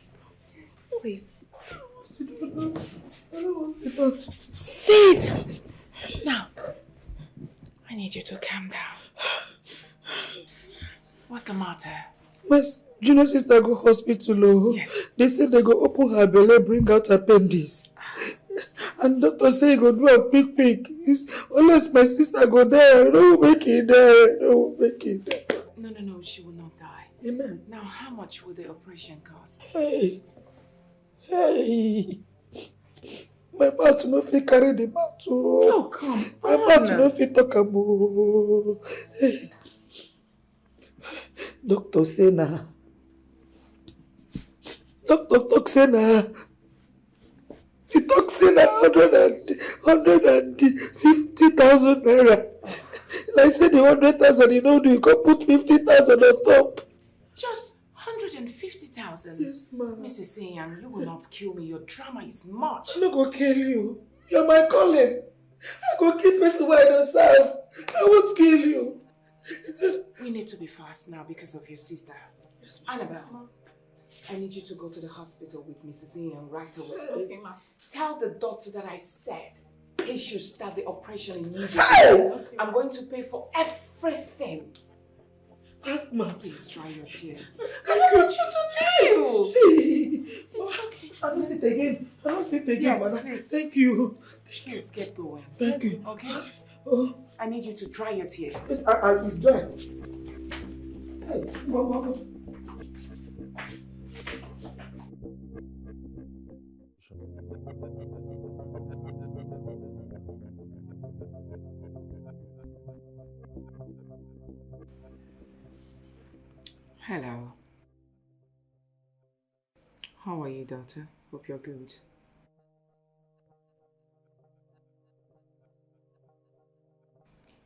I don't want to sit down. Sit! Now, I need you to calm down. What's the matter? My junior sister go hospital. Oh. Yes. They say they go open her belly, bring out appendix. And doctor say he go do a quick. Unless my sister go there, don't make it there. No, she will not die. Amen. Now, how much will the operation cost? Hey. My mouth no fit carry the mouth. Oh, come My mouth no fit talk about. Doctor say na. Doctor talk say na. He talk say na 150,000 naira. Like say the 100,000 you know do, you can put 50,000 on top. Just 150,000? Yes, ma'am. Mrs. Inyang, you will not kill me. Your drama is much. I'm not gonna kill you. You're my calling. I go kill person who I don't serve. I won't kill you. We need to be fast now because of your sister. Annabelle, I need you to go to the hospital with Mrs. Inyang right away. Okay, ma. Tell the doctor that I said he should start the operation immediately. Okay. I'm going to pay for everything. Ma, please dry your tears. I don't want you to kneel. It's okay. I don't sit again. I don't sit again, yes, madam. please. Thank you. Please get going. Thank you. Okay? Oh. I need you to dry your tears. It's dry. Hey, go. Hello. How are you, daughter? Hope you're good.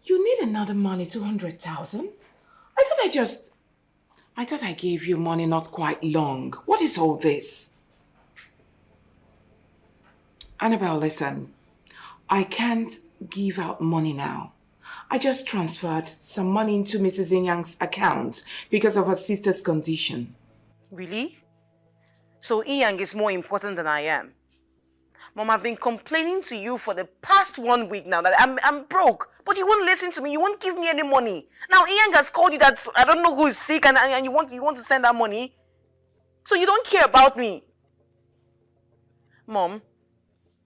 You need another money, 200,000? I thought I gave you money not quite long. What is all this? Annabelle, listen. I can't give out money now. I just transferred some money into Mrs. Inyang's account because of her sister's condition. Really? So Inyang is more important than I am? Mom, I've been complaining to you for the past 1 week now that I'm broke. But you won't listen to me. You won't give me any money. Now Inyang has called you that I don't know who is sick and you want to send that money. So you don't care about me. Mom,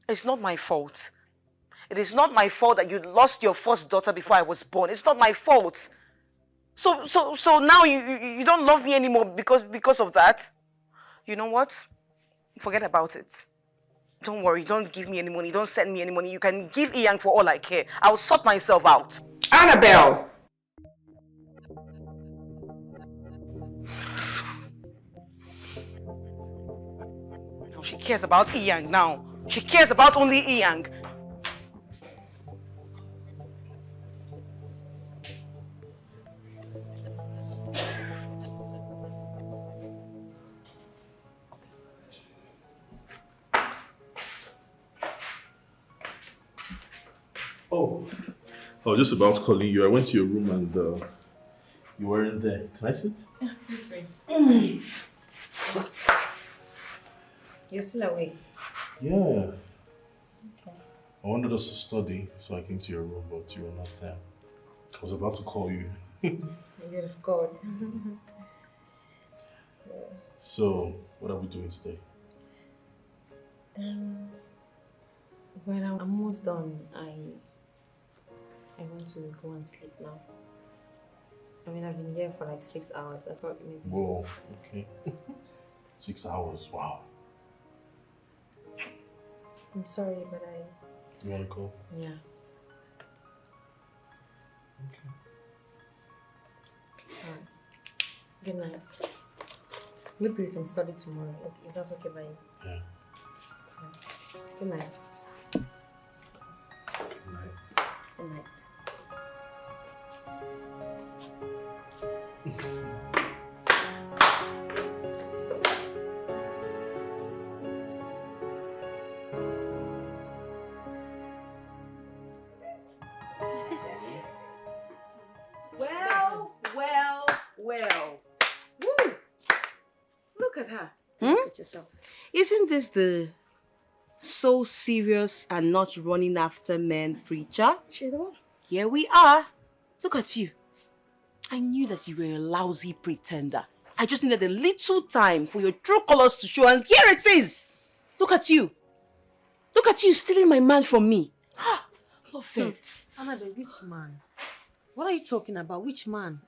it's not my fault. It is not my fault that you lost your first daughter before I was born. It's not my fault. So now you don't love me anymore because of that? You know what? Forget about it. Don't worry, don't give me any money. Don't send me any money. You can give Inyang for all I care. I'll sort myself out. Annabelle! No, she cares about Inyang now. She cares about only Inyang. Oh, I was just about calling you. I went to your room and you weren't there. Can I sit? You're still awake? Yeah. Okay. I wanted us to study, so I came to your room, but you were not there. I was about to call you. You're of God. So, what are we doing today? Well, I'm almost done. I want to go and sleep now. I mean, I've been here for like 6 hours. I thought maybe... Whoa, okay. 6 hours, wow. I'm sorry, but You want to go? Yeah. Okay. Alright. Good night. Maybe we can study tomorrow, if that's okay by you. Yeah. Good night. Good night. Good night. Well. Woo! Look at her. Look at yourself. Isn't this the so serious and not running after men preacher? She's the one. Here we are. Look at you. I knew that you were a lousy pretender. I just needed a little time for your true colors to show, and here it is. Look at you. Look at you stealing my man from me. Love it. Annabelle, which man? What are you talking about? Which man?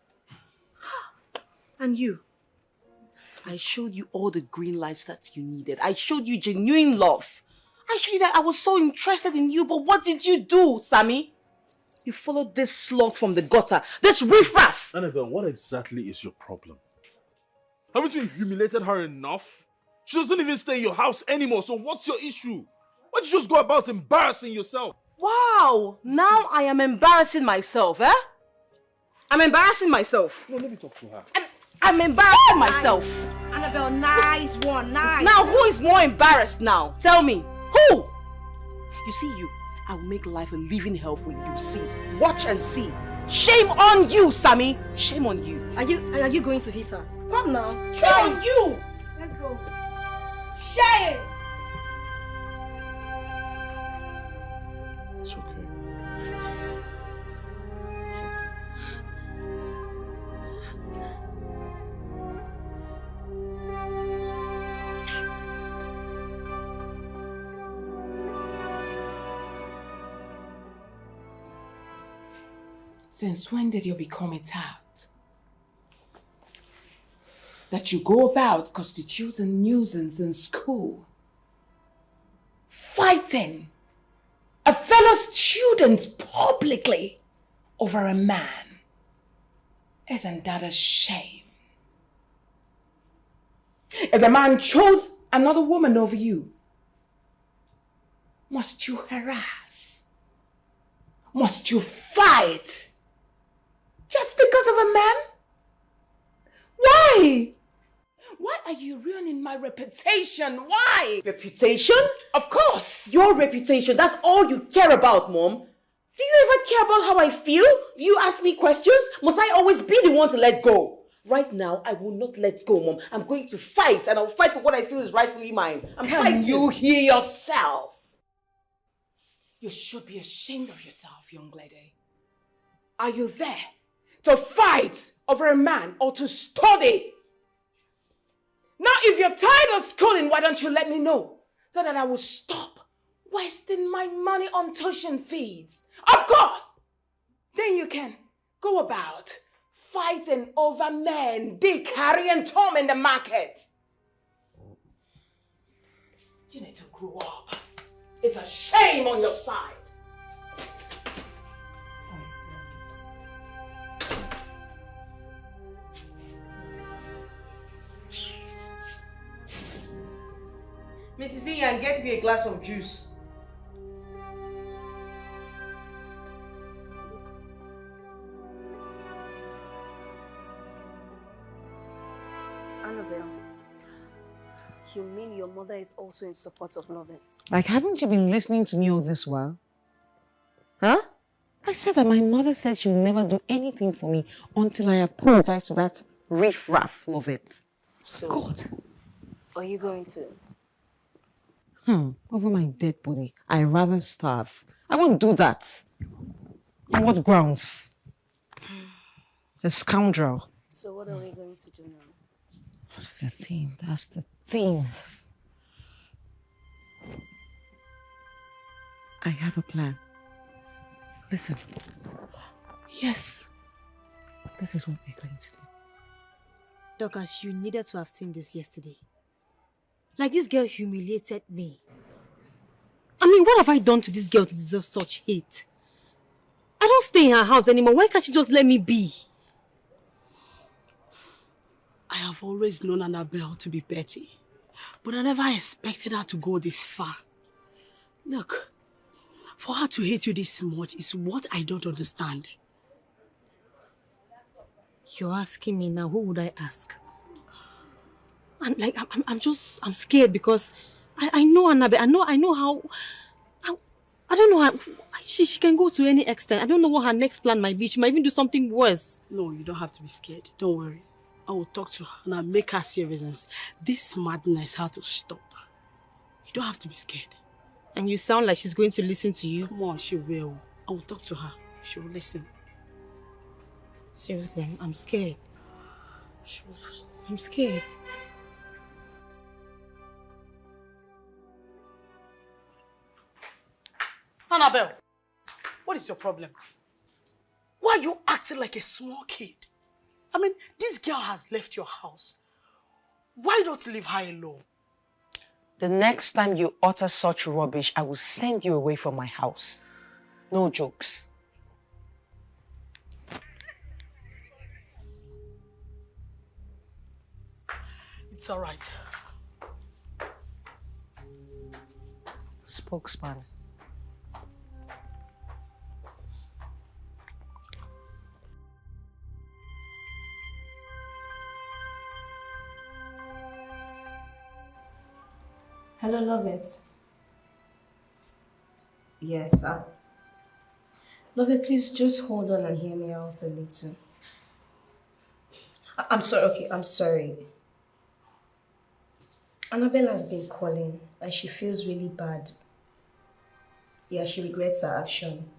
And you. I showed you all the green lights that you needed. I showed you genuine love. I showed you that I was so interested in you, but what did you do, Sammy? You followed this slug from the gutter, this riffraff. Annabelle, what exactly is your problem? Haven't you humiliated her enough? She doesn't even stay in your house anymore, so what's your issue? Why don't you just go about embarrassing yourself? Wow, now I am embarrassing myself, eh? I'm embarrassing myself. No, let me talk to her. I'm embarrassing myself. Annabelle, nice one, nice. Now, who is more embarrassed now? Tell me. Who? You see you. I will make life a living hell for you. See it. Watch and see. Shame on you, Sammy. Shame on you. Are you going to hit her? Come now. Shame on you. Let's go. Shame. It's okay. Since when did you become a tout? That you go about constitute a nuisance in school, fighting a fellow student publicly over a man. Isn't that a shame? If the man chose another woman over you, must you harass? Must you fight? Just because of a man? Why? Why are you ruining my reputation? Why? Reputation? Of course. Your reputation, that's all you care about, Mom. Do you ever care about how I feel? Do you ask me questions? Must I always be the one to let go? Right now, I will not let go, Mom. I'm going to fight, and I'll fight for what I feel is rightfully mine. I'm fighting. You hear yourself? You should be ashamed of yourself, young lady. Are you there to fight over a man or to study? Now, if you're tired of schooling, why don't you let me know so that I will stop wasting my money on tuition fees? Of course! Then you can go about fighting over men, Dick, Harry, and Tom in the market. You need to grow up. It's a shame on your side. Mrs. Ian, get me a glass of juice. Annabelle, you mean your mother is also in support of Lovett? Like, haven't you been listening to me all this while? Huh? I said that my mother said she'll never do anything for me until I apologize to that riff-raff Lovett. So, God. Are you going to? Over my dead body, I'd rather starve. I won't do that. On what grounds? A scoundrel. So what are we going to do now? That's the thing. That's the thing. I have a plan. Listen. Yes. This is what we're going to do. Dorcas, you needed to have seen this yesterday. Like, this girl humiliated me. I mean, what have I done to this girl to deserve such hate? I don't stay in her house anymore. Why can't she just let me be? I have always known Annabelle to be petty, but I never expected her to go this far. Look, for her to hate you this much is what I don't understand. You're asking me now, who would I ask? I'm scared because I know Annabelle. I know how. I don't know how. She can go to any extent. I don't know what her next plan might be. She might even do something worse. No, you don't have to be scared. Don't worry. I will talk to her and I'll make her see reasons. This madness has to stop. You don't have to be scared. And you sound like she's going to listen to you. Come on, she will. I will talk to her. She will listen. Seriously, I'm scared. She will listen. I'm scared. Annabelle, what is your problem? Why are you acting like a small kid? I mean, this girl has left your house. Why don't you leave her alone? The next time you utter such rubbish, I will send you away from my house. No jokes. It's all right. Spokesman. Hello, love it. Yes, love it, please just hold on and hear me out a little. I'm sorry, okay, I'm sorry. Annabelle has been calling and she feels really bad. Yeah, she regrets her action.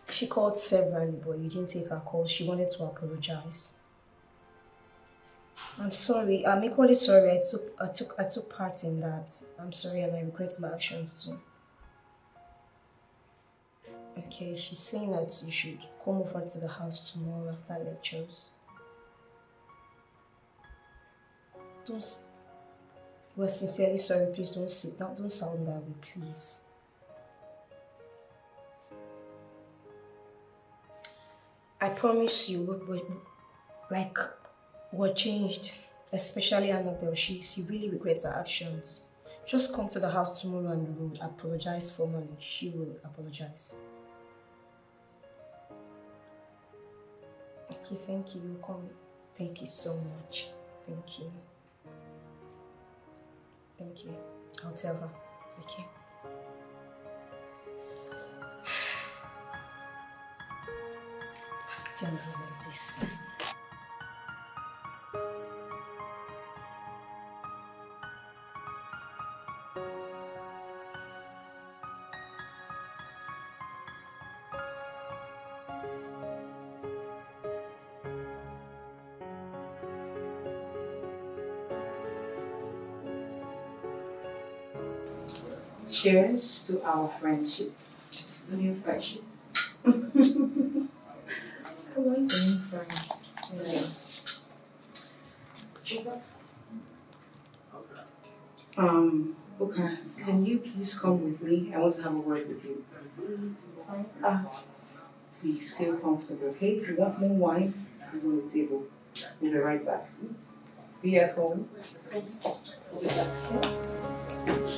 She called severally, but you didn't take her call. She wanted to apologize. I'm sorry. I'm equally sorry. I took part in that. I'm sorry and I regret my actions too. Okay, she's saying that you should come over to the house tomorrow after lectures. We're sincerely sorry. Please don't sit down. Don't sound that way, please. I promise you, we're changed. Especially Annabelle. She really regrets her actions. Just come to the house tomorrow and we will apologize formally. She will apologize. Okay, thank you. Come. Thank you so much. Thank you. Thank you. I'll tell her. Okay. Tell me about this. Cheers to our friendship. To new friendship. Come on, to new friends. Yeah. Okay. Can you please come with me? I want to have a word with you. Please feel comfortable, okay? If you want more wine, it's on the table. We'll be right back. Be at home. We'll be back. Okay?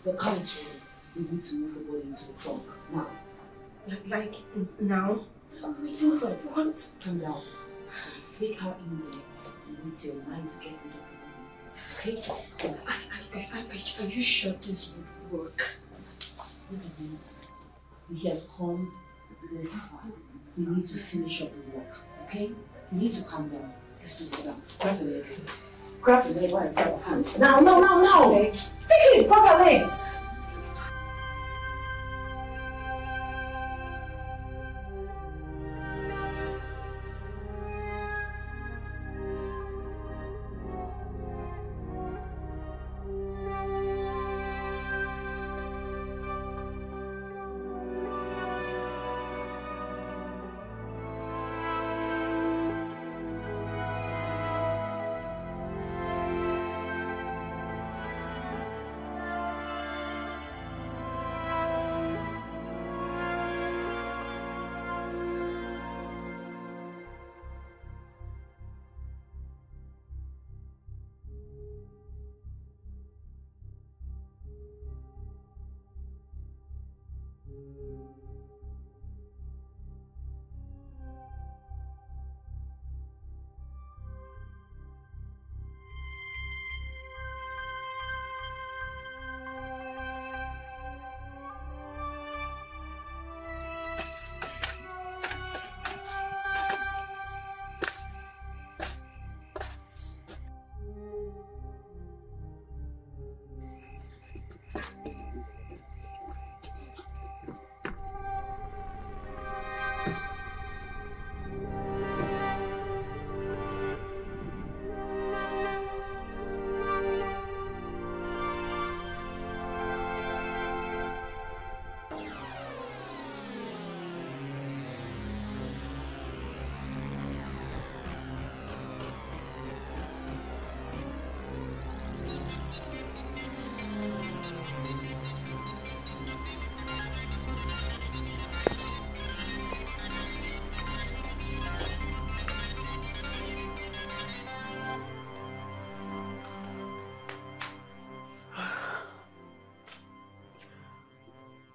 The car is ready. We need to move the body into the trunk. Now. Like now? I'm waiting for what? Calm down. Take her in there and wait till 9 to get rid of the body. Okay? Are you sure this would work? We have come this far. We need to finish up the work. Okay? You need to calm down. Let's do this now. Grab the leg. Grab the leg while I grab the hands. Now! Take it! Grab her legs!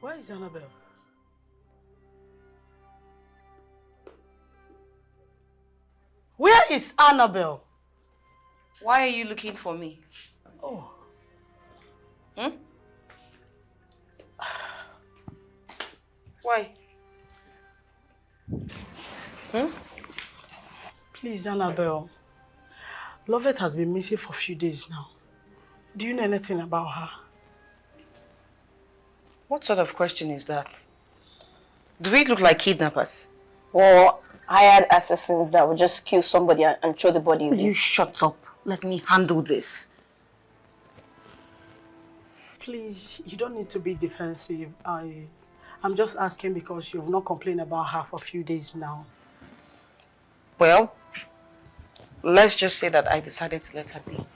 Where is Annabelle? Where is Annabelle? Why are you looking for me? Oh. Why? Please, Annabelle. Lovett has been missing for a few days now. Do you know anything about her? What sort of question is that? Do we look like kidnappers? Or hired assassins that would just kill somebody and throw the body away? You shut up. Let me handle this. Please, you don't need to be defensive. I'm just asking because you've not complained about her for a few days now. Well, let's just say that I decided to let her be.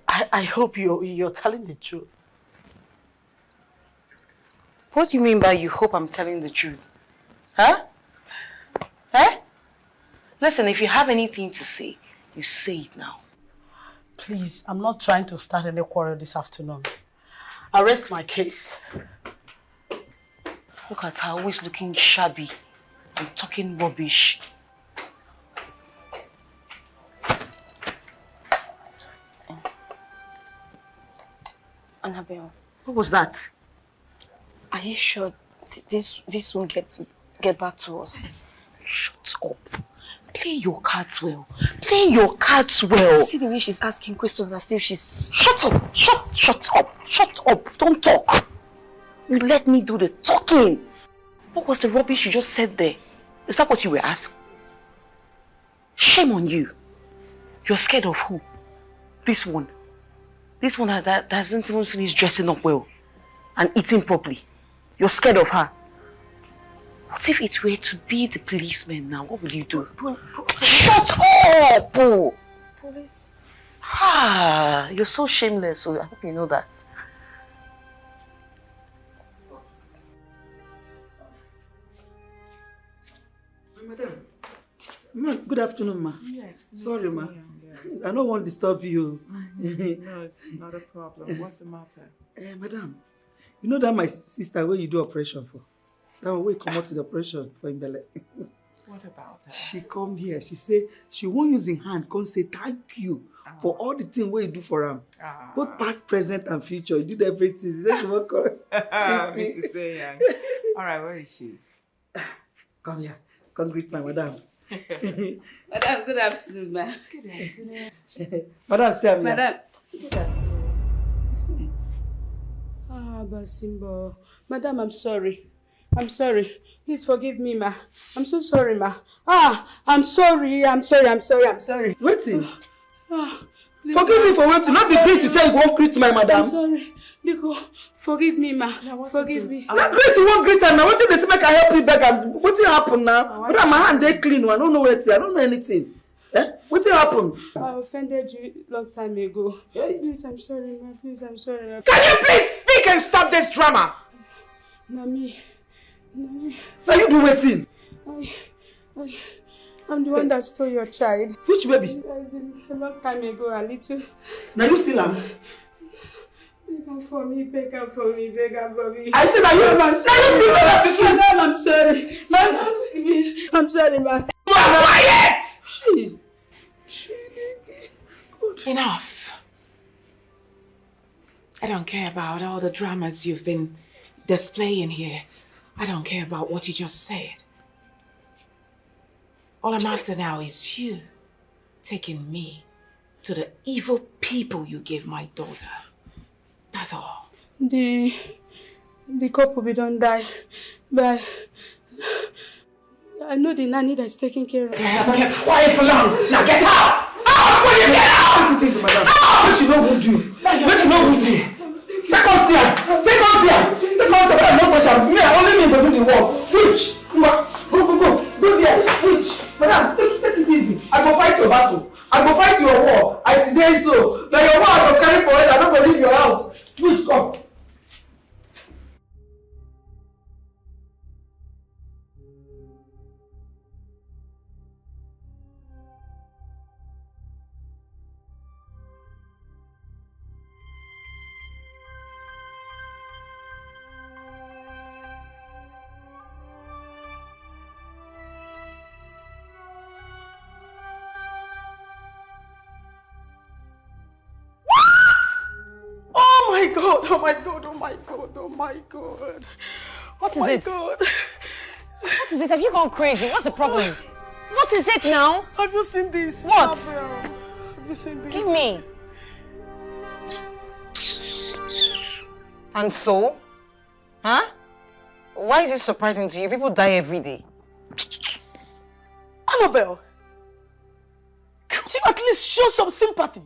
I hope you're telling the truth. What do you mean by you hope I'm telling the truth? Huh? Huh? Listen, if you have anything to say, you say it now. Please, I'm not trying to start any quarrel this afternoon. I'll rest my case. Look at her, always looking shabby and talking rubbish. Annabelle. What was that? Are you sure this won't get back to us? Shut up. Play your cards well. Play your cards well. See the way she's asking questions as if she's... Shut up! Shut up! Shut up! Don't talk! You let me do the talking. What was the rubbish you just said there? Is that what you were asking? Shame on you. You're scared of who? This one. This one that hasn't even finished dressing up well and eating properly. You're scared of her. What if it were to be the policeman now? What would you do? Shut up! Police. You're so shameless, so I hope you know that. Madam. Good afternoon, ma. Yes. Sorry, ma. I don't want to disturb you. No, it's not a problem. What's the matter? Madam, you know that my sister where you do operation for? That one we come out to the operation for Imbele. What about her? She come here. She say she won't use in hand. Come say thank you for all the things where you do for him. Both past, present, and future. You did everything. She said she won't come. Mrs. Sayang. All right, where is she? Come here. Come greet my madam. Madam, good afternoon, ma'am. Good afternoon. Madam, say I'm Madam. here. Basimbo. Madam, I'm sorry. I'm sorry. Please forgive me, ma. I'm so sorry, ma. I'm sorry. Waiting. Forgive me for waiting. Not be great to say you won't greet my madam. I'm sorry. Nico, forgive me, ma. Forgive me. Not great you won't greet her now. What if they say make I help you beg her? What will happen now? But my hand they clean. I don't know anything. I don't know anything. What will happen? I offended you long time ago. Please, I'm sorry, ma. Please, I'm sorry. Ma. Can you please speak and stop this drama? Nami. Now you do waiting. I'm the one that stole your child. Which baby? A long time ago, a little. Now you still am? Beg her for me, beg her for me, beg her for me. I said, are you? I'm sorry. Madam, I'm sorry. Madam, I'm sorry, ma. You are quiet! Enough. I don't care about all the dramas you've been displaying here. I don't care about what you just said. All I'm after now is you taking me to the evil people you gave my daughter. That's all. The couple we don't die, but I know the nanny that's taking care of. I have kept quiet for long. Now get out! Out! Will you get out? Take it easy, madam. What you know good do? What you know good do? Take us there. Take us there. Take us there. But I know what shall. Me, only me go do the work. Which? Go there. Which? Madam, take it easy. I go fight your battle. I go fight your war. I see there so. Now your war I go carry for it. I don't go leave your house. Which come? Oh my God, oh my God, oh my God. What is it? God. What is it? Have you gone crazy? What's the problem? What is it now? Have you seen this? What? Have you seen this? Give me. And so? Huh? Why is it surprising to you? People die every day. Annabelle, can't you at least show some sympathy?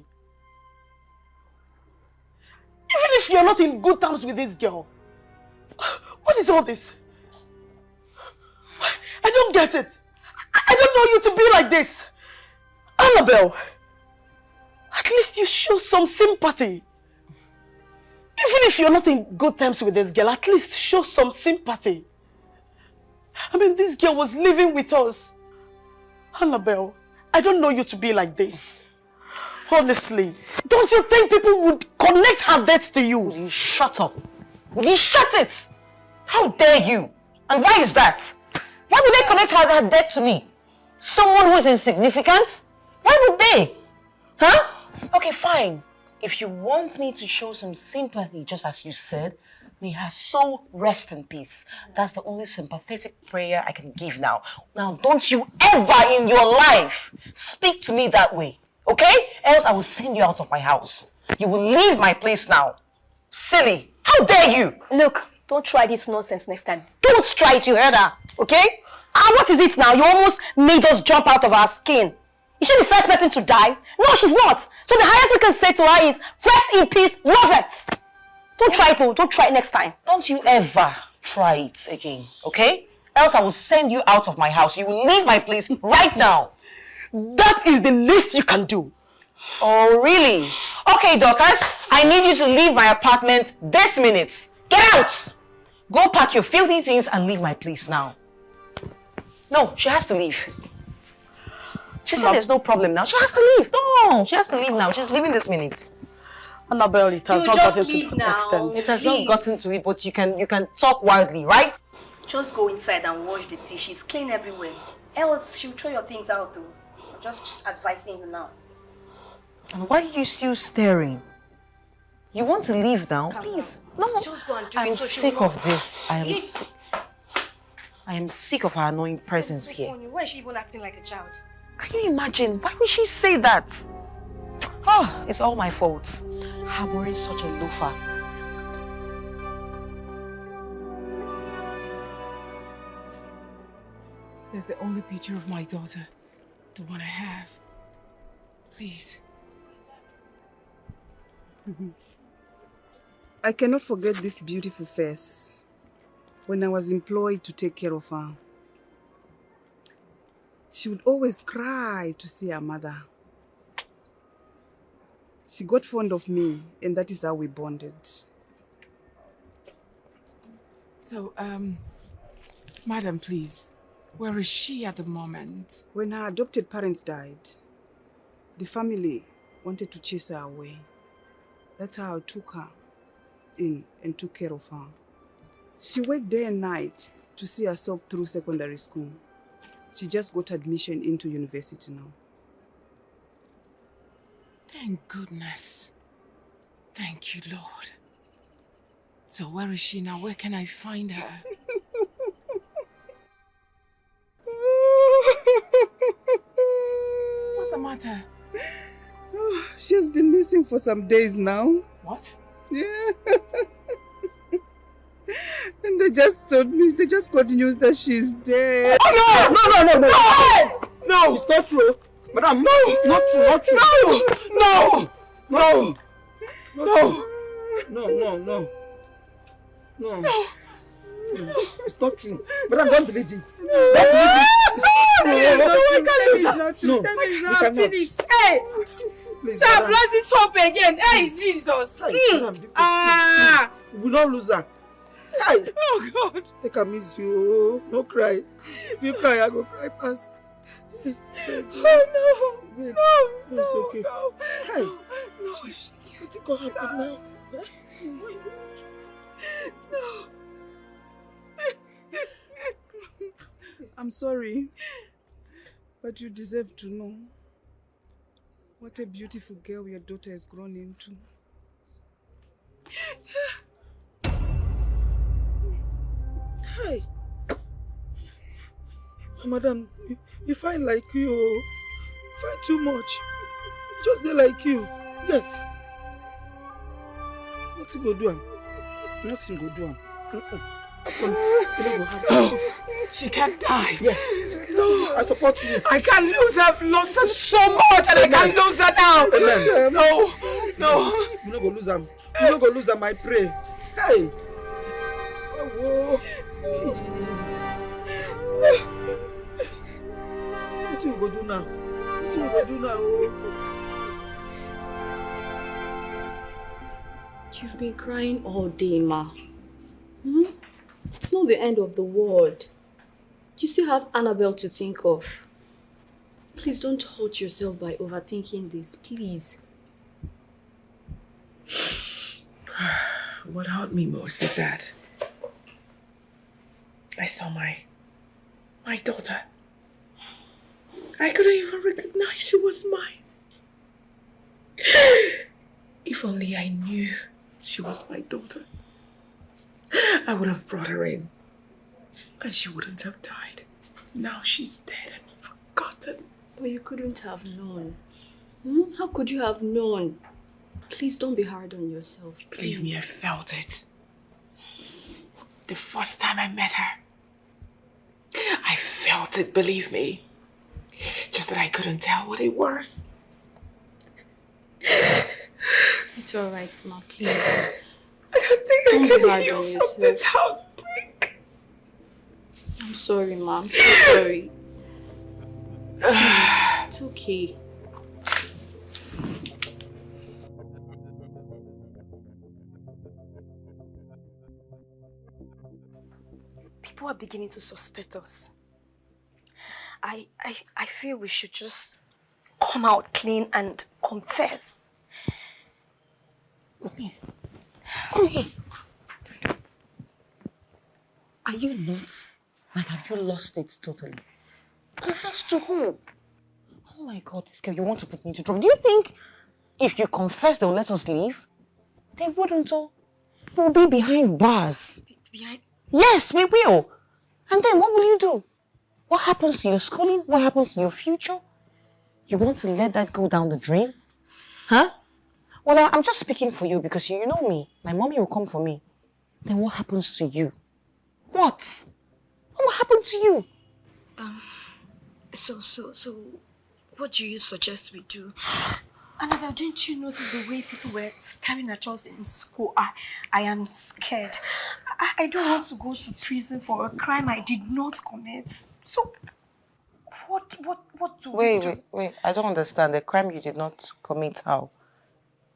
Even if you're not in good terms with this girl. What is all this? I don't get it. I don't know you to be like this. Annabelle, at least you show some sympathy. Even if you're not in good terms with this girl, at least show some sympathy. I mean, this girl was living with us. Annabelle, I don't know you to be like this. Honestly, don't you think people would connect her death to you? Will you shut up? Will you shut it? How dare you? And why is that? Why would they connect her death to me? Someone who is insignificant? Why would they? Huh? Okay, fine. If you want me to show some sympathy, just as you said, may her soul rest in peace. That's the only sympathetic prayer I can give now. Now, don't you ever in your life speak to me that way. Okay? Else I will send you out of my house. You will leave my place now. Silly. How dare you? Look, don't try this nonsense next time. Don't try it, you heard her. Okay? What is it now? You almost made us jump out of our skin. Is she the first person to die? No, she's not. So the highest we can say to her is, rest in peace, love it. Don't try it though. Don't try it next time. Don't you ever try it again. Okay? Else I will send you out of my house. You will leave my place right now. That is the least you can do. Oh, really? Okay, Dorcas, I need you to leave my apartment this minute. Get out! Go pack your filthy things and leave my place now. No, she has to leave. She said there's no problem now. She has to leave. No, she has to leave now. She's leaving this minute. Annabelle, it has not gotten to the extent. It has not gotten to it, but you can talk wildly, right? Just go inside and wash the dishes. Clean everywhere. Else she'll throw your things out though. I'm just advising you now. And why are you still staring? You want to leave now? Please. No. Just go and do I'm it so sick she'll of this. I am sick. I am sick of her annoying presence here. Why is she even acting like a child? Can you imagine? Why would she say that? Oh, it's all my fault. Harboring such a loafer. There's the only picture of my daughter. The one I have. Please. I cannot forget this beautiful face when I was employed to take care of her. She would always cry to see her mother. She got fond of me, and that is how we bonded. So, madam, please, where is she at the moment? When her adopted parents died, the family wanted to chase her away. That's how I took her in and took care of her. She worked day and night to see herself through secondary school. She just got admission into university now. Thank goodness. Thank you, Lord. So where is she now? Where can I find her? What's the matter? She has been missing for some days now. What? Yeah. And they just told me, they just got news that she's dead. Oh, no! No! It's not true. Madam, no! Not true, not true. No! No! No! No! No! It's not true. Madam, don't believe it. Don't believe it. It's not true. No, It's not finished. Hey! Please, So I've madam. lost this hope again. Hey, Jesus. Madam, please. We will not lose her. Hi. Oh, God. Take a miss you. No cry. If you cry, I go cry pass. Oh, no. Wait. No, It's okay. no. Hi. No. What think will happen now? Huh? Why? No. I'm sorry, but you deserve to know what a beautiful girl your daughter has grown into. Hi. Madam, you find like you. Find too much. Just they like you. Yes. Nothing go do am. Nothing go do am. No, she can't die. Yes. No, I support you. I can't lose her. I've lost her so much and I can't lose her now. Amen. No. You no go lose am. You no go lose am, I pray. Hey. Oh, what you go do now? What you go do now? You've been crying all day, Ma. It's not the end of the world. You still have Annabelle to think of. Please don't hurt yourself by overthinking this, please. What hurt me most is that I saw my daughter. I couldn't even recognize she was mine. If only I knew she was my daughter, I would have brought her in and she wouldn't have died. Now she's dead and forgotten. But you couldn't have known. How could you have known? Please don't be hard on yourself. Please. Believe me, I felt it. The first time I met her, I felt it, believe me. Just that I couldn't tell what it was. It's alright, Ma, please. I don't think Don't I be can hard heal on from yourself. this heartbreak. I'm sorry, Ma. I'm so sorry. Please, it's okay. People are beginning to suspect us. I feel we should just come out clean and confess. Come here. Come here. Are you nuts? Like, have you lost it totally? Confess to who? Oh my God, this girl, you want to put me into trouble. Do you think if you confess they'll let us leave? They wouldn't, oh. We'll be behind bars. Behind? Yes, we will. And then what will you do? What happens to your schooling? What happens to your future? You want to let that go down the drain? Huh? Well, I'm just speaking for you because you know me. My mommy will come for me. Then what happens to you? What? What happened to you? So, what do you suggest we do? Annabelle, didn't you notice the way people were staring at us in school? I am scared. I don't want to go to prison for a crime I did not commit. So, what do we do? Wait. I don't understand. The crime you did not commit, how?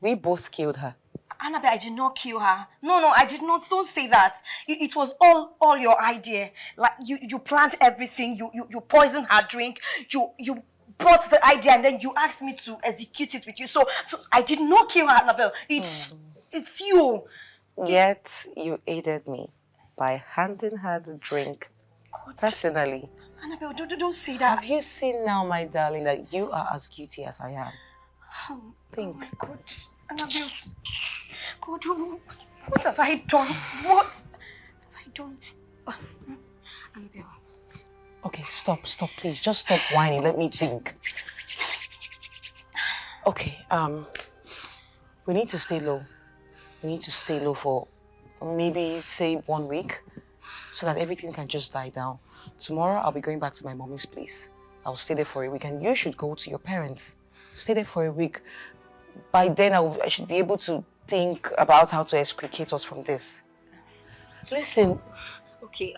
We both killed her. Annabelle, I did not kill her. No, I did not. Don't say that. It was all your idea. Like, you planned everything. You poisoned her drink. You brought the idea and then you asked me to execute it with you. So I did not kill her, Annabelle. It's you. Yet you aided me by handing her the drink personally. Annabelle, don't say that. Have you seen now, my darling, that you are as guilty as I am? Think. Oh my God. Annabelle, God, what have I done? What have I done? Annabelle. Okay, stop, please. Just stop whining. Let me think. Okay, we need to stay low. We need to stay low for maybe, say, 1 week so that everything can just die down. Tomorrow, I'll be going back to my mommy's place. I'll stay there for a week and you should go to your parents. Stay there for a week. By then, I should be able to think about how to extricate us from this. Listen. Okay,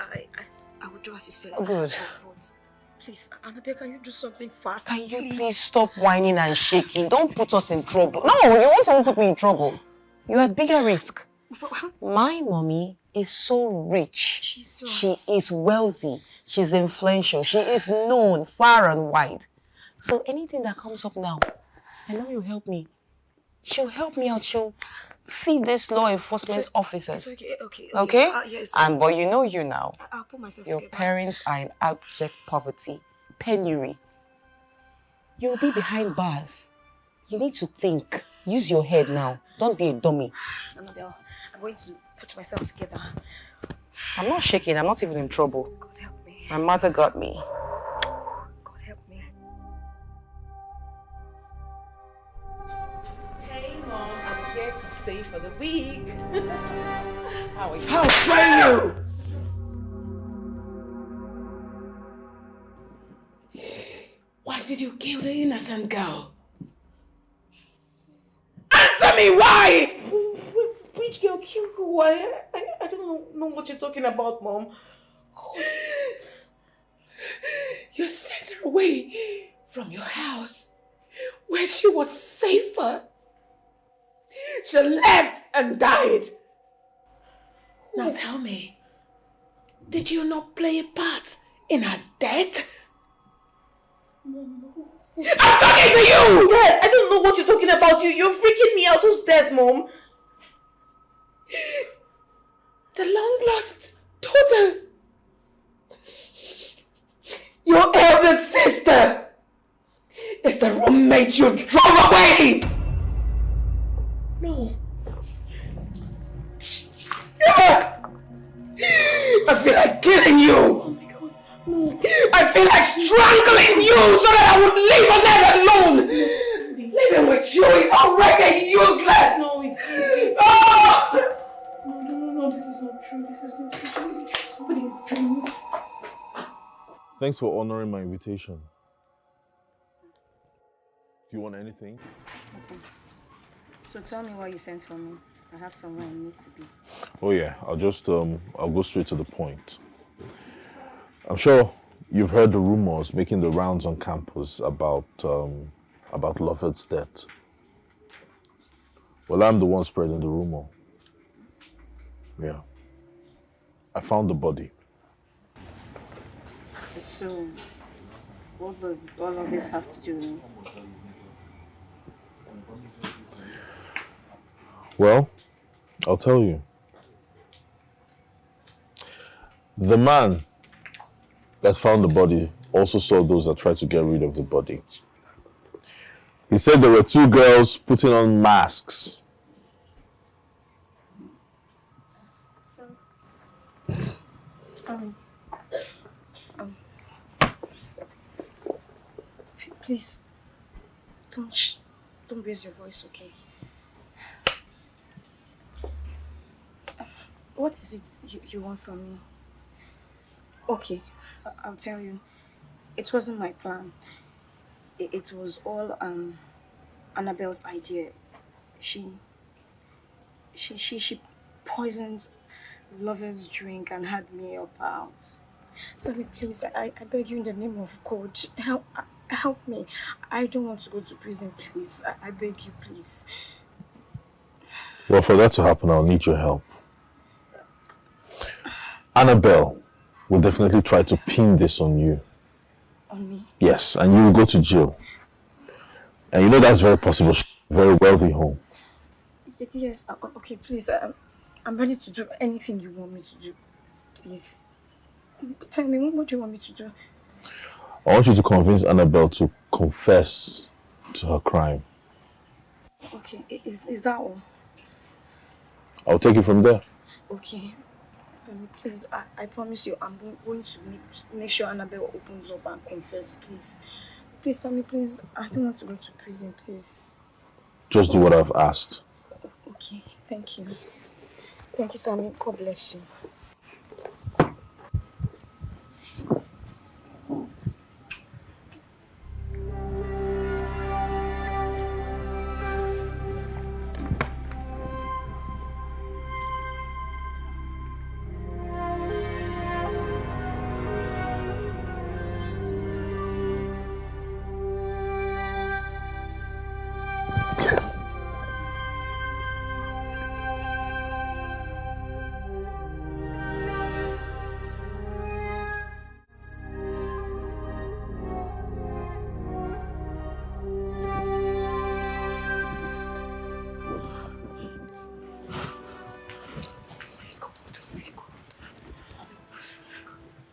I will do as you said. Good. But please, Annabelle, can you do something fast? Can you please stop whining and shaking? Don't put us in trouble. No, you won't even put me in trouble. You're at bigger risk. My mommy is so rich. Jesus. She is wealthy. She's influential. She is known far and wide. So anything that comes up now, I know you'll help me. She'll help me out. She'll feed these law enforcement officers. It's okay. Okay? Yes. But you know you now. I'll put myself Your together. parents are in abject poverty, penury. You'll be behind bars. You need to think. Use your head now. Don't be a dummy. Annabelle, I'm going to put myself together. I'm not shaking. I'm not even in trouble. God help me. My mother got me. God help me. Hey, Mom. I'm here to stay for the week. How are you? How dare you! Why did you kill the innocent girl? Answer me, why? Which girl killed who? I don't know what you're talking about, Mom. You sent her away from your house where she was safer. She left and died. Now tell me, did you not play a part in her death? I'm talking to you! Dad, I don't know what you're talking about. You're freaking me out. Who's dead, Mom? The long-lost daughter. Your elder sister is the roommate you drove away! No. I feel like killing you! Oh my God, no. I feel like strangling you so that I would leave Annette alone! Living with you is already useless! No, it's Oh! No, this is not true. This is not true. Somebody dreamed. Thanks for honoring my invitation. Do you want anything? Okay. So tell me why you sent for me. I have somewhere I need to be. Oh yeah, I'll go straight to the point. I'm sure you've heard the rumors making the rounds on campus about Loveth's death. Well, I'm the one spreading the rumor. Yeah. I found the body. So, What does all of this have to do with me? Well, I'll tell you. The man that found the body also saw those that tried to get rid of the body. He said there were two girls putting on masks. Sorry. Please, don't raise your voice, okay? What is it you want from me? Okay, I'll tell you. It wasn't my plan. It was all Annabelle's idea. She poisoned Lover's drink and had me up her house. Sorry, please, I beg you in the name of God, help me. I don't want to go to prison, please. I beg you, please. Well, for that to happen, I'll need your help. Annabelle will definitely try to pin this on you. On me? Yes, and you will go to jail. And you know that's very possible. She's a very wealthy home. Yes, okay, please. I'm ready to do anything you want me to do. Please. Tell me, what do you want me to do? I want you to convince Annabelle to confess to her crime. Okay, is that all? I'll take it from there. Okay. Sammy, please, I promise you, I'm going to make sure Annabelle opens up and confess, please. Please, Sammy, please, I don't want to go to prison, please. Just do what I've asked. Okay, thank you. Thank you, Sammy. God bless you.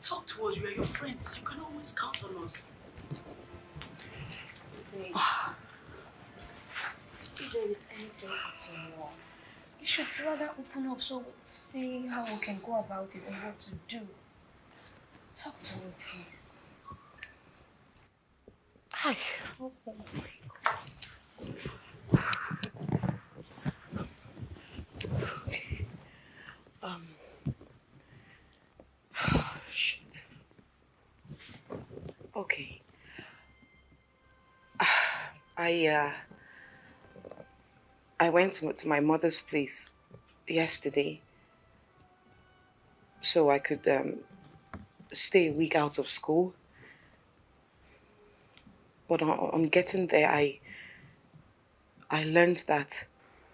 Talk to us, we are your friends. You can always count on us. Babe, if there is anything at all, you should rather open up so we see how we can go about it and what to do. Talk to me, please. Hi. Oh my God. Okay. Shit. Okay. I went to my mother's place yesterday so I could stay a week out of school. But on getting there, I learned that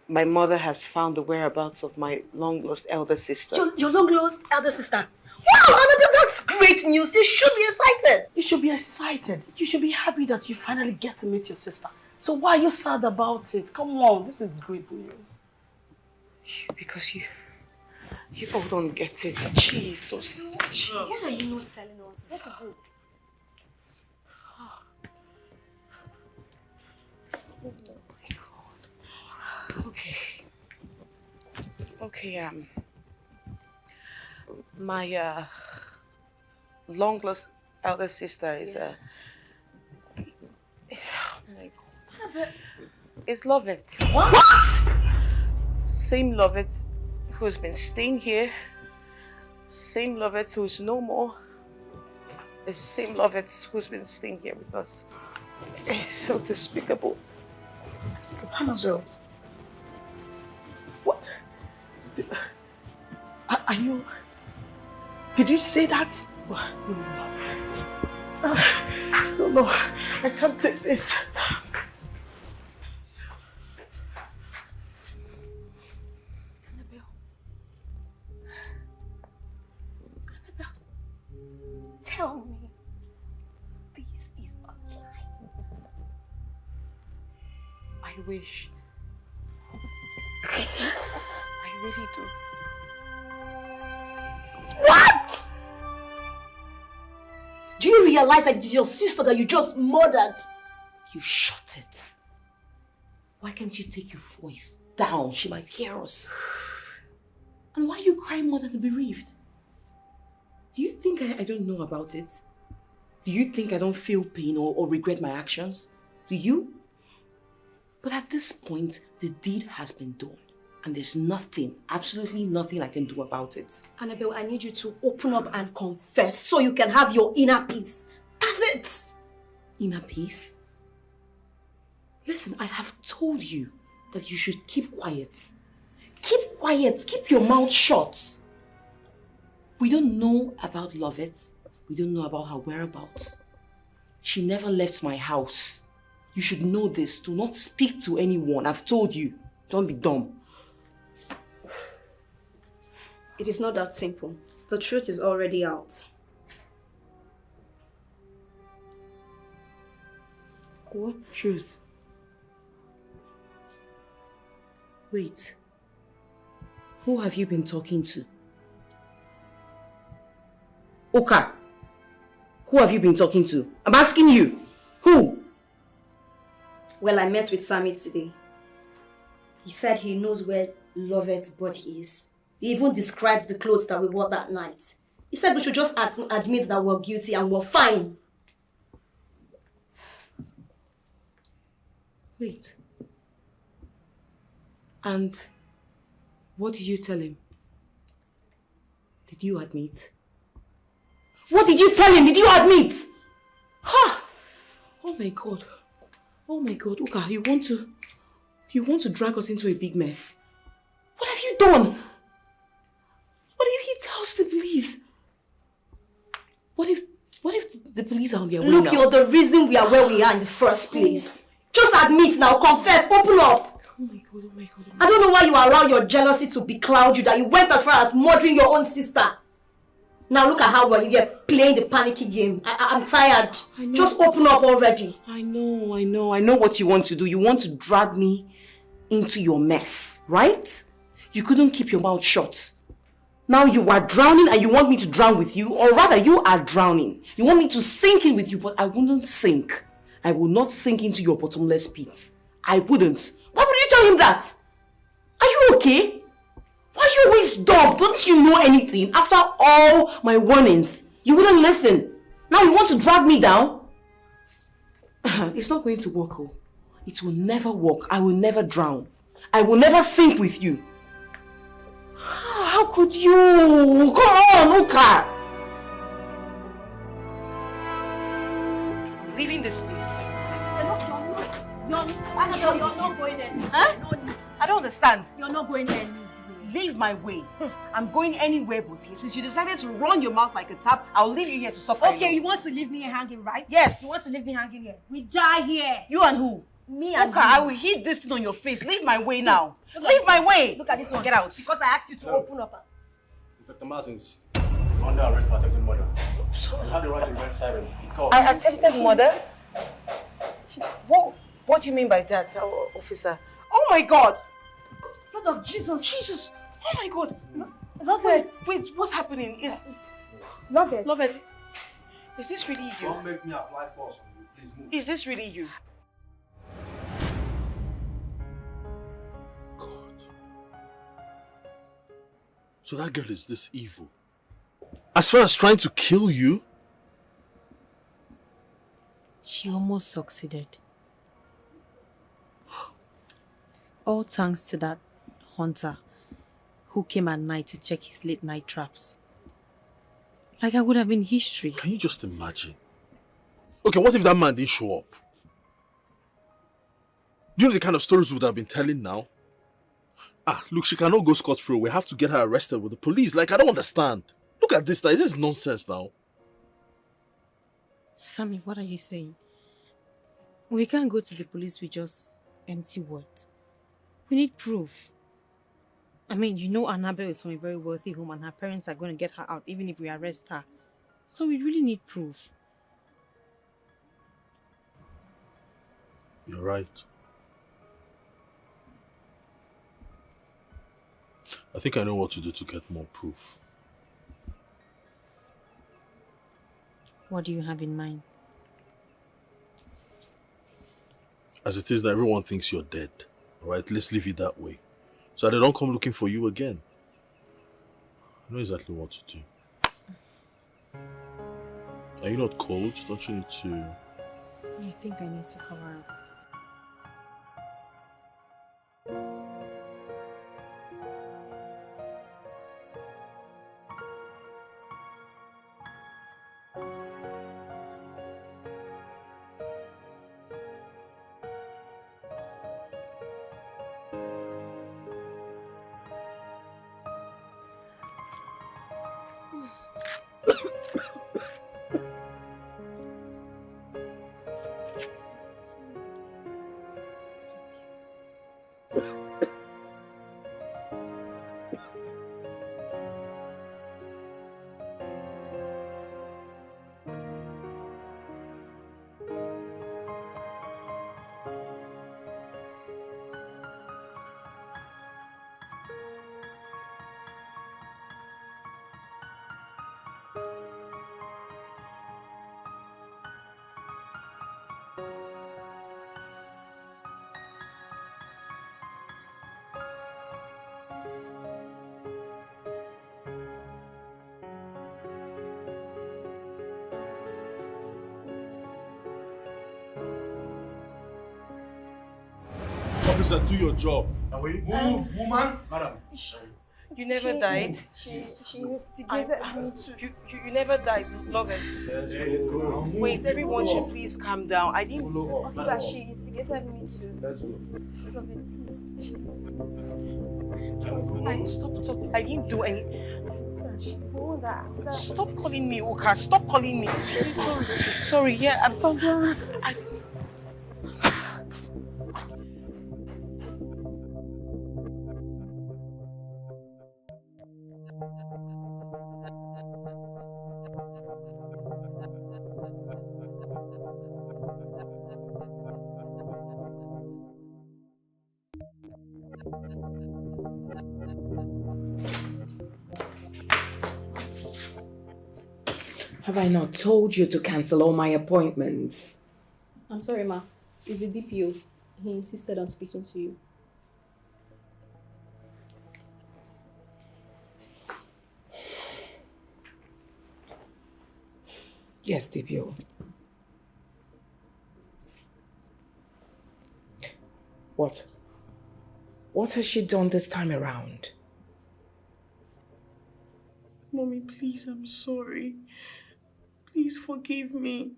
my mother has found the whereabouts of my long-lost elder sister. Your long-lost elder sister? Wow, Annabelle, that's great news. You should be excited. You should be excited. You should be happy that you finally get to meet your sister. So why are you sad about it? Come on, this is great news. Because you all don't get it. Jesus. Jesus. What are you not telling us? What is it? Oh my God. Okay, my long-lost elder sister is oh my God. It's Lovett. What? Same Lovett who's been staying here. Same Lovett who's no more. The same Lovett who's been staying here with us. It's so despicable. Annabelle. What? Are you... Did you say that? No, I can't take this. Tell me, this is wish. Yes. I really do. What? Do you realize that it is your sister that you just murdered? You shut it. Why can't you take your voice down? She might hear us. And why are you crying more than the bereaved? Do you think I don't know about it? Do you think I don't feel pain or regret my actions? Do you? But at this point, the deed has been done. And there's nothing, absolutely nothing I can do about it. Annabelle, I need you to open up and confess so you can have your inner peace. That's it! Inner peace? Listen, I have told you that you should keep quiet. Keep quiet, keep your mouth shut. We don't know about Lovett. We don't know about her whereabouts. She never left my house. You should know this. Do not speak to anyone. I've told you. Don't be dumb. It is not that simple. The truth is already out. What truth? Wait. Who have you been talking to? Oka. Who have you been talking to? I'm asking you. Who? Well, I met with Sammy today. He said he knows where Lovett's body is. He even described the clothes that we wore that night. He said we should just admit that we're guilty and we're fine. Wait. And what did you tell him? Did you admit? What did you tell him? Did you admit? Ha! Oh my God. Oh my God. Uka, you want to drag us into a big mess. What have you done? What if he tells the police? What if the police are on their way now? Look, you're the reason we are where we are in the first place. Just admit now, confess, open up. Oh my God, oh my God. I don't know why you allow your jealousy to becloud you, that you went as far as murdering your own sister. Now look at how well you get playing the panicky game. I'm tired. Just open up already. I know what you want to do. You want to drag me into your mess, right? You couldn't keep your mouth shut. Now you are drowning and you want me to drown with you, or rather you are drowning. You want me to sink in with you, but I wouldn't sink. I will not sink into your bottomless pit. I wouldn't. Why would you tell him that? Are you okay? Why are you always dumb? Don't you know anything? After all my warnings, you wouldn't listen. Now you want to drag me down? It's not going to work, oh. It will never work. I will never drown. I will never sink with you. How could you? Come on, Uka! I'm leaving this place. You're not going anywhere. Huh? I don't understand. You're not going anywhere. Leave my way. I'm going anywhere but here. Since you decided to run your mouth like a tap, I'll leave you here to suffer. Okay, alone. you want to leave me hanging, right? Yes. You want to leave me hanging here? We die here. You and who? Me and okay, you. I will hit this thing on your face. Leave my way now. Leave my way. Look at this one. Get out. Because I asked you to open up. Inspector Martins, you're under arrest for attempted murder. You have the right to remain silent because... I attempted murder? What do you mean by that, officer? Oh my God! Blood of Jesus. Jesus! Oh my God! Lovett. Wait, what's happening? Lovett. Lovett, is this really you? Don't make me apply force on you. Please move. Is this really you? So that girl is this evil. As far as trying to kill you? She almost succeeded. All thanks to that hunter who came at night to check his late night traps. Like I would have been history. Can you just imagine? Okay, what if that man didn't show up? Do you know the kind of stories we would have been telling now? Look, she cannot go scot-free. We have to get her arrested with the police. Like, I don't understand. Look at this now. This is nonsense now. Sammy, what are you saying? We can't go to the police with just empty words. We need proof. I mean, you know Annabelle is from a very wealthy home and her parents are going to get her out even if we arrest her. So we really need proof. You're right. I think I know what to do to get more proof. What do you have in mind? As it is now, everyone thinks you're dead. Alright, let's leave it that way. So they don't come looking for you again. I know exactly what to do. Are you not cold? Don't you need to... I think I need to cover up. Officer, do your job. Move, woman. Madam. You never died. She instigated me to. You never died, love it. Let's go. Wait, everyone should please calm down. I didn't. Officer, she instigated me to. Let's go. Love it, please. Stop. I didn't do any. She's the one that. Stop calling me Oka. Stop calling me. Sorry, yeah, I'm. Have I not told you to cancel all my appointments? I'm sorry, ma. It's the DPO. He insisted on speaking to you. Yes, DPO. What? What has she done this time around? Mommy, please, I'm sorry. Please forgive me.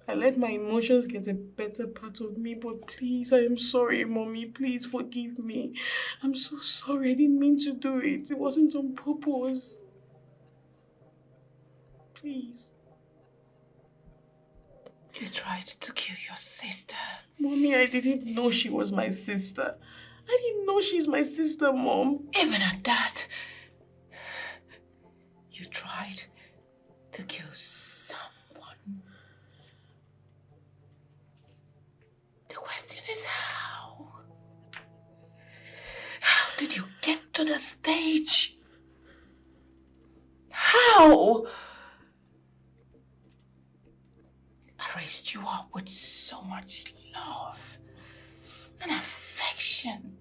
I let my emotions get a better part of me, but please, I am sorry, Mommy. Please forgive me. I'm so sorry. I didn't mean to do it. It wasn't on purpose. Please. You tried to kill your sister. Mommy, I didn't know she was my sister. I didn't know she's my sister, Mom. Even at that, you tried to kill someone. The question is how? How did you get to the stage? How? I raised you up with so much love and affection.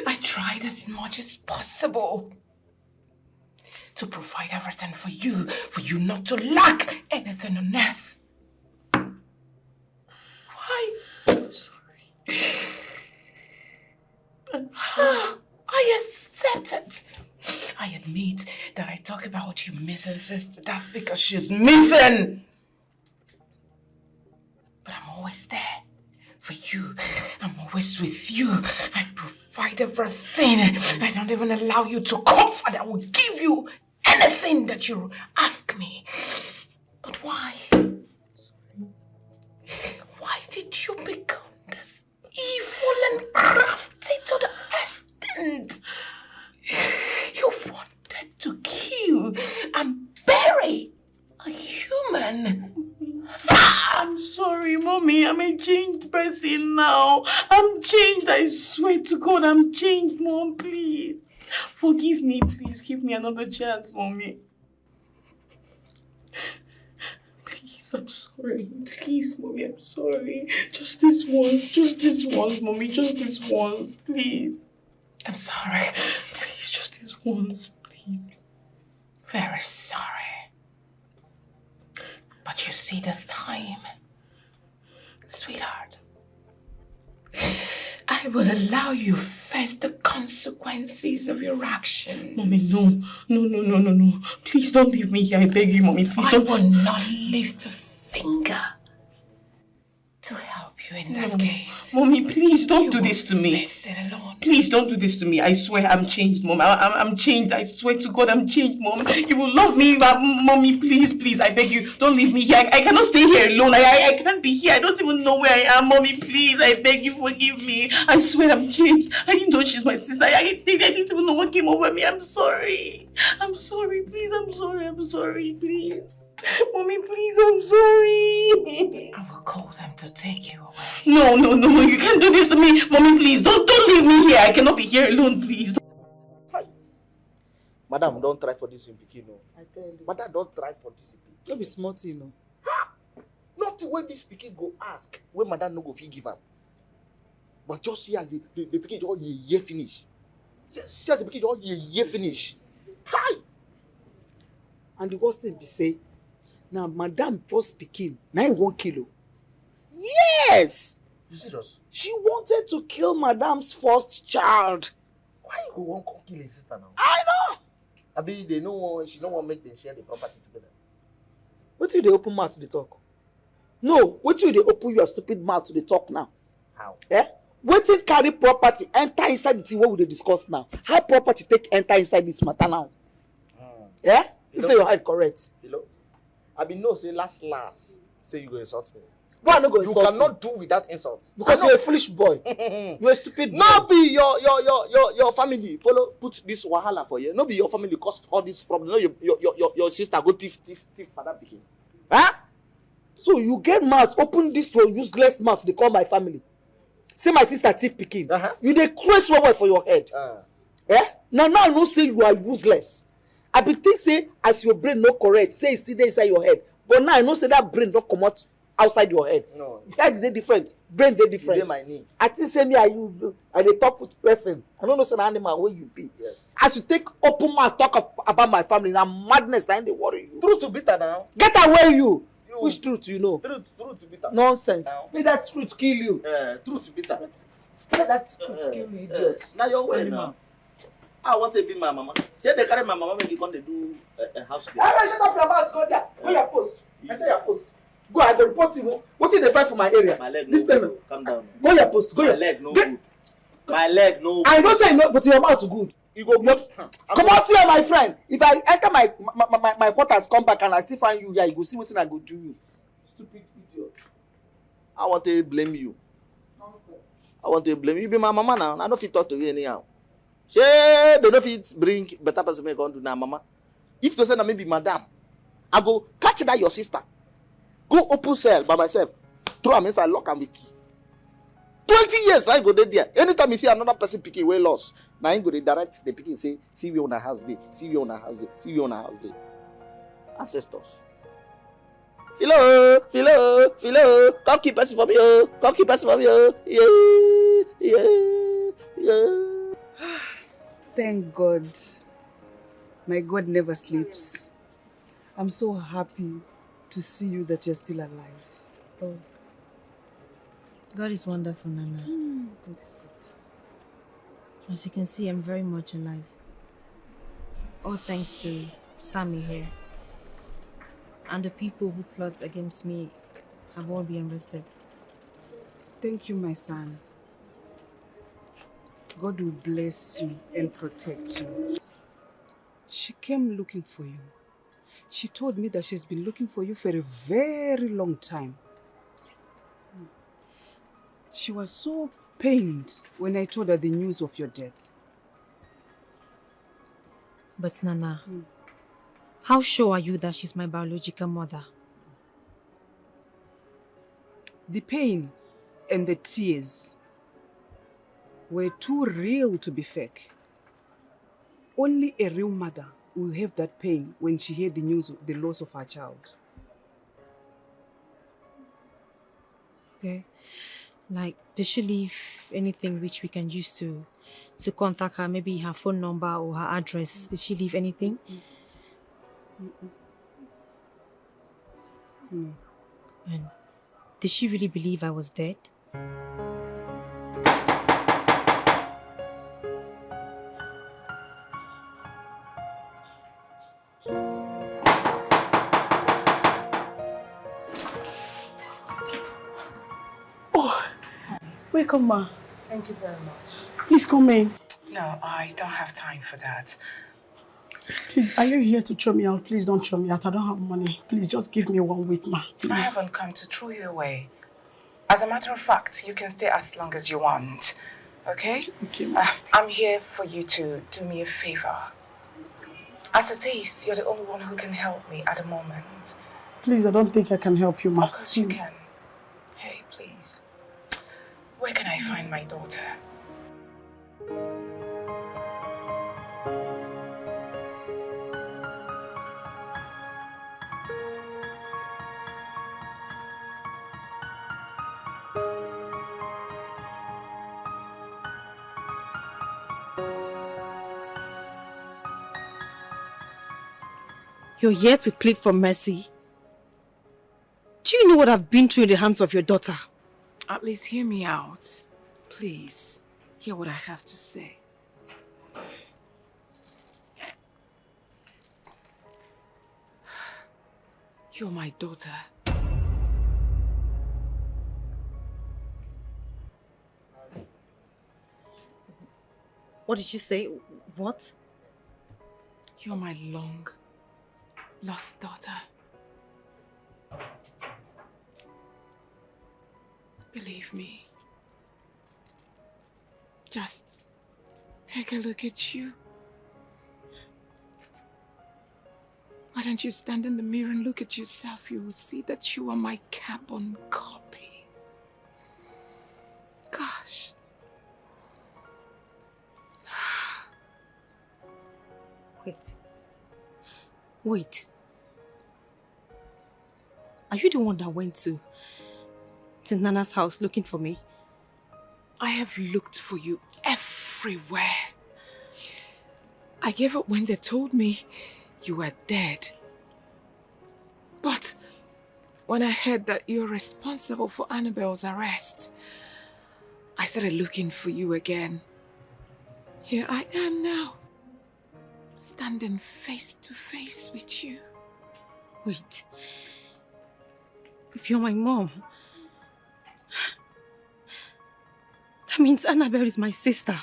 I tried as much as possible to provide everything for you not to lack anything on earth. Why? I'm sorry. I accept it. I admit that I talk about you missing sister. That's because she's missing. But I'm always there for you. I'm always with you. I provide everything. I don't even allow you to comfort. I will give you anything that you ask me. But why? Why did you become this evil and crafty to the extent? You wanted to kill and bury a human. I'm sorry, Mommy. I'm a changed person now. I'm changed. I swear to God, I'm changed, Mom. Please. Forgive me. Please give me another chance, Mommy. Please, I'm sorry. Please, Mommy, I'm sorry. Just this once, Mommy. Just this once, please. I'm sorry. Please, just this once, please. Very sorry. But you see this time, sweetheart, I will allow you face the consequences of your actions. Mommy, no. Please don't leave me here. I beg you, Mommy. Please don't. I will not lift a finger to help you in this case. Mommy, please don't do this to me. Face it alone. Please don't do this to me. I swear I'm changed, Mom. I'm changed. I swear to God I'm changed, Mom. You will love me, but Mommy, please, I beg you, don't leave me here. I cannot stay here alone. I can't be here. I don't even know where I am, Mommy. Please, I beg you, forgive me. I swear I'm changed. I didn't know she's my sister. I didn't even know what came over me. I'm sorry. I'm sorry, please. I'm sorry, please. Mommy, please, I'm sorry. I will call them to take you away. No, you can't do this to me. Mommy, please, don't leave me here. I cannot be here alone, please. Madam, don't try for this in Pikin, no. I tell you. Madam, don't try for this in Pikin. Don't be smart, you know. Not when this Pikin go ask, when Madam no go fit give up. But just see as the Pikin just ye finish. See as the Pikin just ye finish. Hi! And the worst thing be say, now Madam first Pikin, 91 kilo. Yes! You serious? She wanted to kill Madam's first child. Why you go want to kill his sister now? I know! Abi, they know she don't want to make them share the property together. What do they open mouth to the talk? No, what do they open your stupid mouth to the talk now? How? Eh? Waiting carry property, enter inside the thing what we dey discuss now. How property take enter inside this matter now? Yeah? You say your head correct. Hello? I been know say last say you go insult me. Why no go insult you? You cannot do without insult. Because you're a foolish boy. You're a stupid boy. No be your family. Polo put this wahala for you. No be your family caused all this problem. No, your sister go thief Madam Pikin. Huh? So you get mouth, open this to a useless mouth, they call my family. Say my sister thief Pikin. You dey craze one word for your head. Eh? Now I know say you are useless. I be think say as your brain no correct, say it's still there inside your head. But now I know say that brain don't come out outside your head. No. Head dey different, brain dey different. My knee. I think say me and you, I dey talk with person. I don't know say an animal where you be. Yes. As you take open mouth talk about my family, now madness na dey worry you. Truth to bitter now. Get away you. Which truth you know? Truth to bitter. Nonsense. May that truth kill you. Truth to bitter. May that truth kill you, idiot. Now your way now. I want to be my mama. Say they carry my mama make you come to do a house girl. Hey, shut up your mouth, go there. Where your post? I say your post. Go, I go report you. What's in the fight for my area? My leg this no payment. Good. Come down. Go your post. Go my your leg no good. My leg no good. I don't say no, but your mouth good. You go good. Come out here, my friend. If I enter my quarters, come back and I still find you here, you go see what I go do you. Stupid idiot. I want to blame you. Nonsense. I want to blame you. You be my mama now. I don't fit talk to you anyhow. They don't fit bring better person make on to now, mama. If you say na maybe madam, I go catch that your sister. Go open cell by myself. Throw am inside, lock am with key. 20 years now I go there. Anytime you see another person picking way lost, now I go dey direct the picking say, see we on a house day, see we on a house day, see we on a house day. Ancestors. Philo, come keep person for me, oh. Come keep person for me, oh. Yeah. Thank God. My God never sleeps. I'm so happy to see you that you're still alive. Oh. God is wonderful, Nana. God is good. As you can see, I'm very much alive. All thanks to Sammy here. And the people who plot against me have all been arrested. Thank you, my son. God will bless you and protect you. She came looking for you. She told me that she's been looking for you for a very long time. She was so pained when I told her the news of your death. But Nana, how sure are you that she's my biological mother? The pain and the tears were too real to be fake. Only a real mother will have that pain when she heard the news of the loss of her child. Okay. Like, did she leave anything which we can use to contact her? Maybe her phone number or her address. Did she leave anything? No. And did she really believe I was dead? Welcome, ma. Thank you very much. Please come in. No, I don't have time for that. Please, are you here to throw me out? Please don't throw me out. I don't have money. Please, just give me 1 week, ma. Please. I haven't come to throw you away. As a matter of fact, you can stay as long as you want. Okay? Okay, ma. I'm here for you to do me a favor. As it is, you're the only one who can help me at the moment. Please, I don't think I can help you, ma. Of course you can. Hey, please. Where can I find my daughter? You're here to plead for mercy. Do you know what I've been through in the hands of your daughter? At least hear me out. Please, hear what I have to say. You're my daughter. What did you say? What? You're my long lost daughter. Believe me. Just take a look at you. Why don't you stand in the mirror and look at yourself? You will see that you are my carbon copy. Gosh. Wait. Are you the one that went to Nana's house looking for me? I have looked for you everywhere. I gave up when they told me you were dead. But when I heard that you're responsible for Annabelle's arrest, I started looking for you again. Here I am now, standing face to face with you. Wait. If you're my mom, that means Annabelle is my sister.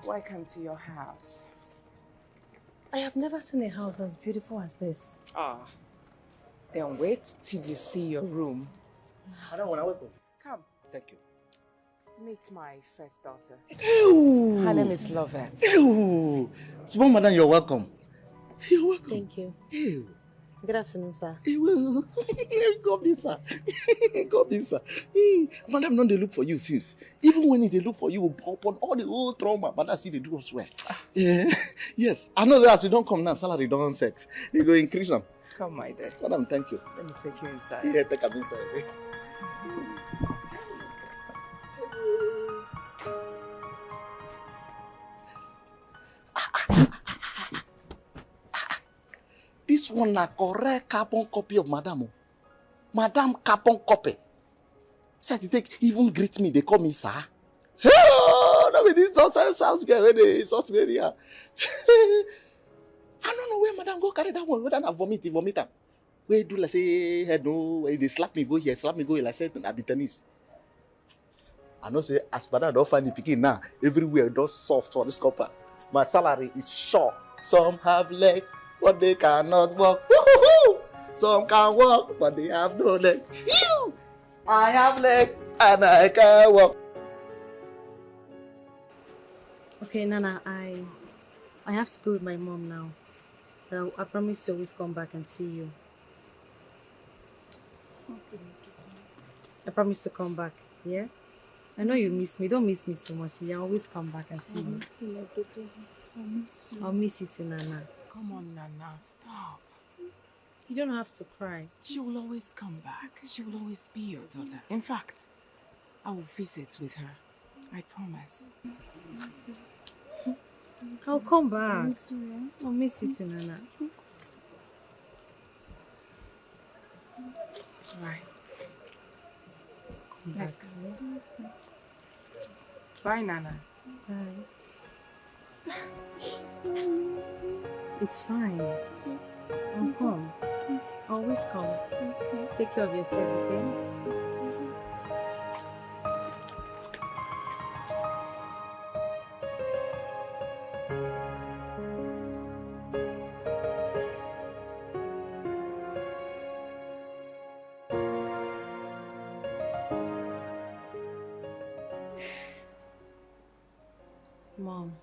Welcome to your house. I have never seen a house as beautiful as this. Ah. Then wait till you see your room. I don't want to welcome. Come. Thank you. Meet my first daughter. Ew. Her name is Lovett. Ew. Small madam, you're welcome. You're welcome. Thank you. Ew. Good afternoon, sir. Ew. Come in, sir. Come in, sir. Madam, don't they look for you since? Even when they look for you, upon all the old trauma, madam see they do us well. Yeah. Yes. I know that as you don't come now, salary don't set. You go increase them. Come, my dear. Madam, thank you. Let me take you inside. Yeah, take them inside. This one a correct carbon copy of Madam. Madam carbon copy. Say to take even greet me, they call me sir. Oh, no, this nonsense sounds good when they insult me here. I don't know where Madam go carry that one. Whether I vomit am. Where do like say head no? Where they slap me go here, slap me go here. Like say I be tennis. I know say as Madam don't find the picking now. Everywhere don't soft for this copper. My salary is short. Some have leg, but they cannot walk. Woo-hoo-hoo! Some can walk, but they have no leg. Phew! I have leg and I can walk. Okay, Nana, I have to go with my mom now. I promise to always come back and see you. Okay. I promise to come back, yeah? I know you miss me. Don't miss me so much. You always come back and see me. I'll miss you. I'll miss you too, Nana. Come on, Nana, stop. You don't have to cry. She will always come back. She will always be your daughter. In fact, I will visit with her. I promise. I'll come back. I'll miss you. I'll miss you too, Nana. Right. Come Let's back. go. Bye, Nana. Bye. It's fine. I'll come. Always come. Take care of yourself, okay? Mom.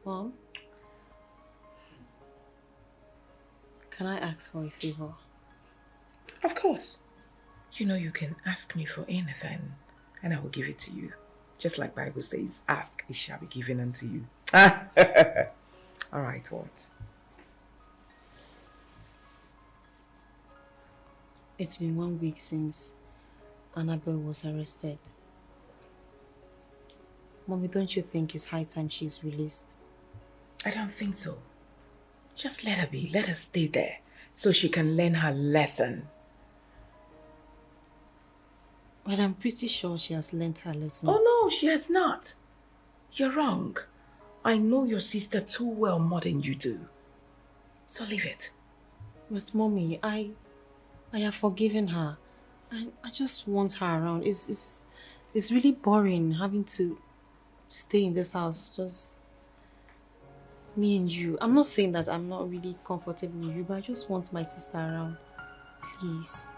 Mom? Can I ask for a favor? Of course. You know you can ask me for anything and I will give it to you. Just like Bible says, ask, it shall be given unto you. All right, what? It's been 1 week since Annabelle was arrested. Mommy, don't you think it's high time she's released? I don't think so. Just let her be. Let her stay there so she can learn her lesson. But I'm pretty sure she has learnt her lesson. Oh no, she has not. You're wrong. I know your sister too well more than you do. So leave it. But Mommy, I have forgiven her. I just want her around. It's really boring having to stay in this house, just me and you. I'm not saying that I'm not really comfortable with you, but I just want my sister around. Please.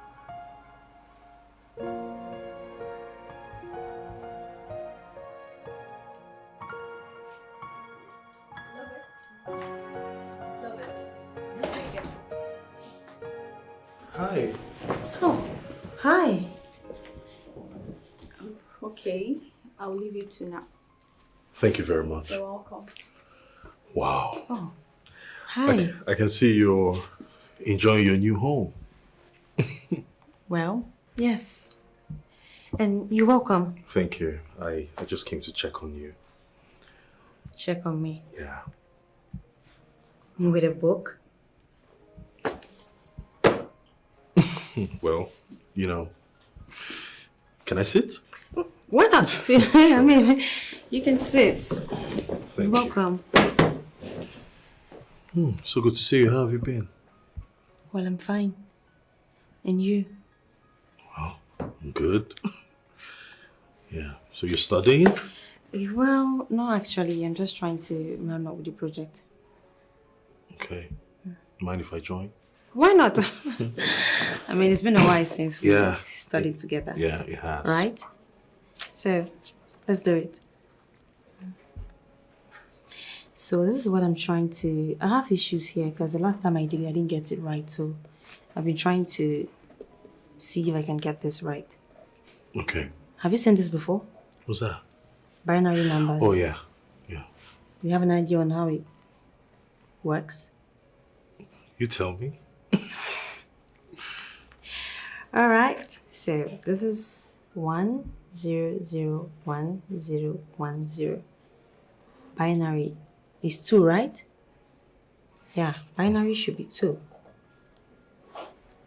Hi. Oh, hi. Okay, I'll leave you to now. Thank you very much. You're welcome. Wow. Oh, hi. I can see you're enjoying your new home. Well, yes. And you're welcome. Thank you. I just came to check on you. Check on me. Yeah. With a book? Well, you know, can I sit? Why not? I mean, you can sit. Thank you. Welcome. So good to see you. How have you been? Well, I'm fine. And you? Well, I'm good. Yeah. So you're studying? Well, no, actually. I'm just trying to run up with the project. Okay. Mind if I join? Why not? I mean, it's been a while since we Yeah. studied together. Yeah, it has. Right? So, let's do it. So this is what I'm trying to... I have issues here because the last time I did it, I didn't get it right. So I've been trying to see if I can get this right. Okay. Have you seen this before? What's that? Binary numbers. Oh, yeah. Yeah. Do you have an idea on how it works? You tell me. All right. So this is 10011010. It's binary. It's 2, right? Yeah, binary should be 2.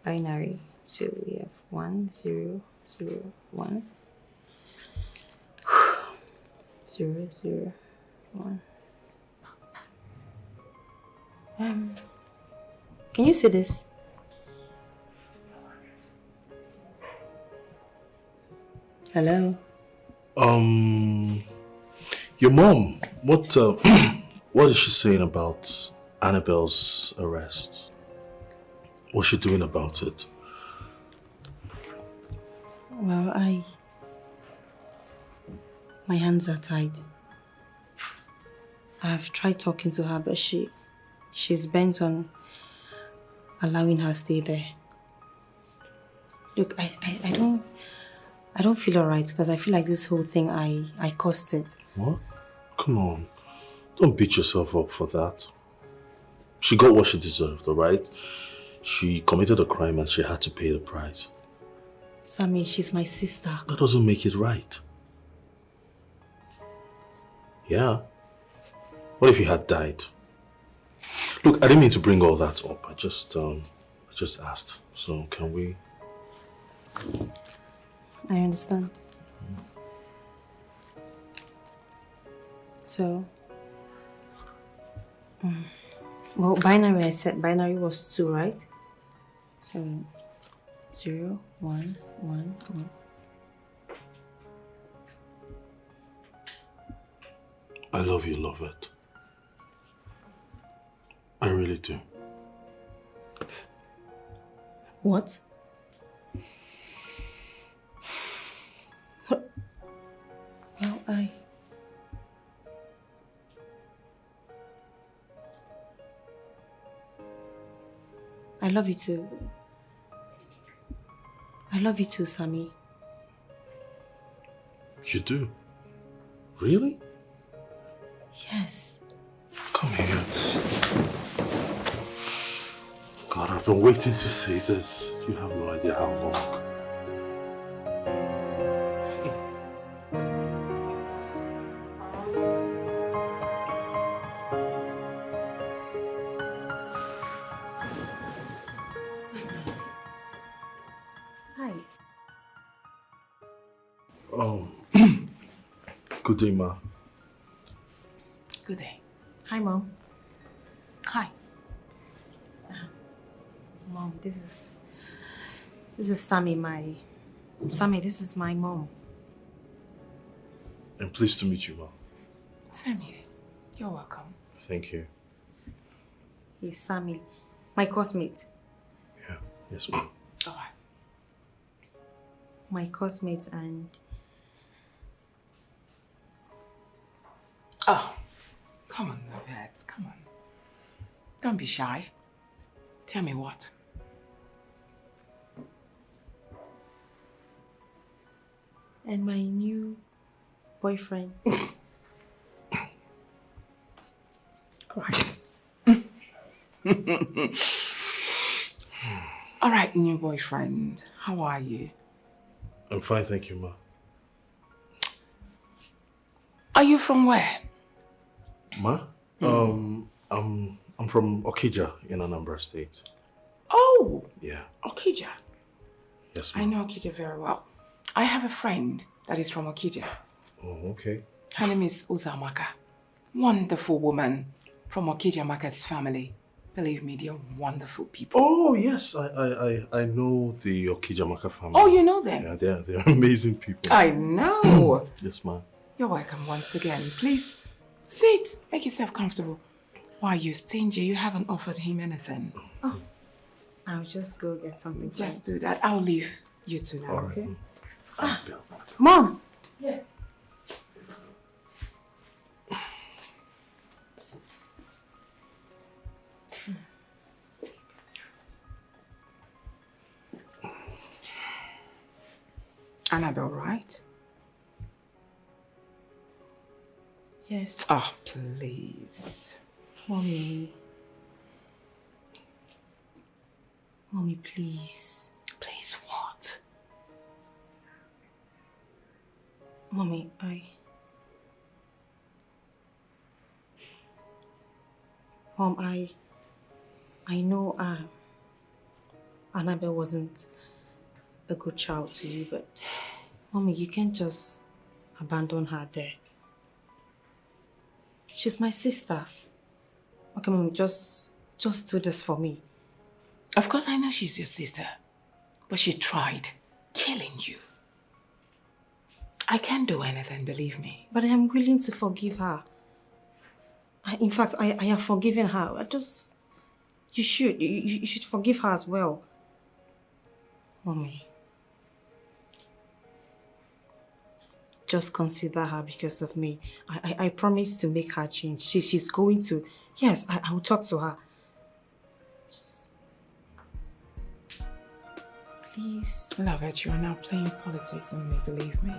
Binary 2. We have 1, 0, 0, 1. 0, 0, 1. Can you see this? Hello? Your mom, what what is she saying about Annabelle's arrest? What's she doing about it? Well, my hands are tied. I've tried talking to her, but she's bent on allowing her stay there. Look, I don't feel alright because I feel like this whole thing I caused it. What? Come on. Don't beat yourself up for that. She got what she deserved, alright? She committed a crime and she had to pay the price. Sammy, she's my sister. That doesn't make it right. Yeah. What if you had died? Look, I didn't mean to bring all that up. I just asked. So can we? I understand. So, well, binary, I said binary was 2, right? So, 0, 1, 1, 1. I love you, love it. I really do. What? Well, I love you too. I love you too, Sammy. You do? Really? Yes. Come here. God, I've been waiting to say this. You have no idea how long. Hi. Oh, good day, Ma. Good day. Hi, Mom. Hi. Mom, this is Sammy, this is my mom. I'm pleased to meet you, Ma. Same here. You're welcome. Thank you. He's Sammy, my classmate. Yeah, yes, ma'am. All right. My classmate and... Oh, come on, Lovette, come on. Don't be shy. Tell me what. And my new boyfriend. All right. All right, new boyfriend. How are you? I'm fine, thank you, Ma. Are you from where? Ma? I'm from Okija in Anambra State. Oh! Yeah. Okija. Yes, I know Okija very well. I have a friend that is from Okija. Oh, okay. Her name is Uzamaka. Wonderful woman from Okija Maka's family. Believe me, they are wonderful people. Oh, yes. I know the Okijamaka family. Oh, you know them? Yeah, they're amazing people. I know. Yes, ma'am. You're welcome once again. Please, sit. Make yourself comfortable. Why are you stingy? You haven't offered him anything. Oh, I'll just go get something. Just do that. I'll leave you two now, okay? Mom! Yes. Annabelle, right? Yes. Oh, please. Mommy. Mommy, please. Please what? Mommy, Mom, I know Annabelle wasn't a good child to you, but Mommy, you can't just abandon her there. She's my sister. Okay, Mommy, just do this for me. Of course I know she's your sister, but she tried killing you. I can't do anything, believe me. But I am willing to forgive her. In fact, I have forgiven her. You should forgive her as well. Mommy. Just consider her because of me. I promise to make her change. She's going to. Yes, I will talk to her. Please. Love it, you are now playing politics and make believe me.